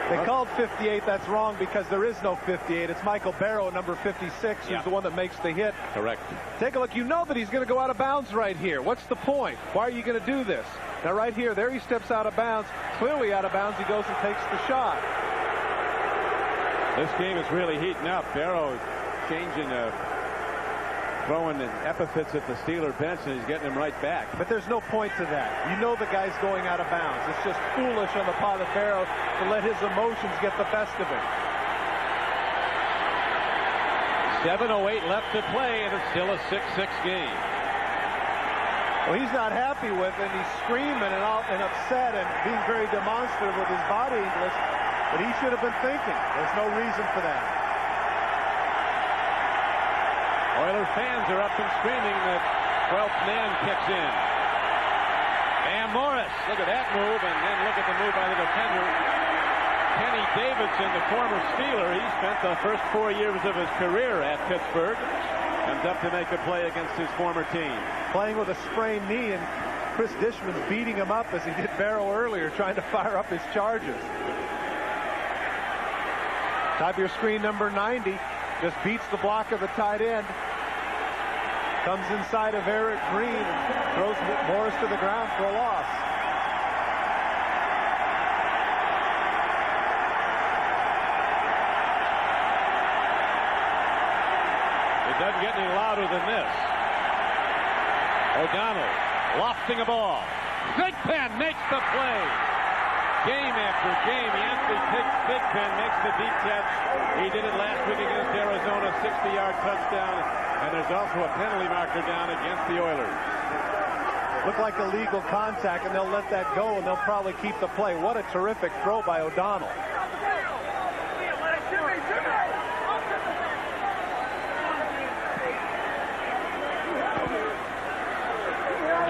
They called 58. That's wrong because there is no 58. It's Michael Barrow, number 56, who's the one that makes the hit. Correct. Take a look. You know that he's going to go out of bounds right here. What's the point? Why are you going to do this? Now, right here, there he steps out of bounds. Clearly out of bounds. He goes and takes the shot. This game is really heating up. Barrow changing throwing epithets at the Steeler bench, and he's getting them right back. But there's no point to that. You know the guy's going out of bounds. It's just foolish on the part of Barrow to let his emotions get the best of him. 7:08 left to play, and it's still a 6-6 game. Well, he's not happy with it. He's screaming and upset and being very demonstrative with his body English, but he should have been thinking. There's no reason for that. Oilers fans are up and screaming. The 12th man kicks in. Bam Morris, look at that move, and then look at the move by the defender. Kenny Davidson, the former Steeler, he spent the first 4 years of his career at Pittsburgh. Comes up to make a play against his former team. Playing with a sprained knee, and Chris Dishman's beating him up as he did Barrow earlier, trying to fire up his charges. Top of your screen, number 90, just beats the block of the tight end. Comes inside of Eric Green and throws Morris to the ground for a loss. It doesn't get any louder than this. O'Donnell lofting a ball. Thigpen makes the play. Game after game, Yancey Thigpen makes the deep catch. He did it last week against Arizona, 60-yard touchdown. And there's also a penalty marker down against the Oilers. Looked like illegal contact, and they'll let that go, and they'll probably keep the play. What a terrific throw by O'Donnell.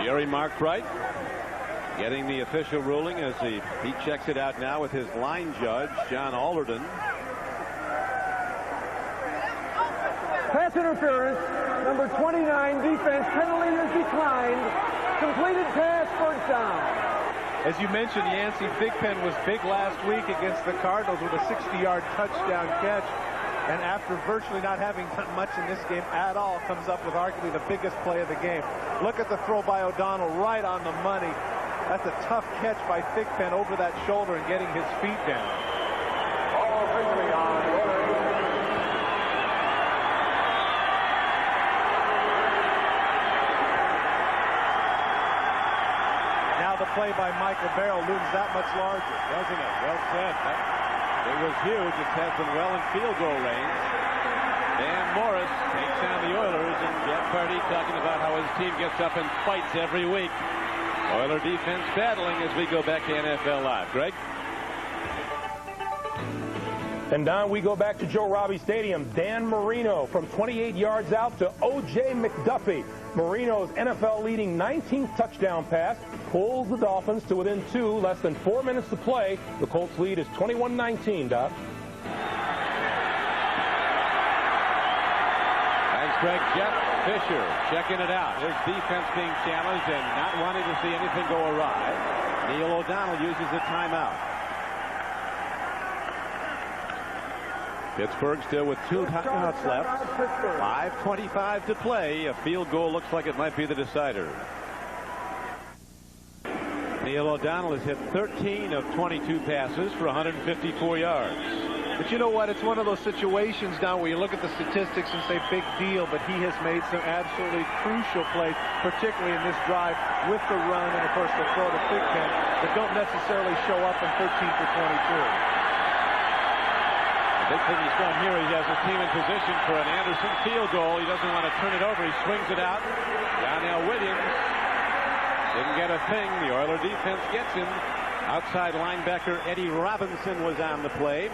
Jerry Markbright getting the official ruling as he checks it out now with his line judge, John Alderton. Pass interference, number 29, defense, penalty is declined. Completed pass, first down. As you mentioned, Yancey Thigpen was big last week against the Cardinals with a 60-yard touchdown catch. And after virtually not having done much in this game at all, comes up with arguably the biggest play of the game. Look at the throw by O'Donnell right on the money. That's a tough catch by Thigpen over that shoulder and getting his feet down. Now the play by Michael Barrow looms that much larger, doesn't it? Well said. It was huge. It has them well in field goal range. Dan Morris takes down the Oilers, and Jeff Party talking about how his team gets up and fights every week. Oiler defense battling as we go back to NFL Live. Greg? And Don, we go back to Joe Robbie Stadium. Dan Marino from 28 yards out to O.J. McDuffie. Marino's NFL-leading 19th touchdown pass pulls the Dolphins to within 2, less than 4 minutes to play. The Colts lead is 21-19, Doc. Thanks, Greg. Jeff Fisher checking it out. His defense being challenged and not wanting to see anything go awry. Neil O'Donnell uses a timeout. Pittsburgh still with 2 timeouts left. 5:25 to play. A field goal looks like it might be the decider. Neil O'Donnell has hit 13 of 22 passes for 154 yards. But you know what? It's one of those situations now where you look at the statistics and say big deal, but he has made some absolutely crucial plays, particularly in this drive with the run and, of course, the throw to Thigpen that don't necessarily show up in 13 for 22. The big thing he's done here, he has his team in position for an Anderson field goal. He doesn't want to turn it over. He swings it out. Donnell Williams didn't get a thing. The Oiler defense gets him. Outside linebacker Eddie Robinson was on the play.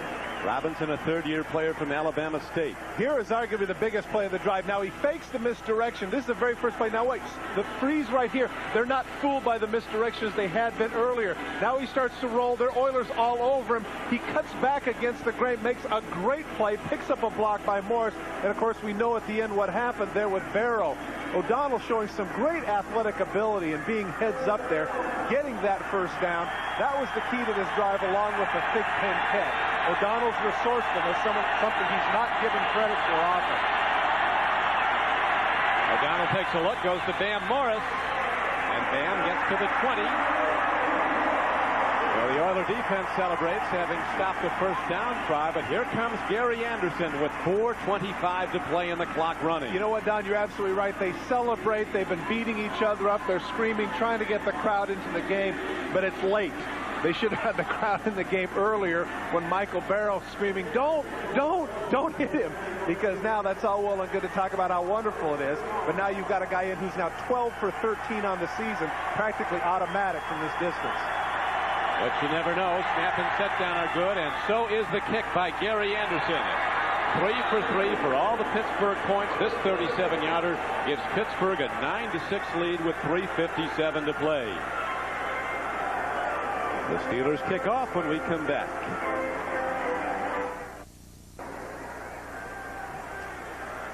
Robinson, a third-year player from Alabama State. Here is arguably the biggest play of the drive. Now he fakes the misdirection. This is the very first play. Now wait, the freeze right here. They're not fooled by the misdirection as they had been earlier. Now he starts to roll. Their Oilers all over him. He cuts back against the grain, makes a great play, picks up a block by Morris, and of course we know at the end what happened there with Barrow. O'Donnell showing some great athletic ability and being heads up there, getting that first down. That was the key to this drive, along with the Thigpen catch. O'Donnell's resourcefulness, something he's not given credit for often. O'Donnell takes a look, goes to Bam Morris, and Bam gets to the 20. Well, the Oiler defense celebrates having stopped the first down try, but here comes Gary Anderson with 4:25 to play and the clock running. You know what, Don? You're absolutely right. They celebrate. They've been beating each other up. They're screaming, trying to get the crowd into the game, but it's late. They should have had the crowd in the game earlier when Michael Barrow screaming, don't hit him. Because now that's all well and good to talk about how wonderful it is. But now you've got a guy in who's now 12 for 13 on the season, practically automatic from this distance. But you never know. Snap and set down are good, and so is the kick by Gary Anderson. 3 for 3 for all the Pittsburgh points. This 37-yarder gives Pittsburgh a 9-6 lead with 3:57 to play. The Steelers kick off when we come back.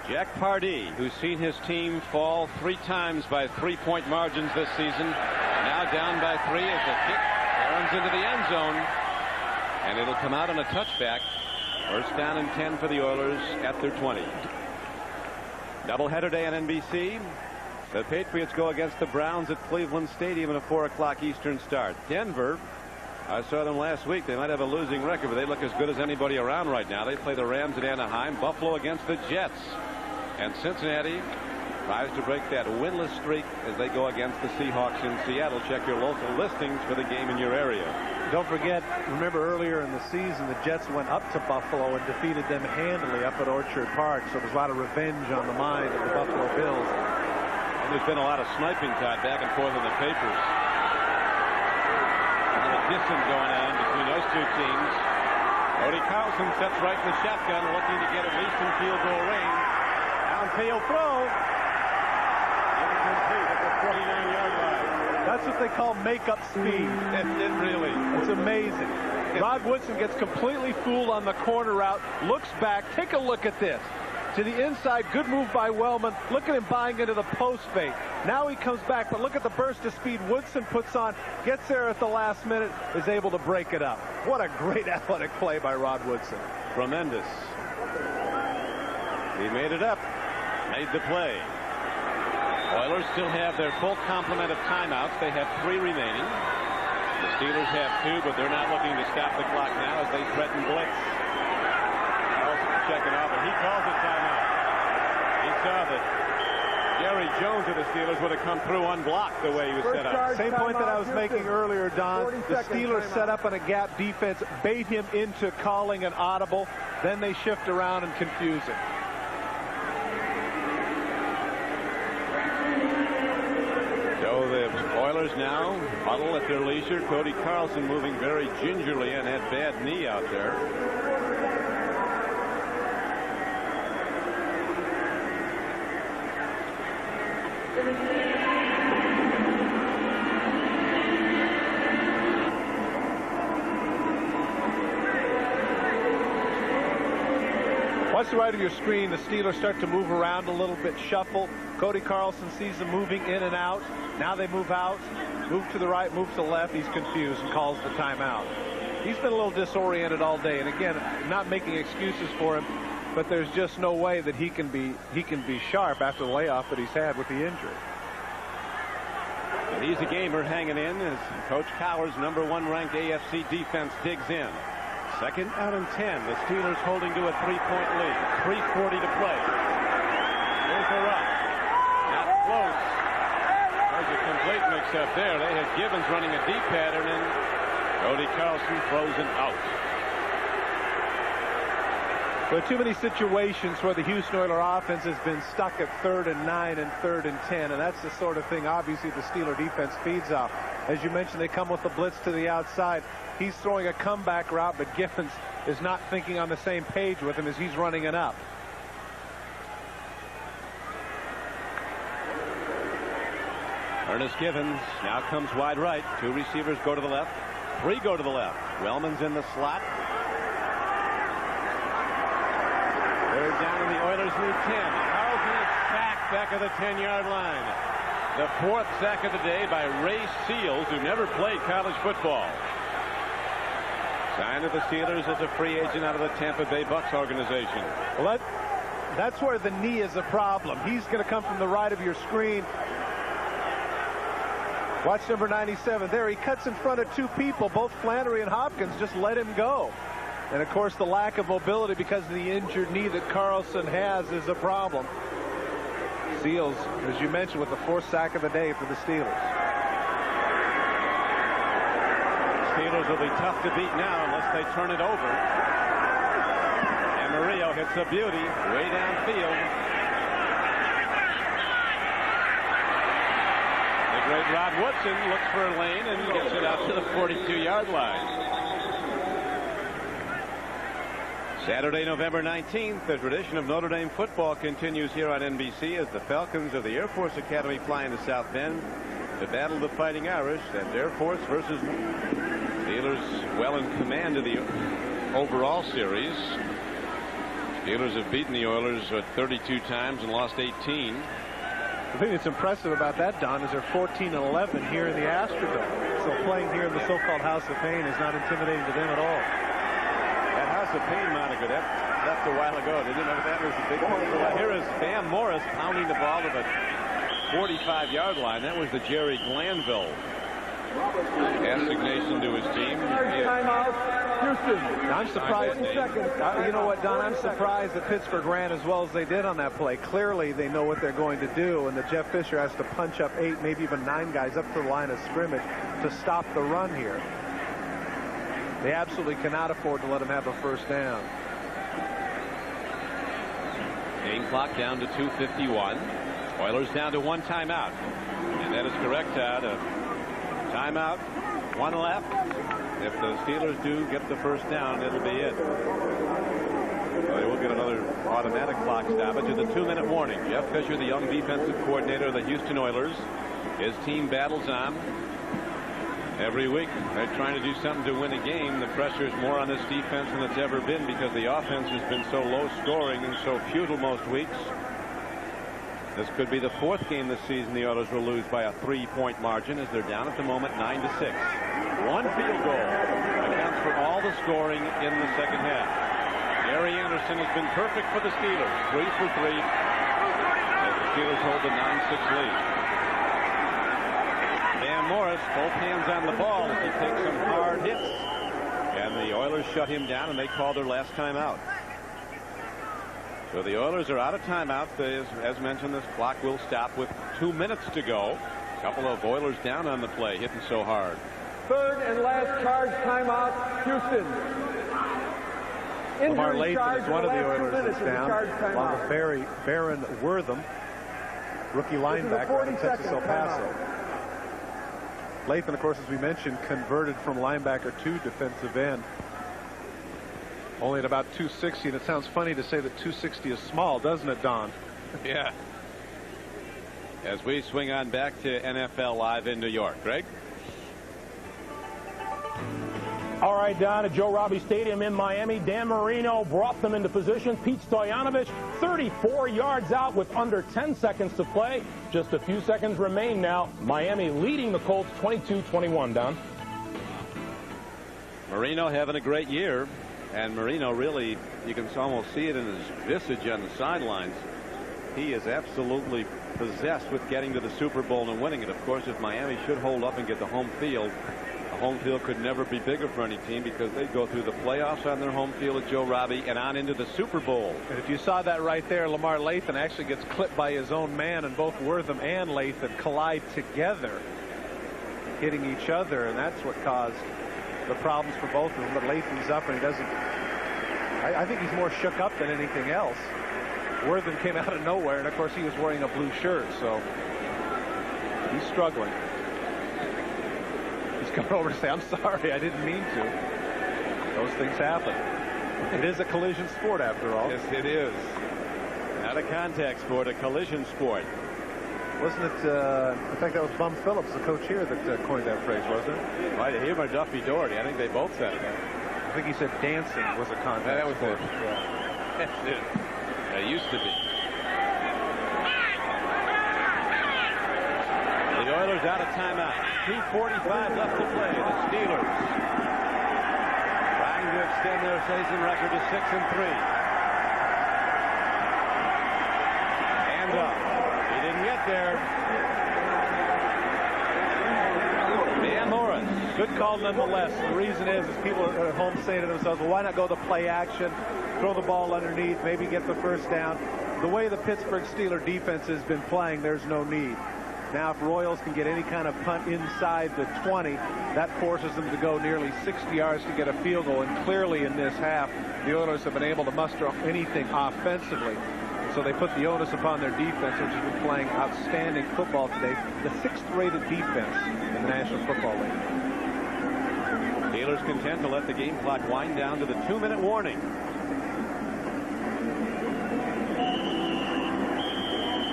Jack Pardee, who's seen his team fall 3 times by 3-point margins this season, now down by 3 as the kick runs into the end zone, and it'll come out on a touchback. First down and 10 for the Oilers at their 20. Doubleheader day on NBC. The Patriots go against the Browns at Cleveland Stadium at a 4 o'clock Eastern start. Denver, I saw them last week. They might have a losing record, but they look as good as anybody around right now. They play the Rams at Anaheim. Buffalo against the Jets. And Cincinnati tries to break that winless streak as they go against the Seahawks in Seattle. Check your local listings for the game in your area. Don't forget, remember earlier in the season, the Jets went up to Buffalo and defeated them handily up at Orchard Park. So there's a lot of revenge on the mind of the Buffalo Bills. And there's been a lot of sniping tied back and forth in the papers. Distance going on between those two teams. Cody Carlson sets right in the shotgun, looking to get at least in field goal range. Downfield throw. Incomplete at the 49-yard line. That's what they call make-up speed. It really. It's amazing. Rod Woodson gets completely fooled on the corner route, looks back. Take a look at this. To the inside, good move by Wellman. Look at him buying into the post fake. Now he comes back, but look at the burst of speed Woodson puts on, gets there at the last minute, is able to break it up. What a great athletic play by Rod Woodson. Tremendous. He made it up, made the play. Oilers still have their full complement of timeouts. They have 3 remaining. The Steelers have 2, but they're not looking to stop the clock now as they threaten blitz. Checking off, and he calls a timeout. He saw that Jerry Jones of the Steelers would have come through unblocked the way he was set up. Same point that I was making earlier, Don. The Steelers set up on a gap defense, bait him into calling an audible. Then they shift around and confuse him. So the Oilers now huddle at their leisure. Cody Carlson moving very gingerly and had bad knee out there. Watch the right of your screen. The Steelers start to move around a little bit, shuffle. Cody Carlson sees them moving in and out. Now they move out, move to the right, move to the left. He's confused and calls the timeout. He's been a little disoriented all day. And again, not making excuses for him, but there's just no way that he can be sharp after the layoff that he's had with the injury. And he's a gamer hanging in as Coach Cowher's #1 ranked AFC defense digs in. Second down and 10. The Steelers holding to a 3-point lead. 3:40 to play. Here's the rush. Not close. There's a complete mix-up there. They had Gibbons running a deep pattern, and Cody Carlson throws it out. There are too many situations where the Houston Oilers offense has been stuck at 3rd and 9 and 3rd and 10, and that's the sort of thing obviously the Steeler defense feeds off. As you mentioned, they come with the blitz to the outside. He's throwing a comeback route, but Gibbons is not thinking on the same page with him as he's running it up. Ernest Gibbons now comes wide right. 2 receivers go to the left. 3 go to the left. Wellman's in the slot. They're down in the Oilers lead 10. Carlson is sacked back at the 10-yard line. The 4th sack of the day by Ray Seals, who never played college football. Signed to the Steelers as a free agent out of the Tampa Bay Bucks organization. Well, that's where the knee is a problem. He's going to come from the right of your screen. Watch number 97 there. He cuts in front of two people. Both Flannery and Hopkins just let him go. And, of course, the lack of mobility because of the injured knee that Carlson has is a problem. Seals, as you mentioned, with the 4th sack of the day for the Steelers. Steelers will be tough to beat now unless they turn it over. And Murillo hits a beauty way downfield. The great Rod Woodson looks for a lane and gets it out to the 42-yard line. Saturday, November 19th, the tradition of Notre Dame football continues here on NBC as the Falcons of the Air Force Academy fly into South Bend to battle the Fighting Irish. That's Air Force versus Steelers well in command of the overall series. Steelers have beaten the Oilers 32 times and lost 18. The thing that's impressive about that, Don, is they're 14-11 here in the Astrodome. So playing here in the so-called House of Pain is not intimidating to them at all. That House of Pain moniker, that left a while ago. Didn't you know that was the big one? Here is Bam Morris pounding the ball to the 45-yard line. That was the Jerry Glanville assignation to his team. Timeout, Houston. I'm surprised. You know what, Don? I'm surprised that Pittsburgh ran as well as they did on that play. Clearly, they know what they're going to do, and that Jeff Fisher has to punch up 8, maybe even 9 guys up to the line of scrimmage to stop the run here. They absolutely cannot afford to let him have a first down. Game clock down to 2:51. Oilers down to 1 timeout. And that is correct, Todd. Timeout, 1 left. If the Steelers do get the first down, it'll be it. Well, they will get another automatic clock stoppage at the 2-minute warning. Jeff Fisher, the young defensive coordinator of the Houston Oilers. His team battles on. Every week they're trying to do something to win a game. The pressure is more on this defense than it's ever been because the offense has been so low scoring and so futile most weeks. This could be the 4th game this season the Oilers will lose by a 3-point margin as they're down at the moment 9-6. 1 field goal accounts for all the scoring in the second half. Gary Anderson has been perfect for the Steelers. 3 for 3 as the Steelers hold the 9-6 lead. Bam Morris, both hands on the ball as he takes some hard hits. And the Oilers shut him down and they call their last timeout. So the Oilers are out of timeout. As mentioned, this clock will stop with 2 minutes to go. A couple of Oilers down on the play, hitting so hard. 3rd and last charge timeout, Houston. Lamar Lathan is one of the Oilers that's down, along with Baron Wortham, rookie linebacker out of Texas El Paso. Lathan, of course, as we mentioned, converted from linebacker to defensive end. Only at about 260, and it sounds funny to say that 260 is small, doesn't it, Don? Yeah. As we swing on back to NFL Live in New York. Greg? All right, Don, at Joe Robbie Stadium in Miami, Dan Marino brought them into position. Pete Stoyanovich, 34 yards out with under 10 seconds to play. Just a few seconds remain now. Miami leading the Colts 22-21, Don. Marino having a great year. And Marino really, you can almost see it in his visage on the sidelines. He is absolutely possessed with getting to the Super Bowl and winning it. Of course, if Miami should hold up and get the home field, the home field could never be bigger for any team because they go through the playoffs on their home field at Joe Robbie and on into the Super Bowl. And if you saw that right there, Lamar Lathan actually gets clipped by his own man, and both Wortham and Lathan collide together, hitting each other, and that's what caused the problems for both of them. But Lathan's up, and he doesn't. I think he's more shook up than anything else. Wortham came out of nowhere, and of course he was wearing a blue shirt, so he's struggling. He's coming over to say, "I'm sorry, I didn't mean to." Those things happen. It is a collision sport, after all. Yes, it is. Not a contact sport, a collision sport. Wasn't it? In fact, that was Bum Phillips, the coach here, that coined that phrase, wasn't it? Right, him or Duffy Doherty. I think they both said it. I think he said dancing was a contact. That was sport. it. Yeah. That's it. It used to be. The Oilers out of timeout. 2:45 left to play. The Steelers trying to extend their season record to 6-3. And up. He didn't get there. Good call nonetheless. The reason is people are at home saying to themselves, well, why not go the play action, throw the ball underneath, maybe get the first down. The way the Pittsburgh Steelers defense has been playing, there's no need. Now, if Royals can get any kind of punt inside the 20, that forces them to go nearly 60 yards to get a field goal. And clearly in this half, the Oilers have been able to muster anything offensively. So they put the onus upon their defense, which has been playing outstanding football today. The 6th-rated defense in the National Football League. Steelers content to let the game clock wind down to the 2-minute warning.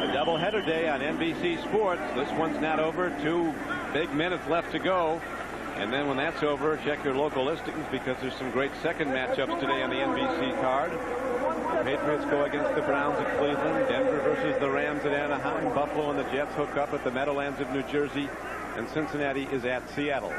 A doubleheader day on NBC Sports. This one's not over. 2 big minutes left to go. And then when that's over, check your local listings because there's some great second matchups today on the NBC card. Patriots go against the Browns at Cleveland. Denver versus the Rams at Anaheim. Buffalo and the Jets hook up at the Meadowlands of New Jersey. And Cincinnati is at Seattle.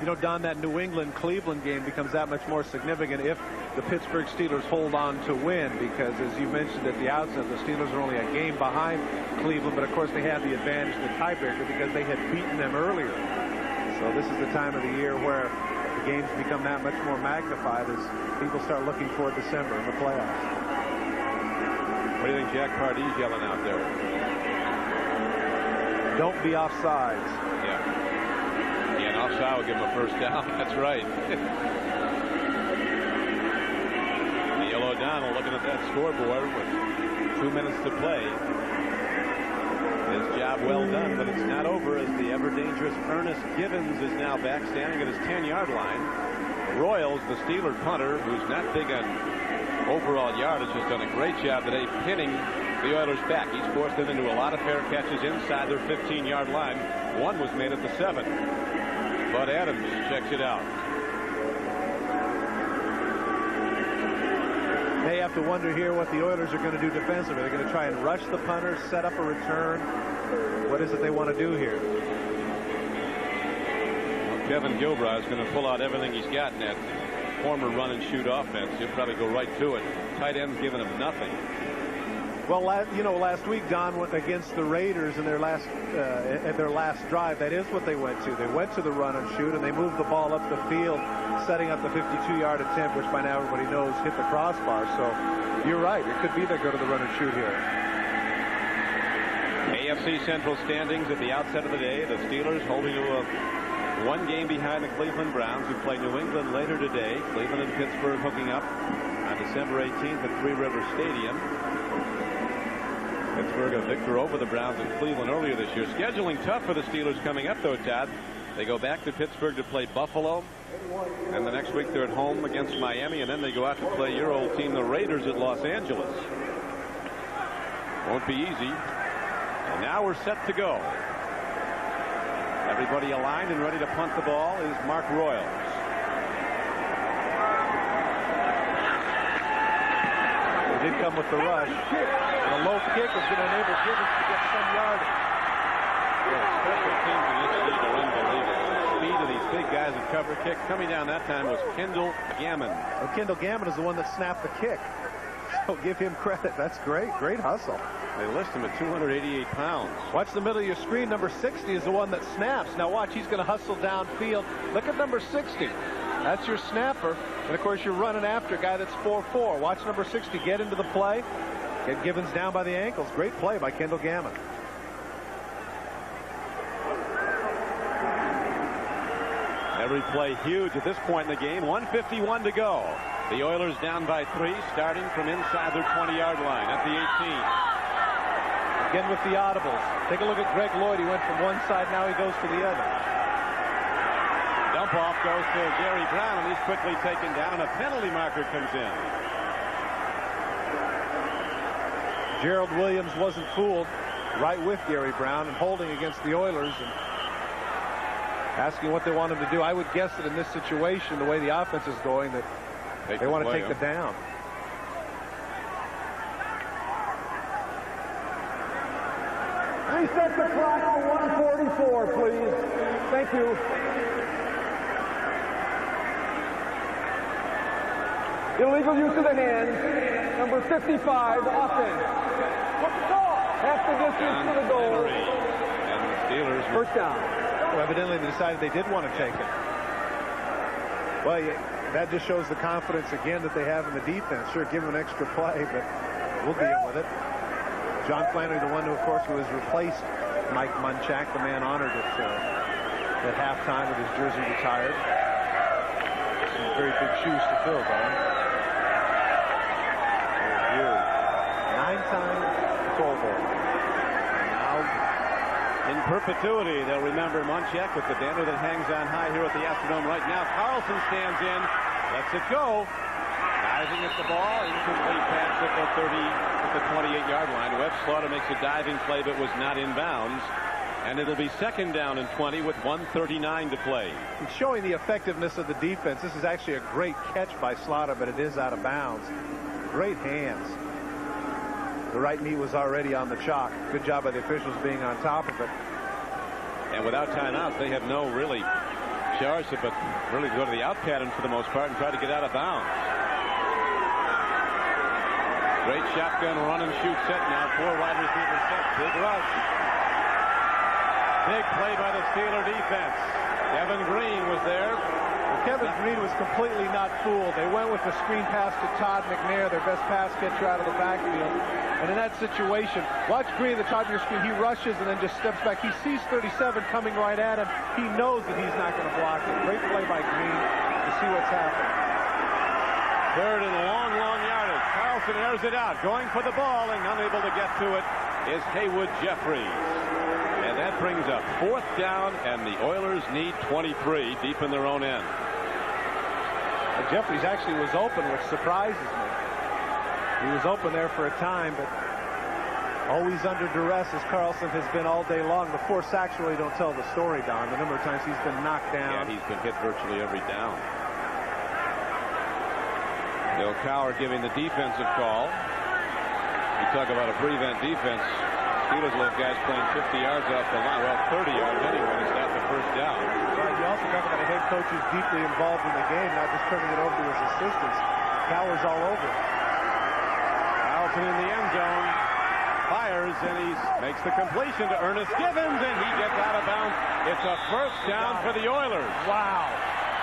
You know, Don, that New England-Cleveland game becomes that much more significant if the Pittsburgh Steelers hold on to win, because as you mentioned at the outset, the Steelers are only a game behind Cleveland, but of course they had the advantage, the tiebreaker, because they had beaten them earlier. So this is the time of the year where the games become that much more magnified as people start looking toward December in the playoffs. What do you think Jack Pardee's yelling out there? Don't be offsides. Yeah. Yeah, and offside will give him a first down. That's right. Neil O'Donnell looking at that scoreboard with 2 minutes to play. His job well done, but it's not over as the ever-dangerous Ernest Givens is now back standing at his 10-yard line. Royals, the Steeler punter, who's not big on overall yardage, has done a great job today pinning the Oilers back. He's forced them into a lot of fair catches inside their 15-yard line. One was made at the 7. Bud Adams checks it out. They have to wonder here what the Oilers are going to do defensively. They're going to try and rush the punter, set up a return. What is it they want to do here? Well, Kevin Gilbride is going to pull out everything he's got in that former run-and-shoot offense. He'll probably go right to it. Tight end's giving him nothing. Well, last week Don went against the Raiders in their last drive. That is what they went to. They went to the run and shoot, and they moved the ball up the field, setting up the 52-yard attempt, which by now everybody knows hit the crossbar. So you're right. It could be they go to the run and shoot here. AFC Central standings at the outset of the day. The Steelers holding to a 1 game behind the Cleveland Browns, who play New England later today. Cleveland and Pittsburgh hooking up on December 18th at Three River Stadium. Pittsburgh a victor over the Browns in Cleveland earlier this year. Scheduling tough for the Steelers coming up, though, Todd. They go back to Pittsburgh to play Buffalo. And the next week they're at home against Miami. And then they go out to play your old team, the Raiders, at Los Angeles. Won't be easy. And now we're set to go. Everybody aligned and ready to punt the ball is Mark Royals. They did come with the rush. And a low kick is going to enable Givens to get some yardage. Special teams in this league are unbelievable. The speed of these big guys that cover kick. Coming down that time was Kendall Gammon. Well, Kendall Gammon is the one that snapped the kick. So give him credit. That's great. Great hustle. They list him at 288 pounds. Watch the middle of your screen. Number 60 is the one that snaps. Now watch, he's going to hustle downfield. Look at number 60. That's your snapper. And of course, you're running after a guy that's 4'4". Watch number 60 get into the play. Get Givens down by the ankles. Great play by Kendall Gammon. Every play huge at this point in the game. 1:51 to go. The Oilers down by 3, starting from inside their 20-yard line at the 18. Again with the audibles. Take a look at Greg Lloyd. He went from one side, now he goes to the other. Dump off goes to Gary Brown, and he's quickly taken down. A penalty marker comes in. Gerald Williams wasn't fooled, right with Gary Brown and holding against the Oilers and asking what they want him to do. I would guess that in this situation, the way the offense is going, that they want to take the down. Reset the clock for 1:44, please. Thank you. Illegal use of the hands. Number 55, offense. Half the distance to the goal. And the Steelers. First down. Well, evidently they decided they did want to take it. Well, that just shows the confidence again that they have in the defense. Sure, give them an extra play, but we'll deal with it. John Flannery, the one who, of course, who has replaced Mike Munchak, the man honored at halftime with his jersey retired. Some very big shoes to fill, Don. 9-time Pro Bowl. Now, in perpetuity, they'll remember Munchak with the banner that hangs on high here at the Astrodome right now. Carlson stands in, lets it go. Diving at the ball, incomplete pass at the 28-yard line. Webb Slaughter makes a diving play but was not in bounds. And it'll be 2nd down and 20 with 1:39 to play. It's showing the effectiveness of the defense. This is actually a great catch by Slaughter, but it is out of bounds. Great hands. The right knee was already on the chalk. Good job by the officials being on top of it. And without timeouts, they have no really charge but really go to the out pattern for the most part and try to get out of bounds. Great shotgun run and shoot set now. 4 wide receivers set. Big rush. Big play by the Steeler defense. Kevin Green was there. Well, Kevin Green was completely not fooled. They went with the screen pass to Todd McNair, their best pass catcher out of the backfield. And in that situation, watch Green at the top of your screen. He rushes and then just steps back. He sees 37 coming right at him. He knows that he's not going to block it. Great play by Green to see what's happening. 3rd and long yardage. Carlson airs it out, going for the ball, and unable to get to it is Haywood Jeffries. And that brings up 4th down, and the Oilers need 23 deep in their own end. And Jeffries actually was open, which surprises me. He was open there for a time, but always under duress as Carlson has been all day long. The 4 sacks really don't tell the story, Don. The number of times he's been knocked down. Yeah, he's been hit virtually every down. Bill Cowher giving the defensive call. You talk about a prevent defense. Steelers will have guys playing 50 yards off the line. Well, 30 yards anyway. It's not the 1st down. Well, you also talk about a head coach who's deeply involved in the game, not just turning it over to his assistants. Cowher's all over. Carlson in the end zone. Fires, and he makes the completion to Ernest Givens, and he gets out of bounds. It's a 1st down for the Oilers. Wow.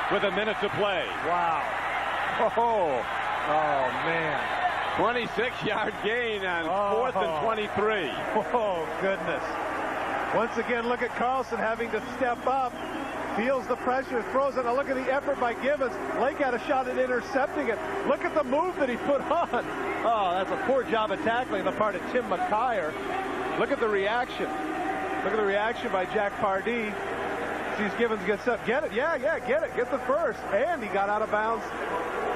With a minute to play. Wow. Oh, man. 26-yard gain on 4th and 23. Oh, goodness. Once again, look at Carlson having to step up. Feels the pressure, throws it. Now look at the effort by Givens. Lake had a shot at intercepting it. Look at the move that he put on. Oh, that's a poor job of tackling on the part of Tim McKyer. Look at the reaction. Look at the reaction by Jack Pardee. Sees Givens gets up. Get it. Yeah, get it. Get the first. And he got out of bounds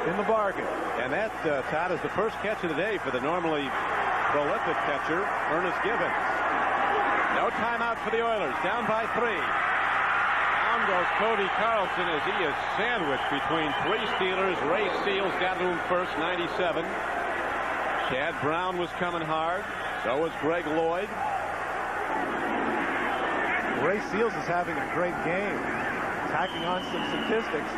in the bargain. And that, Todd, is the first catch of the day for the normally prolific catcher, Ernest Givens. No timeout for the Oilers. Down by 3. Down goes Cody Carlson as he is sandwiched between 3 Steelers. Ray Seals got to him first, 97. Chad Brown was coming hard. So was Greg Lloyd. Ray Seals is having a great game. Tacking on some statistics.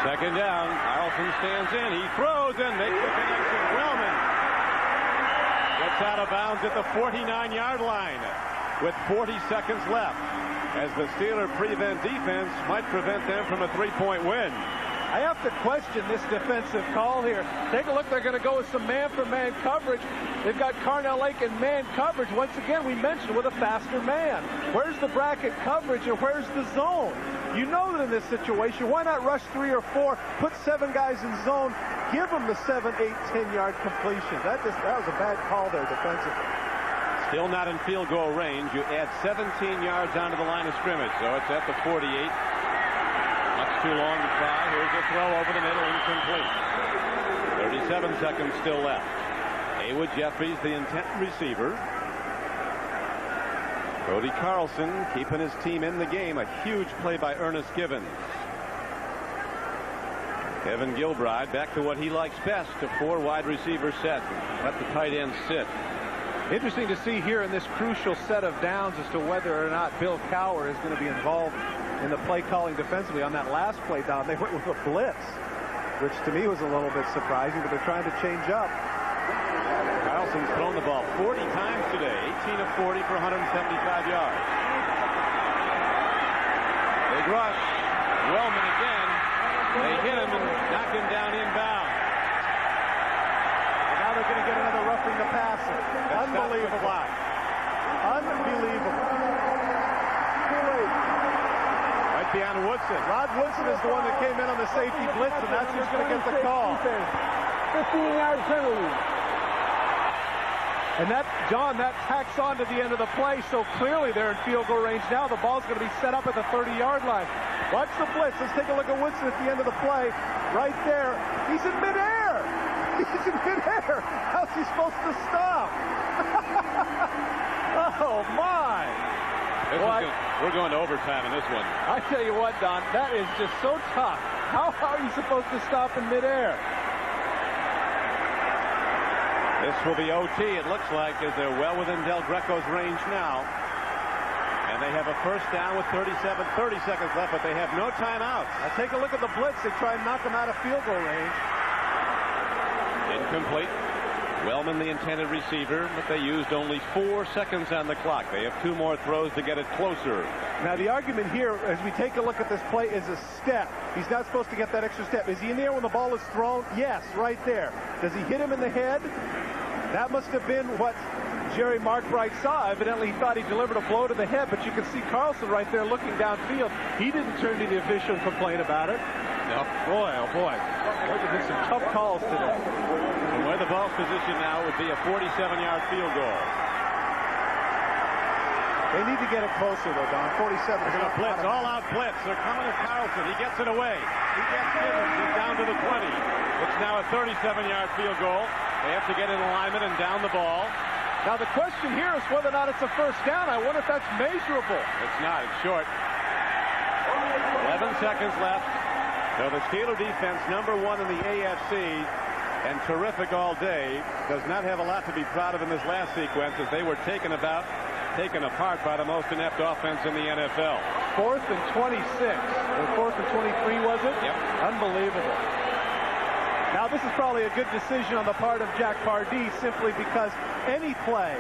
Second down. Carlson stands in. He throws and makes the connection. Wellman gets out of bounds at the 49-yard line with 40 seconds left, as the Steeler prevent defense might prevent them from a 3-point win. I have to question this defensive call here. Take a look. They're going to go with some man-for-man coverage. They've got Carnell Lake in man coverage. Once again, we mentioned with a faster man. Where's the bracket coverage and where's the zone? You know that in this situation, why not rush 3 or 4, put 7 guys in zone, give them the 7, 8, 10-yard completion. That was a bad call there defensively. Still not in field goal range. You add 17 yards onto the line of scrimmage, so it's at the 48. Much too long to try. Here's a throw over the middle, incomplete. 37 seconds still left. Haywood Jeffries, the intent receiver. Cody Carlson keeping his team in the game. A huge play by Ernest Givens. Kevin Gilbride back to what he likes best, a 4 wide receiver set. Let the tight end sit. Interesting to see here in this crucial set of downs as to whether or not Bill Cowher is going to be involved in the play calling defensively. On that last play down, they went with a blitz, which to me was a little bit surprising, but they're trying to change up. Carlson's thrown the ball 40 times today, 18 of 40 for 175 yards. Big rush. Wellman again. They hit him and knock him down inbound. And now they're going to get another roughing the passer. Unbelievable. Unbelievable. Right behind Woodson. Rod Woodson is the one that came in on the safety blitz, and that's who's going to get the call. 15-yard penalty. And that, John, that tacks on to the end of the play, so clearly they're in field goal range now. The ball's going to be set up at the 30-yard line. Watch the blitz. Let's take a look at Woodson at the end of the play. Right there. He's in midair. He's in midair. How's he supposed to stop? Oh, my. We're going to overtime in this one. I tell you what, Don, that is just so tough. How are you supposed to stop in midair? This will be OT, it looks like, as they're well within Del Greco's range now. And they have a first down with 30 seconds left, but they have no timeouts. Now take a look at the blitz. They try and knock them out of field goal range. Incomplete. Wellman, the intended receiver, but they used only 4 seconds on the clock. They have 2 more throws to get it closer. Now the argument here, as we take a look at this play, is a step. He's not supposed to get that extra step. Is he in the air when the ball is thrown? Yes, right there. Does he hit him in the head? That must have been what Jerry Markbright saw. Evidently, he thought he delivered a blow to the head, but you can see Carlson right there looking downfield. He didn't turn to the official and complain about it. No. Boy, oh boy. Those have been some tough calls today. And where the ball's positioned now would be a 47-yard field goal. They need to get it closer, though, Don. 47. They're going to blitz, all-out blitz. They're coming to Carlson. He gets it away. He gets Gibbons. He's down to the 20. It's now a 37-yard field goal. They have to get in alignment and down the ball. Now the question here is whether or not it's a first down. I wonder if that's measurable. It's not. It's short. 11 seconds left. So the Steeler defense, #1 in the AFC, and terrific all day, does not have a lot to be proud of in this last sequence, as they were taken apart by the most inept offense in the NFL. 4th and 26. Or 4th and 23, was it? Yep. Unbelievable. Now this is probably a good decision on the part of Jack Pardee, simply because any play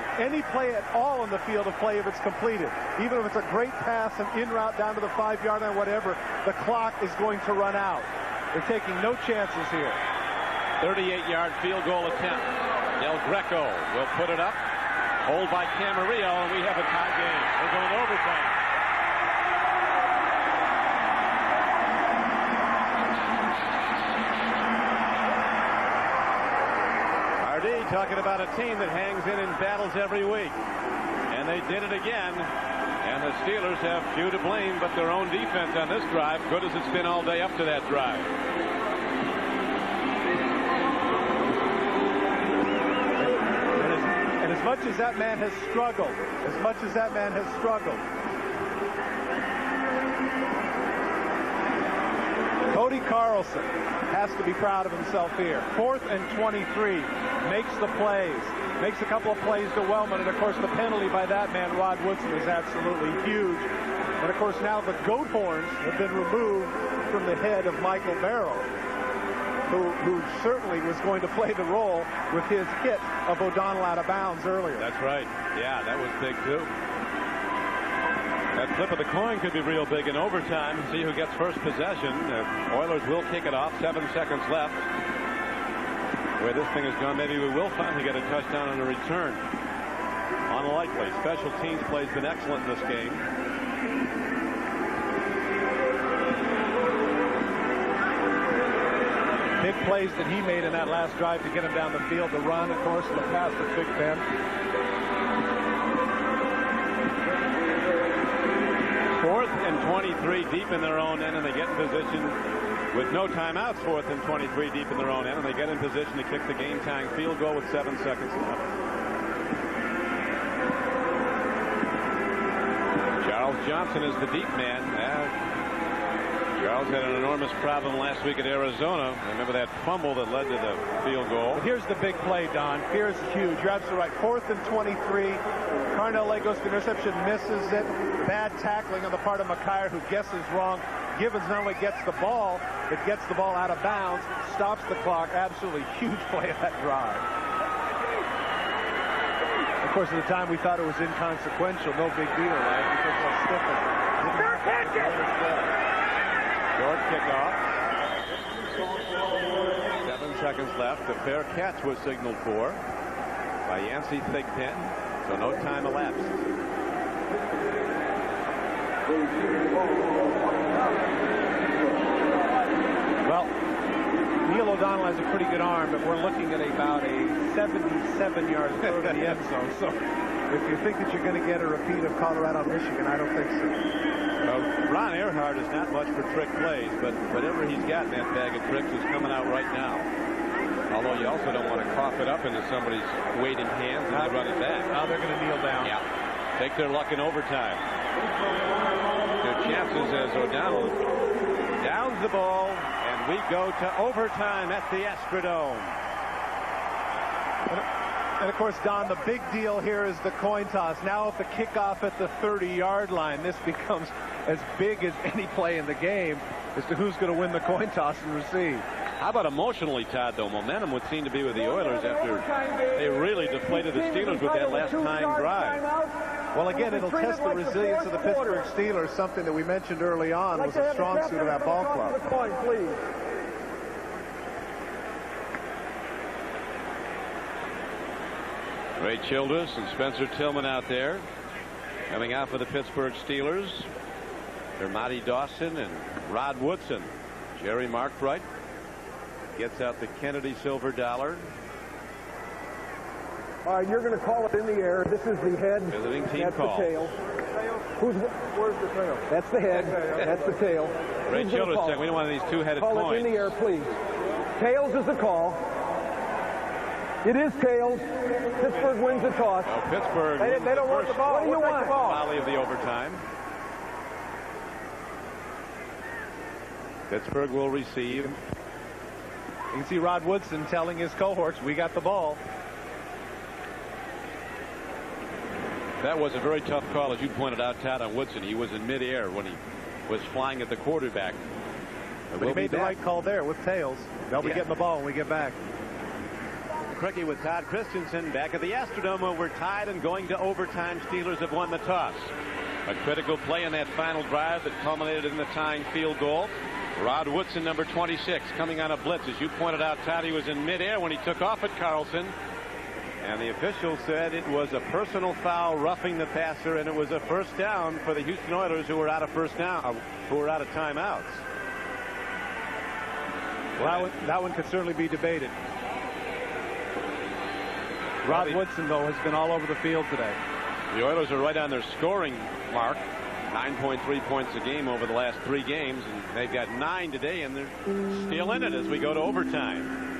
at all in the field of play, if it's completed, even if it's a great pass and in route down to the 5-yard line, whatever, the clock is going to run out. They're taking no chances here. 38-yard field goal attempt. Del Greco will put it up. Hold by Camarillo, and we have a tie game. We're going to overtime. Talking about a team that hangs in battles every week. And they did it again. And the Steelers have few to blame but their own defense on this drive, good as it's been all day up to that drive. And as much as that man has struggled, Cody Carlson has to be proud of himself here. 4th and 23. Makes the plays. Makes a couple of plays to Wellman. And, of course, the penalty by that man, Rod Woodson, is absolutely huge. And, of course, now the goat horns have been removed from the head of Michael Barrow, who certainly was going to play the role with his hit of O'Donnell out of bounds earlier. That's right. Yeah, that was big, too. That flip of the coin could be real big in overtime. See who gets first possession. Oilers will kick it off. 7 seconds left. The way this thing has gone, maybe we will finally get a touchdown on a return. Unlikely. Special teams play's been excellent in this game. Big plays that he made in that last drive to get him down the field. The run, of course, and the pass to Big Ben. 4th and 23 deep in their own end, and they get in position with no timeouts. 4th and 23 deep in their own end, and they get in position to kick the game-tying field goal with 7 seconds left. Charles Johnson is the deep man. Charles had an enormous problem last week at Arizona. Remember that fumble that led to the field goal. But here's the big play, Don. Here's huge. You're absolutely right. 4th and 23. Carnell goes to interception, misses it. Bad tackling on the part of McKyer, who guesses wrong. Gibbons not only gets the ball, but gets the ball out of bounds, stops the clock. Absolutely huge play of that drive. course, at the time we thought it was inconsequential, no big deal, right? Because how stiff it Short kickoff. 7 seconds left. A fair catch was signaled for by Yancey Thigpen, so no time elapsed. Well, Neil O'Donnell has a pretty good arm, but we're looking at about a 77-yard throw to the end zone. So if you think that you're going to get a repeat of Colorado, Michigan, I don't think so. Well, Ron Earhart is not much for trick plays, but whatever he's got in that bag of tricks is coming out right now. Although you also don't want to cough it up into somebody's waiting hands and they run it back. Now they're going to kneel down. Yeah. Take their luck in overtime. Their chances as O'Donnell downs the ball, and we go to overtime at the Astrodome. And of course, Don, the big deal here is the coin toss. Now at the kickoff at the 30-yard line, this becomes as big as any play in the game as to who's going to win the coin toss and receive. How about emotionally, Todd, though? Momentum would seem to be with the Oilers after they really deflated the Steelers with that last time drive. Well, again, it'll test the resilience of the Pittsburgh Steelers, something that we mentioned early on was a strong suit of that ball club. Ray Childress and Spencer Tillman out there coming out for the Pittsburgh Steelers. They're Monty Dawson and Rod Woodson. Jerry Markbright gets out the Kennedy silver dollar. All right, you're going to call it in the air. This is the head. Visiting team That's call. The tail. Where's the tail? That's the head. That's the tail. Ray Childress saying we don't want these two-headed coins. Call it in the air, please. Tails is the call. It is tails. Pittsburgh wins the toss. Well, Pittsburgh. They don't want the ball. What do you want? Volley of the overtime. Pittsburgh will receive. You can see Rod Woodson telling his cohorts, we got the ball. That was a very tough call, as you pointed out, Todd, on Woodson. He was in midair when he was flying at the quarterback. But he made the right call there with tails. They'll be getting the ball when we get back. Cricket with Todd Christensen back at the Astrodome where we're tied and going to overtime. Steelers have won the toss. A critical play in that final drive that culminated in the tying field goal. Rod Woodson, number 26, coming on a blitz. As you pointed out, Todd, he was in midair when he took off at Carlson. And the official said it was a personal foul, roughing the passer, and it was a first down for the Houston Oilers, who were out of timeouts. Well, that one could certainly be debated. Rod Woodson, though, has been all over the field today. The Oilers are right on their scoring mark. 9.3 points a game over the last 3 games, and they've got 9 today, and they're still in it as we go to overtime.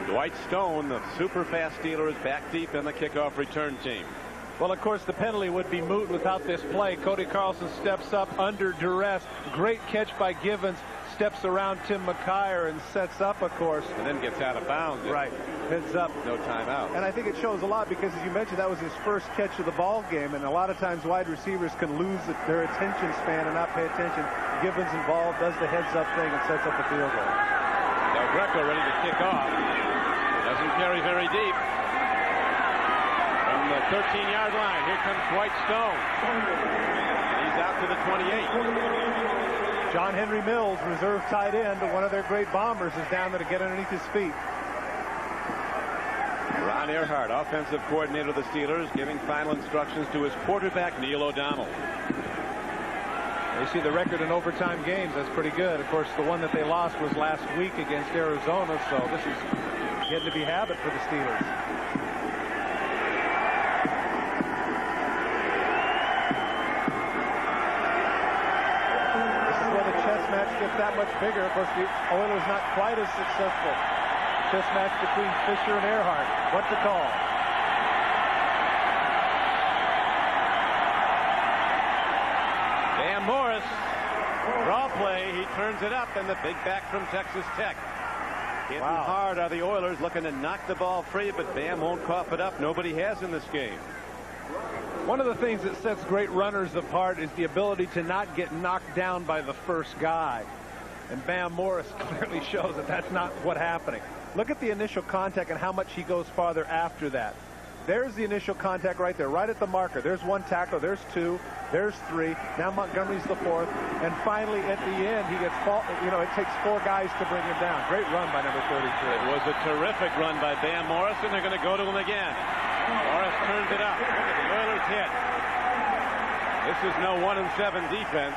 Dwight Stone, the super fast Steeler, is back deep in the kickoff return team. Well, of course, the penalty would be moot without this play. Cody Carlson steps up under duress. Great catch by Givens. Steps around Tim McKyer and sets up, of course. And then gets out of bounds. Right. Heads up. No timeout. And I think it shows a lot because, as you mentioned, that was his first catch of the ball game. And a lot of times wide receivers can lose their attention span and not pay attention. Givens involved, does the heads up thing and sets up the field goal. Del Greco ready to kick off. Doesn't carry very deep. From the 13-yard line, here comes Dwight Stone. And he's out to the 28. John Henry Mills, reserve tight end, one of their great bombers, is down there to get underneath his feet. Ron Earhart, offensive coordinator of the Steelers, giving final instructions to his quarterback, Neil O'Donnell. You see the record in overtime games. That's pretty good. Of course, the one that they lost was last week against Arizona, so this is getting to be habit for the Steelers. Gets that much bigger. Of course, the Oilers not quite as successful. Chess match between Fisher and Earhart. What to call? Bam Morris, draw play. He turns it up, and the big back from Texas Tech. Hitting hard are the Oilers, looking to knock the ball free, but Bam won't cough it up. Nobody has in this game. One of the things that sets great runners apart is the ability to not get knocked down by the first guy. And Bam Morris clearly shows that that's not what's happening. Look at the initial contact and how much he goes farther after that. There's the initial contact right there, right at the marker. There's one tackle, there's two, there's three. Now Montgomery's the fourth. And finally, at the end, he gets it takes 4 guys to bring him down. Great run by number 33. It was a terrific run by Bam Morrison. They're going to go to him again. Morris turns it up. Look at the Oilers hit. This is no 1-7 defense.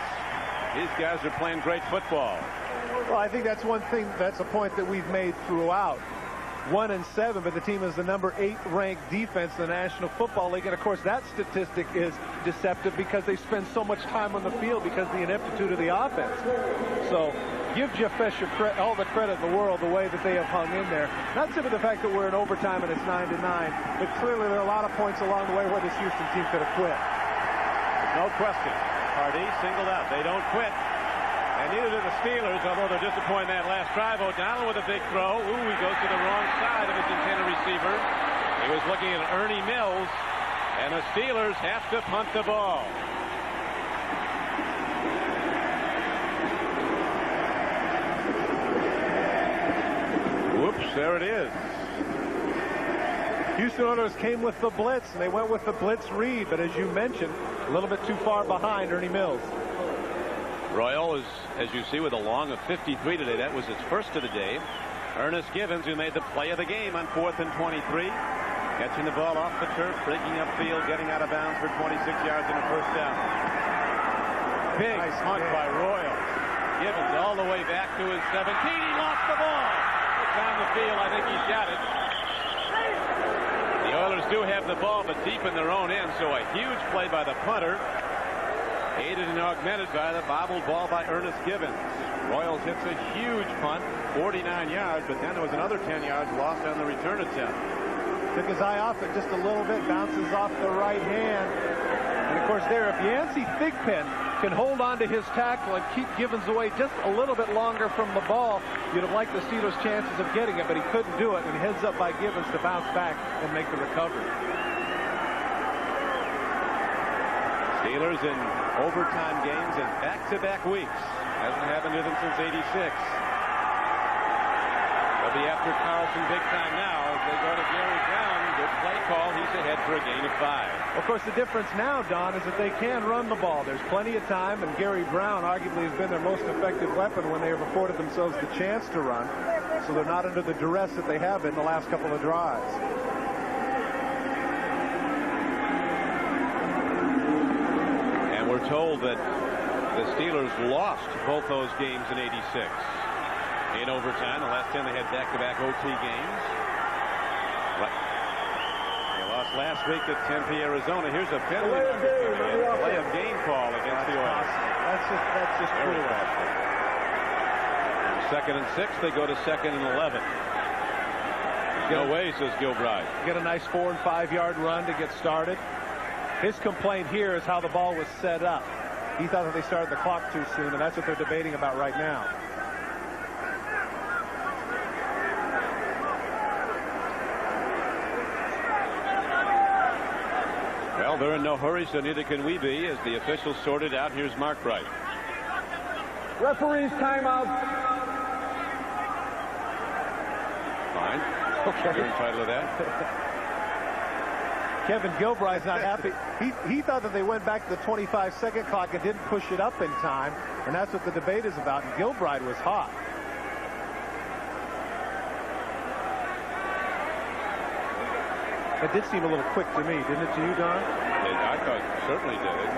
These guys are playing great football. Well, I think that's one thing, that's a point that we've made throughout. 1-7, but the team is the number 8 ranked defense in the National Football League. And of course, that statistic is deceptive because they spend so much time on the field because of the ineptitude of the offense. So give Jeff Fisher all the credit in the world the way that they have hung in there. Not simply the fact that we're in overtime and it's 9-9, but clearly there are a lot of points along the way where this Houston team could have quit. No question. Hardy singled out. They don't quit. And neither do the Steelers, although they're disappointed in that last drive. O'Donnell with a big throw. Ooh, he goes to the wrong side of his intended receiver. He was looking at Ernie Mills, and the Steelers have to punt the ball. Whoops, there it is. Houston Oilers came with the blitz, and they went with the blitz read, but as you mentioned, a little bit too far behind Ernie Mills. Royal is, as you see, with a long of 53 today. That was his first of the day. Ernest Givens, who made the play of the game on 4th and 23. Catching the ball off the turf, breaking upfield, getting out of bounds for 26 yards and a first down. Big nice hunt by Royal. Givens all the way back to his 17. He lost the ball. Down the field, I think he shot it. The Oilers do have the ball, but deep in their own end, so a huge play by the punter. Aided and augmented by the bobbled ball by Ernest Givens. Royals hits a huge punt, 49 yards, but then there was another 10 yards lost on the return attempt. Took his eye off it just a little bit, bounces off the right hand. And of course there, if Yancey Thigpen can hold on to his tackle and keep Givens away just a little bit longer from the ball, you'd have liked the Steelers' chances of getting it, but he couldn't do it, and heads up by Givens to bounce back and make the recovery. Steelers in overtime games in back-to-back weeks. Hasn't happened to them since '86. They'll be after Carlson big time now as they go to Gary Brown. Good play call. He's ahead for a gain of 5. Of course, the difference now, Don, is that they can run the ball. There's plenty of time, and Gary Brown arguably has been their most effective weapon when they have afforded themselves the chance to run. So they're not under the duress that they have been the last couple of drives. We're told that the Steelers lost both those games in '86 in overtime. The last 10 they had back-to-back OT games. Right. They lost last week at Tempe, Arizona. Here's a penalty. Play of game call against the Oilers. That's just cruel. 2nd and 6. They go to 2nd and 11. No way, says Gilbride. Get a nice 4- and 5-yard run to get started. His complaint here is how the ball was set up. He thought that they started the clock too soon, and that's what they're debating about right now. Well, they're in no hurry, so neither can we be, as the officials sorted out. Here's Mark Bright. Referee's timeout. Fine. Okay. You're entitled to that. Kevin Gilbride's not happy. He thought that they went back to the 25-second clock and didn't push it up in time, and that's what the debate is about. And Gilbride was hot. It did seem a little quick to me, didn't it to you, Don? I thought it certainly did.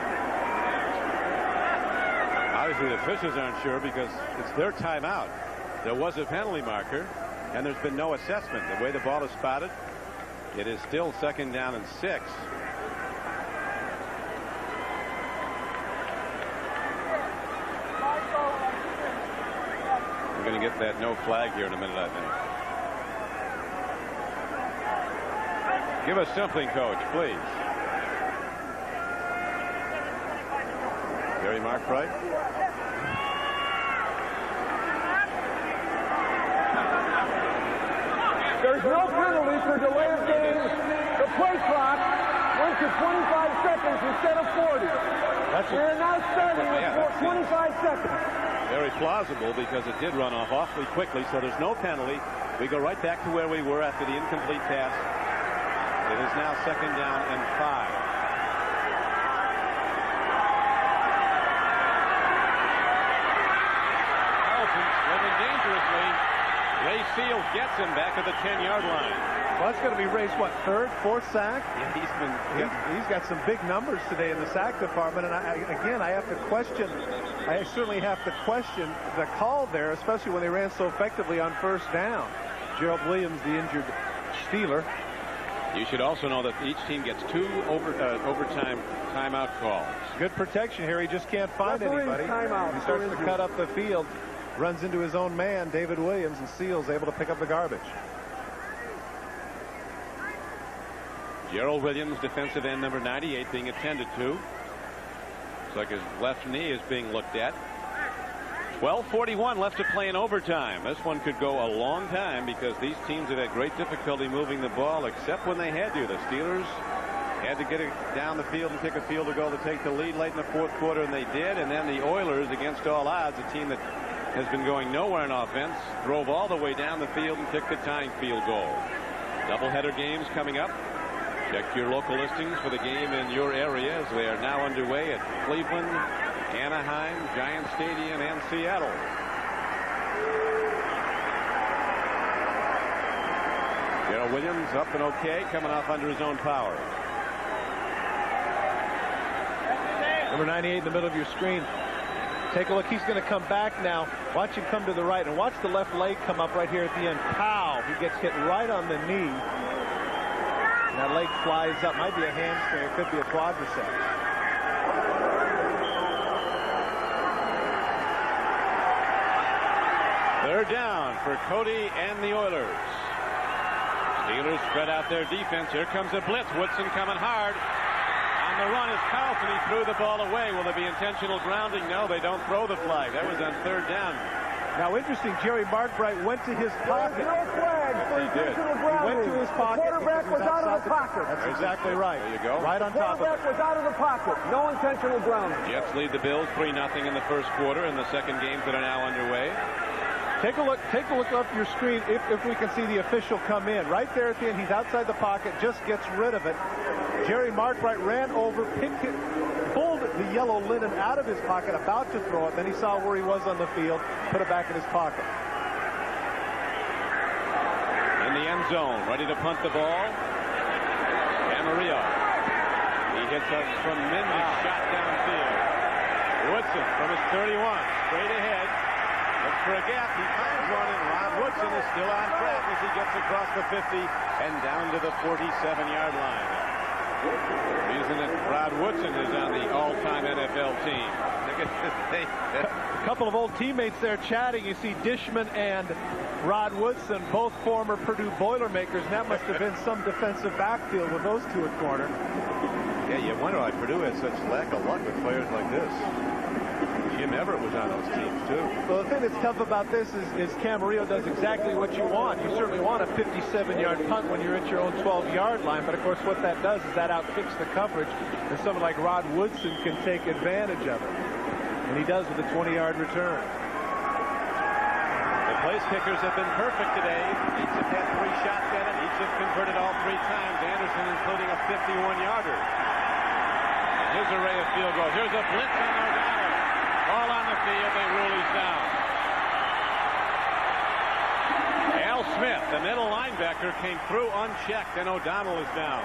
Obviously, the officials aren't sure because it's their timeout. There was a penalty marker, and there's been no assessment. The way the ball is spotted, it is still 2nd down and 6. We're going to get that no flag here in a minute, I think. Give us something, Coach, please. Gary Markbright. There's no penalty for delay of game. The play clock went to 25 seconds instead of 40. We're now starting with 25 seconds. Very plausible because it did run off awfully quickly, so there's no penalty. We go right back to where we were after the incomplete pass. It is now 2nd down and 5. Carlson swimming dangerously. Ray Seals gets him back at the 10-yard line. Well, that's going to be Ray's, what, 3rd, 4th sack? Yeah, he's got some big numbers today in the sack department. And I have to question. I certainly have to question the call there, especially when they ran so effectively on 1st down. Gerald Williams, the injured Steeler. You should also know that each team gets 2 overtime timeout calls. Good protection here. He just can't find anybody. Timeout. He starts to cut up the field, runs into his own man, David Williams, and Seals able to pick up the garbage. Gerald Williams, defensive end number 98, being attended to. Looks like his left knee is being looked at. 12:41 left to play in overtime. This one could go a long time because these teams have had great difficulty moving the ball, except when they had to. The Steelers had to get it down the field and kick a field goal to take the lead late in the 4th quarter, and they did. And then the Oilers, against all odds, a team that has been going nowhere in offense, drove all the way down the field and kicked a tying field goal. Doubleheader games coming up. Check your local listings for the game in your area as they are now underway at Cleveland, Anaheim, Giant Stadium, and Seattle. Gerald Williams up and okay, coming off under his own power. Number 98 in the middle of your screen. Take a look. He's going to come back now. Watch him come to the right, and watch the left leg come up right here at the end. Pow! He gets hit right on the knee. And that leg flies up. Might be a hamstring. It could be a quadriceps. Third down for Cody and the Oilers. Steelers spread out their defense. Here comes a blitz. Woodson coming hard. On the run is Carlson. He threw the ball away. Will there be intentional grounding? No, they don't throw the flag. That was on 3rd down. Now, interesting, Jerry Markbright went to his pocket. No flag for intentional grounding. He went to his pocket. The quarterback was out of the pocket. That's exactly right. There you go. Right on top of it. Quarterback was out of the pocket. No intentional grounding. Jets lead the Bills 3-0 in the 1st quarter in the 2nd games that are now underway. Take a look up your screen if we can see the official come in. Right there at the end, he's outside the pocket, just gets rid of it. Jerry Markbright ran over, picked it, pulled the yellow linen out of his pocket, about to throw it. Then he saw where he was on the field, put it back in his pocket. In the end zone, ready to punt the ball. Camarillo. He hits a tremendous shot downfield. Woodson from his 31, straight ahead. Looks for a gap. He finds one, and Ron Woodson is still on track as he gets across the 50 and down to the 47-yard line. The reason that Rod Woodson is on the all-time NFL team. A couple of old teammates there chatting. You see Dishman and Rod Woodson, both former Purdue Boilermakers. And that must have been some defensive backfield with those two at corner. Yeah, you wonder why Purdue has such lack of luck with players like this. Jim Everett was on those teams, too. Well, the thing that's tough about this is Camarillo does exactly what you want. You certainly want a 57-yard punt when you're at your own 12-yard line. But, of course, what that does is that outkicks the coverage. And someone like Rod Woodson can take advantage of it. And he does with a 20-yard return. The place kickers have been perfect today. Each have had 3 shots at it. Each have converted all 3 times. Anderson including a 51-yarder. His array of field goals. Here's a blitz on O'Donnell. All on the field. They rule he's down. Al Smith, the middle linebacker, came through unchecked, and O'Donnell is down.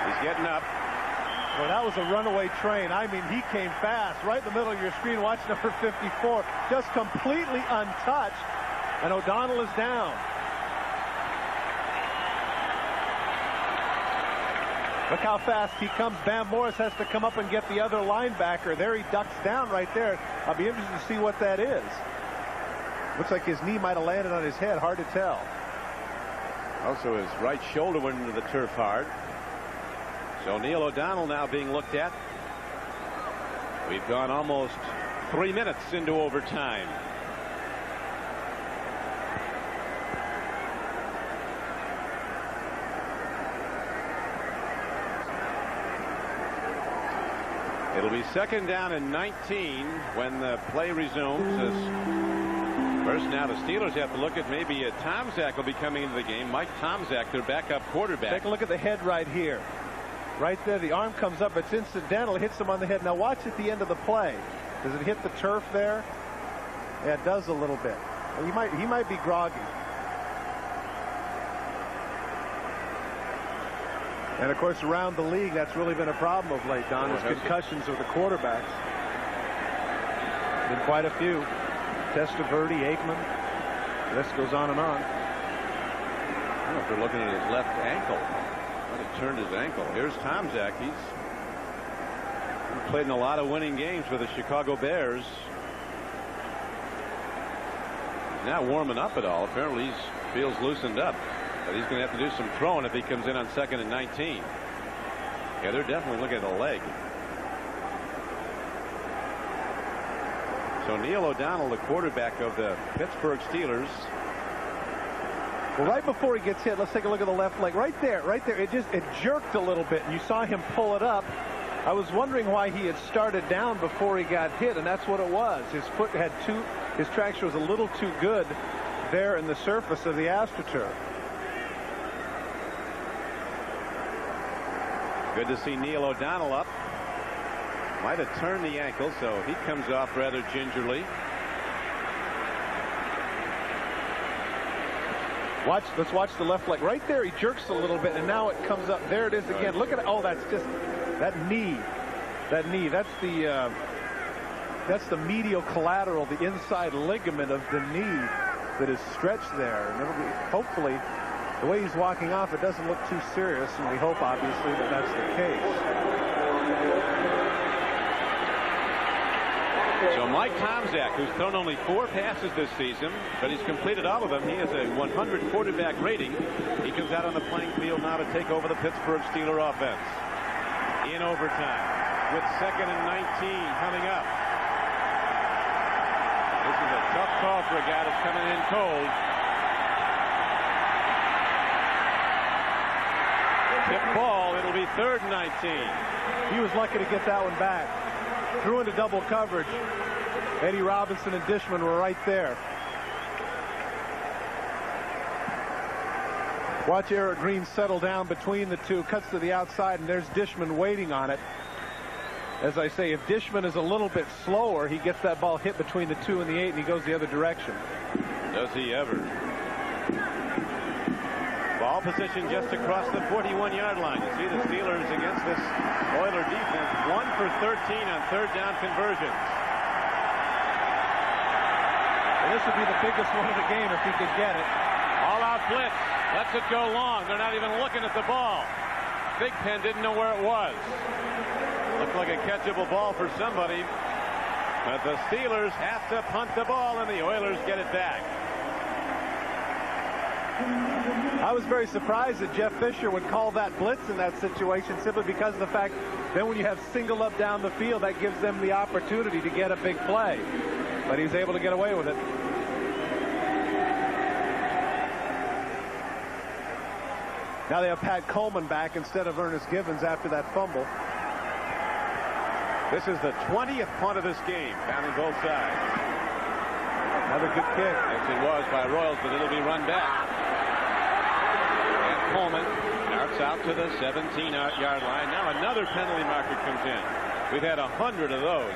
He's getting up. Well, that was a runaway train. I mean, he came fast. Right in the middle of your screen, watch number 54. Just completely untouched, and O'Donnell is down. Look how fast he comes. Bam Morris has to come up and get the other linebacker. There he ducks down right there. I'll be interested to see what that is. Looks like his knee might have landed on his head. Hard to tell. Also, his right shoulder went into the turf hard. So Neil O'Donnell now being looked at. We've gone almost 3 minutes into overtime. It'll be 2nd down and 19 when the play resumes as First now the Steelers have to look at maybe Tomczak will be coming into the game. Mike Tomczak, their backup quarterback. Take a look at the head right here. Right there, the arm comes up. It's incidental. It hits him on the head. Now watch at the end of the play. Does it hit the turf there? Yeah, it does a little bit. He might be groggy. And of course, around the league, that's really been a problem of late, Don, is concussions of the quarterbacks. Been quite a few. Testaverde, Aikman. The list goes on and on. I don't know if they're looking at his left ankle. Might have turned his ankle. Here's Tomczak. He's played in a lot of winning games for the Chicago Bears. He's now warming up at all. Apparently he feels loosened up. But he's going to have to do some throwing if he comes in on 2nd and 19. Yeah, they're definitely looking at a leg. So Neil O'Donnell, the quarterback of the Pittsburgh Steelers. Well, right before he gets hit, let's take a look at the left leg. Right there. It jerked a little bit, and you saw him pull it up. I was wondering why he had started down before he got hit, and that's what it was. His foot had his traction was a little too good there in the surface of the AstroTurf. Good to see Neil O'Donnell up. Might have turned the ankle, so he comes off rather gingerly. Let's watch the left leg. Right there, he jerks a little bit, and now it comes up. There it is again. Look at it. Oh, that's just that knee. That knee. That's the medial collateral, the inside ligament of the knee that is stretched there. And it'll be, hopefully, the way he's walking off, it doesn't look too serious, and we hope, obviously, that that's the case. So Mike Tomczak, who's thrown only 4 passes this season, but he's completed all of them. He has a 100 quarterback rating. He comes out on the playing field now to take over the Pittsburgh Steelers offense. In overtime with 2nd and 19 coming up. This is a tough call for a guy that's coming in cold. Tip ball. It'll be 3rd and 19. He was lucky to get that one back. Threw into double coverage. Eddie Robinson and Dishman were right there. Watch Eric Green settle down between the two. Cuts to the outside, and there's Dishman waiting on it. As I say, if Dishman is a little bit slower, he gets that ball hit between the 2 and the 8, and he goes the other direction. Does he ever? Ball position just across the 41-yard line. You see the Steelers against this Oiler defense. 1 for 13 on 3rd down conversions. And this would be the biggest one of the game if he could get it. All-out blitz. Lets it go long. They're not even looking at the ball. Big Pen didn't know where it was. Looked like a catchable ball for somebody. But the Steelers have to punt the ball, and the Oilers get it back. I was very surprised that Jeff Fisher would call that blitz in that situation, simply because of the fact then when you have single up down the field, that gives them the opportunity to get a big play. But he was able to get away with it. Now they have Pat Coleman back instead of Ernest Givens after that fumble. This is the 20th punt of this game, pounding both sides. Another good kick. Yes, it was by Royals, but it'll be run back. Coleman darts out to the 17-yard line. Now another penalty marker comes in. We've had 100 of those.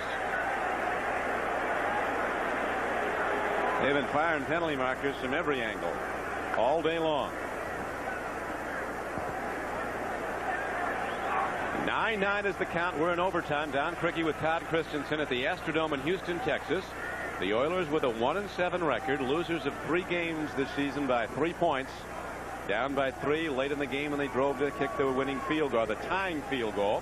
They've been firing penalty markers from every angle all day long. 9-9 is the count. We're in overtime. Don Criqui with Todd Christensen at the Astrodome in Houston, Texas. The Oilers with a 1-7 record. Losers of 3 games this season by 3 points. Down by 3 late in the game when they drove to kick the winning field goal, the tying field goal.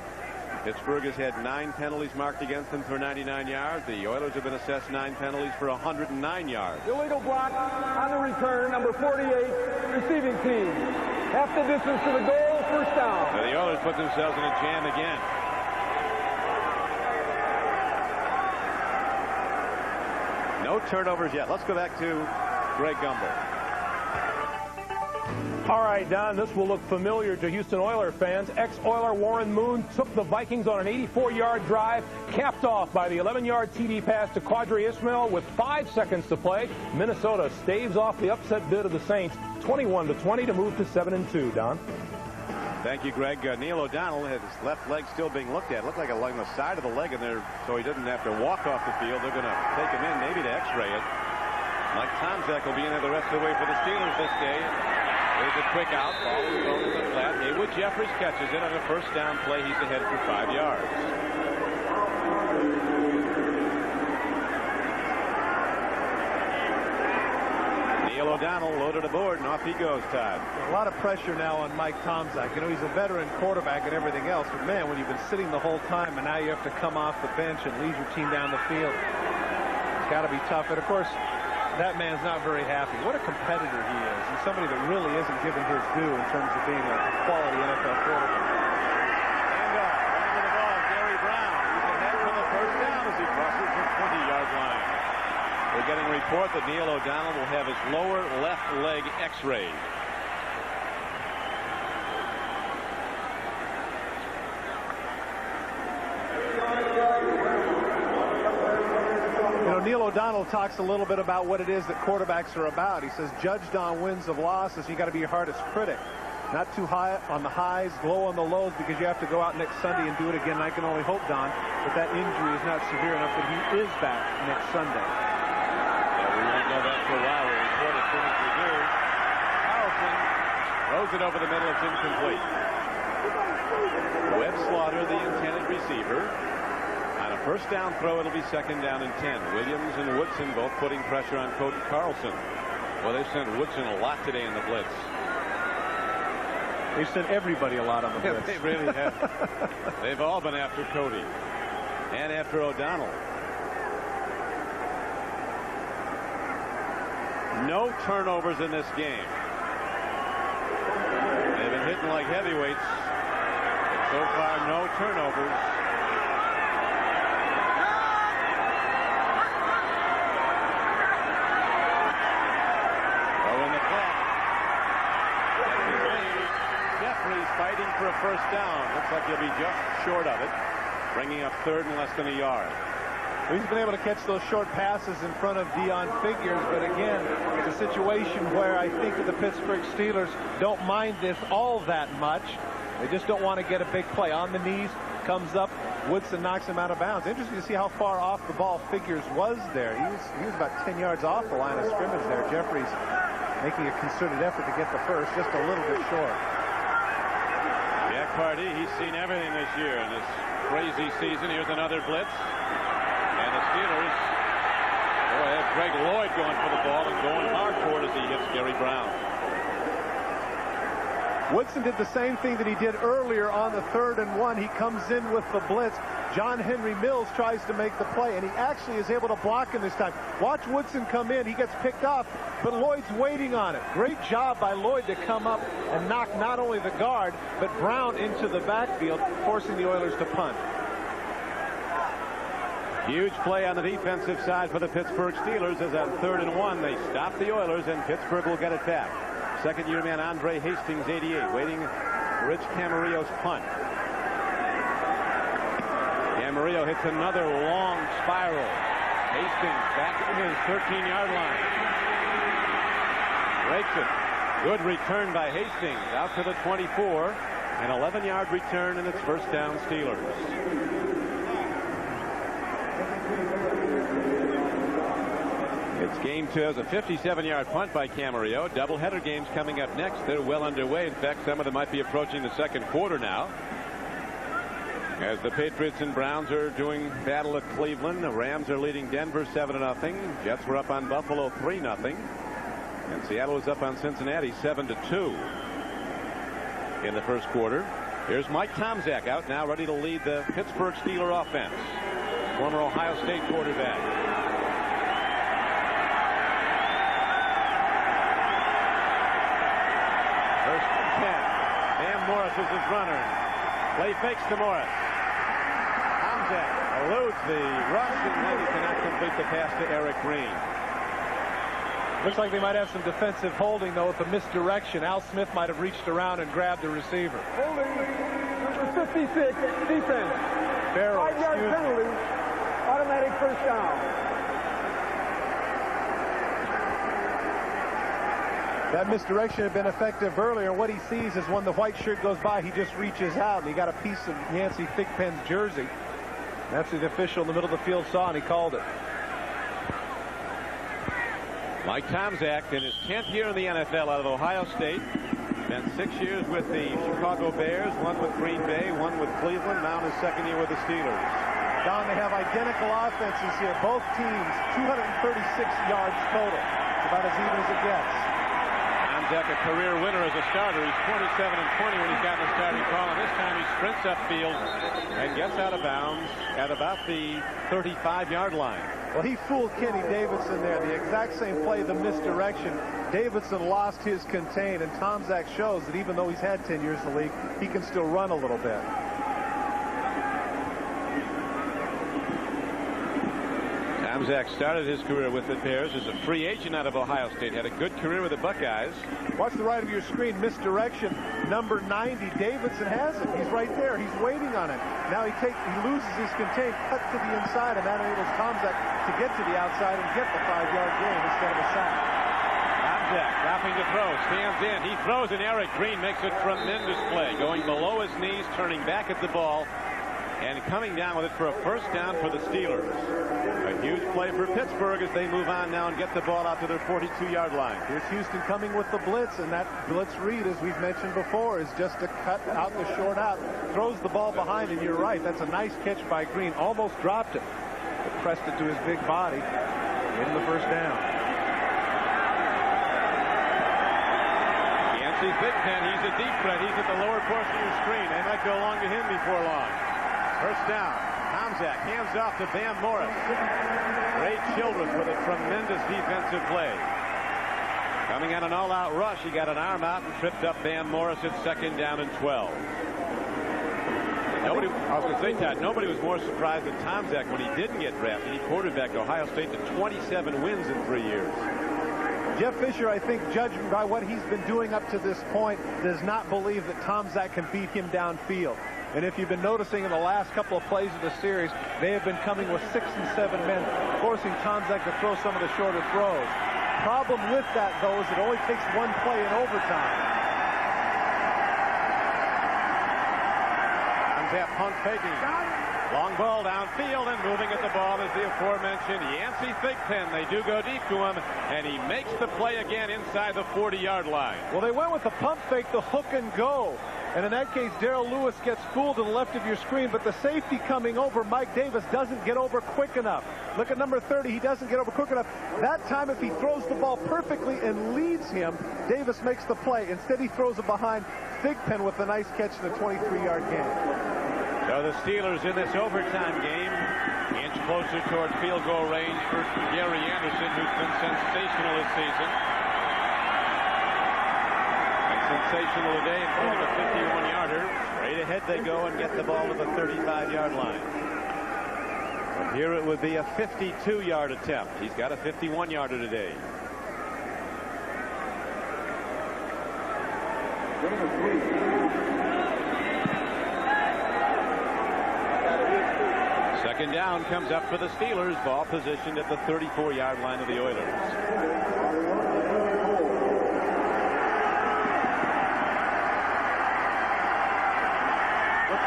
Pittsburgh has had 9 penalties marked against them for 99 yards. The Oilers have been assessed 9 penalties for 109 yards. Illegal block on the return, number 48, receiving team. Half the distance to the goal, first down. So the Oilers put themselves in a jam again. No turnovers yet. Let's go back to Greg Gumbel. All right, Don, this will look familiar to Houston Oilers fans. Ex-Oiler Warren Moon took the Vikings on an 84-yard drive, capped off by the 11-yard TD pass to Quadri Ismail with 5 seconds to play. Minnesota staves off the upset bid of the Saints, 21-20 to move to 7-2. Don? Thank you, Greg. Neil O'Donnell, his left leg still being looked at. Looked like along the side of the leg in there, so he doesn't have to walk off the field. They're going to take him in, maybe to x-ray it. Mike Tomczak will be in there the rest of the way for the Steelers this day. There's a quick out, ball is thrown in the flat. Haywood Jeffries catches it on a first down play. He's ahead for 5 yards. Neil O'Donnell loaded aboard, and off he goes, Todd. A lot of pressure now on Mike Tomczak. You know, he's a veteran quarterback and everything else, but man, when you've been sitting the whole time and now you have to come off the bench and lead your team down the field, it's got to be tough. And of course, that man's not very happy. What a competitor he is. He's somebody that really isn't given his due in terms of being a quality NFL quarterback. And running with the ball, Gary Brown. He's ahead for the first down as he crosses the 20-yard line. We're getting a report that Neil O'Donnell will have his lower left leg x-rayed. Neil O'Donnell talks a little bit about what it is that quarterbacks are about. He says, judged on wins of losses, you got to be your hardest critic. Not too high on the highs, low on the lows, because you have to go out next Sunday and do it again. And I can only hope, Don, that that injury is not severe enough that he is back next Sunday. Yeah, we won't know that for a while. We'll report as soon as we do. Carlson throws it over the middle. It's incomplete. Webb Slaughter, the intended receiver. On a first down throw, it'll be second down and 10. Williams and Woodson both putting pressure on Cody Carlson. Well, they've sent Woodson a lot today in the blitz. They've sent everybody a lot on the blitz. They really have. They've all been after Cody and after O'Donnell. No turnovers in this game. They've been hitting like heavyweights. So far, no turnovers. Fighting for a first down. Looks like he'll be just short of it, bringing up third and less than a yard. He's been able to catch those short passes in front of Deion Figures, but again, it's a situation where I think that the Pittsburgh Steelers don't mind this all that much. They just don't want to get a big play. On the knees, comes up, Woodson knocks him out of bounds. Interesting to see how far off the ball Figures was there. He was about 10 yards off the line of scrimmage there. Jeffries making a concerted effort to get the first, just a little bit short. Jack Pardee, he's seen everything this year in this crazy season. Here's another blitz. And the Steelers, boy, that's Greg Lloyd going for the ball and going hard for it as he hits Gary Brown. Woodson did the same thing that he did earlier on the 3rd and 1. He comes in with the blitz. John Henry Mills tries to make the play, and he actually is able to block him this time. Watch Woodson come in. He gets picked off, but Lloyd's waiting on it. Great job by Lloyd to come up and knock not only the guard, but Brown into the backfield, forcing the Oilers to punt. Huge play on the defensive side for the Pittsburgh Steelers as on 3rd and 1. They stop the Oilers, and Pittsburgh will get it back. Second-year man Andre Hastings, 88, waiting for Rich Camarillo's punt. Camarillo hits another long spiral. Hastings back at his 13-yard line. Breaks it. Good return by Hastings out to the 24. An 11-yard return, and it's first down Steelers. It's game 2 as a 57-yard punt by Camarillo. Doubleheader games coming up next. They're well underway. In fact, some of them might be approaching the second quarter now. As the Patriots and Browns are doing battle at Cleveland. The Rams are leading Denver 7-0. Jets were up on Buffalo 3-0. And Seattle is up on Cincinnati 7-2 in the first quarter. Here's Mike Tomczak out now, ready to lead the Pittsburgh Steelers offense. Former Ohio State quarterback. First and 10. Sam Morris is his runner. Play fakes to Morris. Tomczak eludes the rush, and then he cannot complete the pass to Eric Green. Looks like they might have some defensive holding, though, with the misdirection. Al Smith might have reached around and grabbed the receiver. Holding number 56, defense. Barrow, 5-yard penalty, automatic first down. That misdirection had been effective earlier. What he sees is when the white shirt goes by, he just reaches out, and he got a piece of Yancey Thigpen's jersey. That's what the official in the middle of the field saw, and he called it. Mike Tomczak in his 10th year in the NFL out of Ohio State. Spent 6 years with the Chicago Bears, 1 with Green Bay, 1 with Cleveland, now in his 2nd year with the Steelers. Don, they have identical offenses here. Both teams, 236 yards total. It's about as even as it gets. Tomczak, a career winner as a starter. He's 27-20 when he's gotten a starting call, and this time he sprints upfield and gets out of bounds at about the 35-yard line. Well, he fooled Kenny Davidson there. The exact same play, the misdirection. Davidson lost his contain, and Tomczak shows that even though he's had 10 years in the league, he can still run a little bit. Tomczak started his career with the Bears as a free agent out of Ohio State. Had a good career with the Buckeyes. Watch the right of your screen. Misdirection. Number 90. Davidson has it. He's right there. He's waiting on it. Now he loses his contain, cuts to the inside, and that enables Tomczak to get to the outside and get the 5-yard gain instead of a sack. Tomczak dropping to throw. Stands in. He throws, and Eric Green makes a tremendous play. Going below his knees, turning back at the ball, and coming down with it for a first down for the Steelers. A huge play for Pittsburgh as they move on now and get the ball out to their 42-yard line. Here's Houston coming with the blitz, and that blitz read, as we've mentioned before, is just to cut out the short out. Throws the ball behind, and you're right. That's a nice catch by Green. Almost dropped it, but pressed it to his big body. Gave him the first down. Yancey Thigpen, he's a deep threat. He's at the lower portion of your screen. They might go along to him before long. First down. Tomczak hands off to Van Morris. Ray Childress with a tremendous defensive play. Coming on an all-out rush, he got an arm out and tripped up Van Morris at 2nd down and 12. I was going to say, Todd, nobody was more surprised than Tomczak when he didn't get drafted. He quarterbacked Ohio State to 27 wins in 3 years. Jeff Fisher, I think, judging by what he's been doing up to this point, does not believe that Tomczak can beat him downfield. And if you've been noticing in the last couple of plays of the series, they have been coming with 6 and 7 men, forcing Tomczak to throw some of the shorter throws. Problem with that, though, is it only takes one play in overtime. Tomczak punt faking. Long ball downfield, and moving at the ball is the aforementioned Yancey Thigpen. They do go deep to him, and he makes the play again inside the 40-yard line. Well, they went with the pump fake, the hook and go. And in that case, Darrell Lewis gets fooled to the left of your screen, but the safety coming over, Mike Davis, doesn't get over quick enough. Look at number 30. He doesn't get over quick enough. That time, if he throws the ball perfectly and leads him, Davis makes the play. Instead, he throws it behind Thigpen with a nice catch in the 23-yard gain. So the Steelers in this overtime game, inch closer toward field goal range for Gary Anderson, who's been sensational this season. Sensational today, including a 51-yarder. Straight ahead they go and get the ball to the 35-yard line. But here it would be a 52-yard attempt. He's got a 51-yarder today. Second down comes up for the Steelers. Ball positioned at the 34-yard line of the Oilers.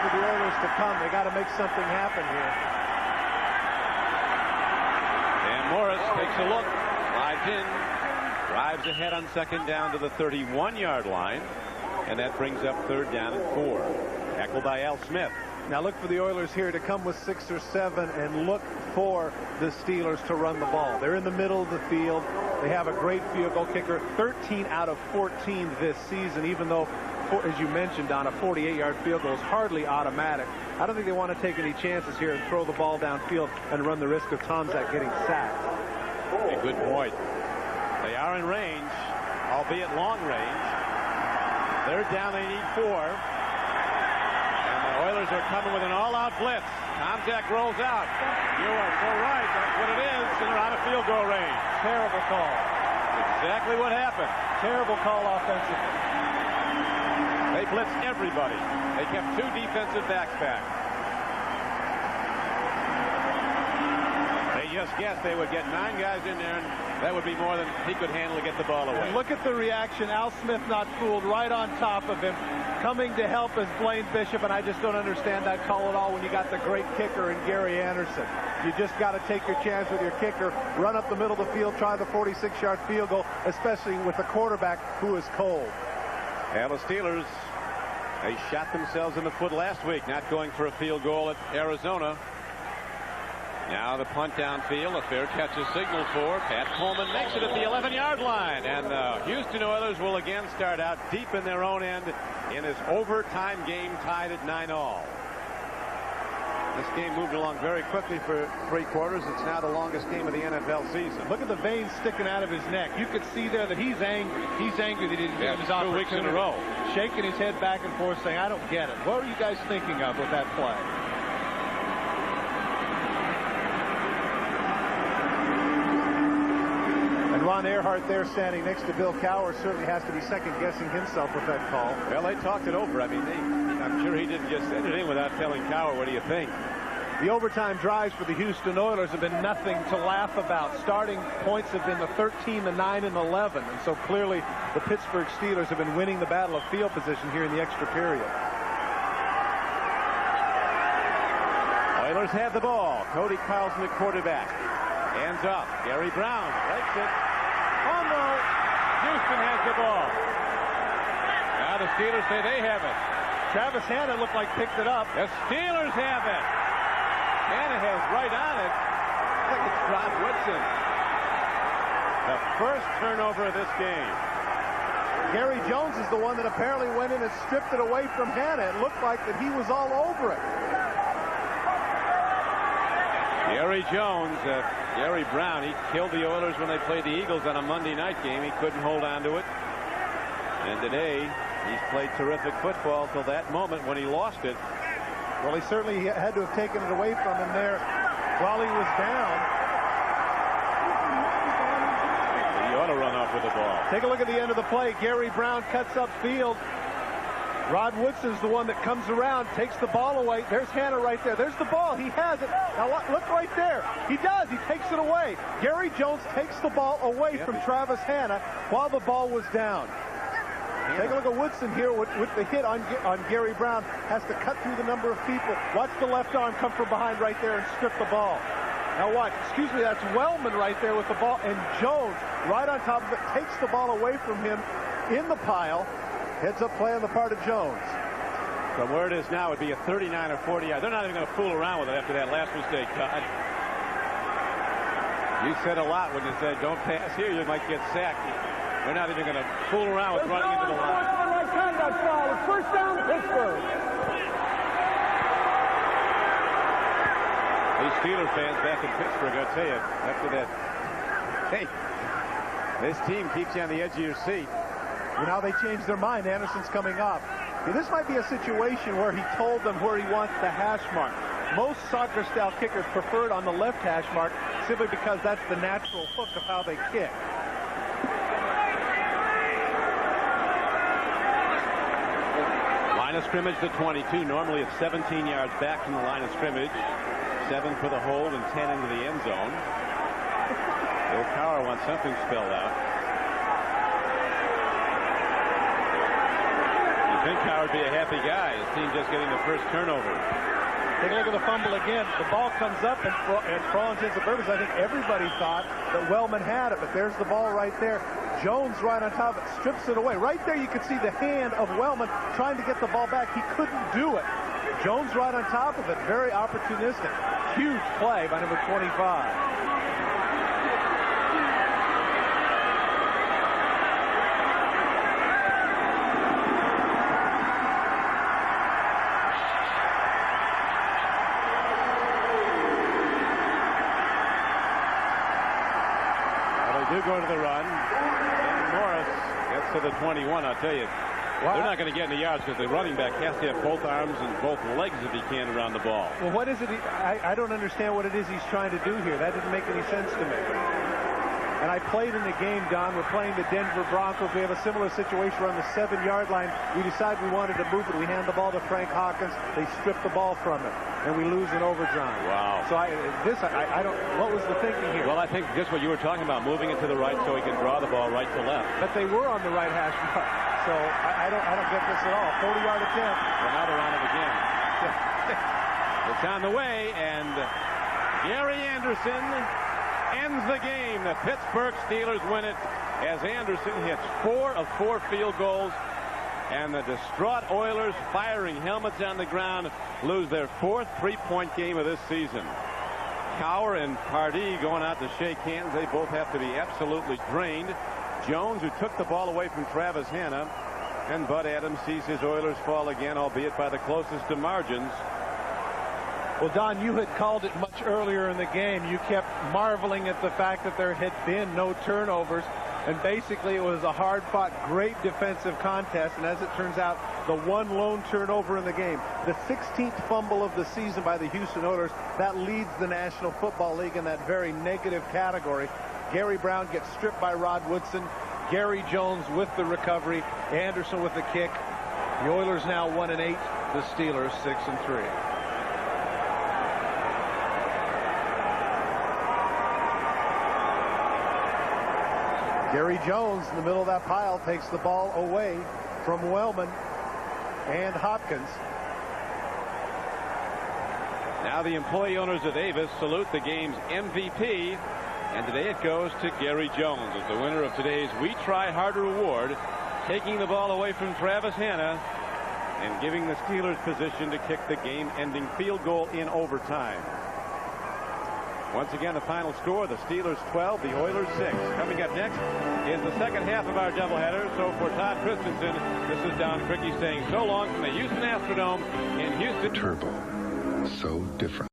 For the Oilers to come, they got to make something happen here. And Morris takes a look, slides in, drives ahead on 2nd down to the 31-yard line, and that brings up 3rd down and 4. Tackled by Al Smith. Now look for the Oilers here to come with 6 or 7 and look for the Steelers to run the ball. They're in the middle of the field. They have a great field goal kicker, 13 out of 14 this season, even though, as you mentioned, on a 48-yard field goal is hardly automatic. I don't think they want to take any chances here and throw the ball downfield and run the risk of Tomczak getting sacked. A good point. They are in range, albeit long range. 3rd down, they need 4. And the Oilers are coming with an all-out blitz. Tomczak rolls out. You are so right. That's what it is. And they're out of field goal range. Terrible call. exactly what happened. Terrible call offensively. They blitzed everybody. They kept 2 defensive backs back. They just guessed they would get 9 guys in there, and that would be more than he could handle to get the ball away. And look at the reaction. Al Smith not fooled, right on top of him. Coming to help is Blaine Bishop, and I just don't understand that call at all when you got the great kicker in Gary Anderson. You just got to take your chance with your kicker, run up the middle of the field, try the 46-yard field goal, especially with the quarterback who is cold. And the Steelers, they shot themselves in the foot last week, not going for a field goal at Arizona. Now the punt downfield, a fair catch is signaled for. Pat Coleman makes it at the 11-yard line, and the Houston Oilers will again start out deep in their own end in this overtime game, tied at 9-all. This game moved along very quickly for 3 quarters. It's now the longest game of the NFL season. Look at the veins sticking out of his neck. You could see there that he's angry. He's angry that he didn't get his opportunity. 2 weeks in a row. Shaking his head back and forth saying, I don't get it. What were you guys thinking of with that play? Ron Earhart there standing next to Bill Cowher certainly has to be second-guessing himself with that call. Well, they talked it over. I mean, I'm sure he didn't just send it in without telling Cowher, what do you think? The overtime drives for the Houston Oilers have been nothing to laugh about. Starting points have been the 13, the 9, and 11. And so clearly the Pittsburgh Steelers have been winning the battle of field position here in the extra period. Oilers have the ball. Cody Carlson, the quarterback. Hands up. Gary Brown breaks it. Fumble. Houston has the ball. Now the Steelers say they have it. Travis Hanna looked like picked it up. The Steelers have it. Hanna has right on it. I think it's Rod Woodson. The first turnover of this game. Gary Jones is the one that apparently went in and stripped it away from Hanna. It looked like that he was all over it. Gary Jones, Gary Brown, he killed the Oilers when they played the Eagles on a Monday night game. He couldn't hold on to it. And today, he's played terrific football till that moment when he lost it. Well, he certainly had to have taken it away from him there while he was down. He ought to run off with the ball. Take a look at the end of the play. Gary Brown cuts upfield. Rod Woodson's the one that comes around, takes the ball away. There's Hanna right there. There's the ball. He has it. Now look right there. He does. He takes it away. Gary Jones takes the ball away from Travis Hanna while the ball was down. Take a look at Woodson here with the hit on Gary Brown. Has to cut through the number of people. Watch the left arm come from behind right there and strip the ball. Now watch. Excuse me, that's Wellman right there with the ball. And Jones right on top of it takes the ball away from him in the pile. Heads up play on the part of Jones. From where it is now, it would be a 39 or 40 yard. They're not even going to fool around with it after that last mistake, Todd. You said a lot when you said don't pass here, you might get sacked. They're not even going to fool around with running into the line. Right conduct foul. It's first down, Pittsburgh. These Steelers fans back in Pittsburgh, I'll tell you, after that, hey, this team keeps you on the edge of your seat. You know, they changed their mind. Anderson's coming up. This might be a situation where he told them where he wants the hash mark. Most soccer-style kickers prefer it on the left hash mark simply because that's the natural hook of how they kick. Line of scrimmage to 22. Normally it's 17 yards back from the line of scrimmage. 7 for the hold and 10 into the end zone. Bill Cowher wants something spelled out. I think Cowher would be a happy guy. His team just getting the first turnover. Take a look at the fumble again. The ball comes up, and for all intents and purposes, I think everybody thought that Wellman had it, but there's the ball right there. Jones right on top of it, strips it away. Right there you could see the hand of Wellman trying to get the ball back. He couldn't do it. Jones right on top of it. Very opportunistic. Huge play by number 25. Go to the run. And Morris gets to the 21. I'll tell you, they're not going to get any yards because the running back has to have both arms and both legs if he can around the ball. Well, what is it? I don't understand what it is he's trying to do here. That didn't make any sense to me. And I played in the game, Don. We're playing the Denver Broncos. We have a similar situation around the 7-yard line. We decided we wanted to move it. We hand the ball to Frank Hawkins. They strip the ball from it, and we lose in overtime. Wow. So I don't. What was the thinking here? Well, I think just what you were talking about, moving it to the right so he can draw the ball right to left. But they were on the right hash mark. So I don't get this at all. 40-yard attempt. Well, now they're on it again. It's on the way, and Gary Anderson ends the game. The Pittsburgh Steelers win it as Anderson hits 4 of 4 field goals, and the distraught Oilers, firing helmets on the ground, lose their 4th 3-point game of this season. Cowher and Pardee going out to shake hands. They both have to be absolutely drained. Jones, who took the ball away from Travis Hanna, and Bud Adams sees his Oilers fall again, albeit by the closest to margins. Well, Don, you had called it much earlier in the game. You kept marveling at the fact that there had been no turnovers, and basically it was a hard-fought, great defensive contest, and as it turns out, the one lone turnover in the game, the 16th fumble of the season by the Houston Oilers, that leads the National Football League in that very negative category. Gary Brown gets stripped by Rod Woodson. Gary Jones with the recovery. Anderson with the kick. The Oilers now 1-8. The Steelers 6-3. Gary Jones in the middle of that pile takes the ball away from Wellman and Hopkins. Now the employee owners of Avis salute the game's MVP, and today it goes to Gary Jones as the winner of today's We Try Harder award, taking the ball away from Travis Hanna and giving the Steelers position to kick the game-ending field goal in overtime. Once again, the final score, the Steelers 12, the Oilers 6. Coming up next is the second half of our doubleheader. So for Todd Christensen, this is Don Criqui saying so long from the Houston Astrodome in Houston. Turbo. So different.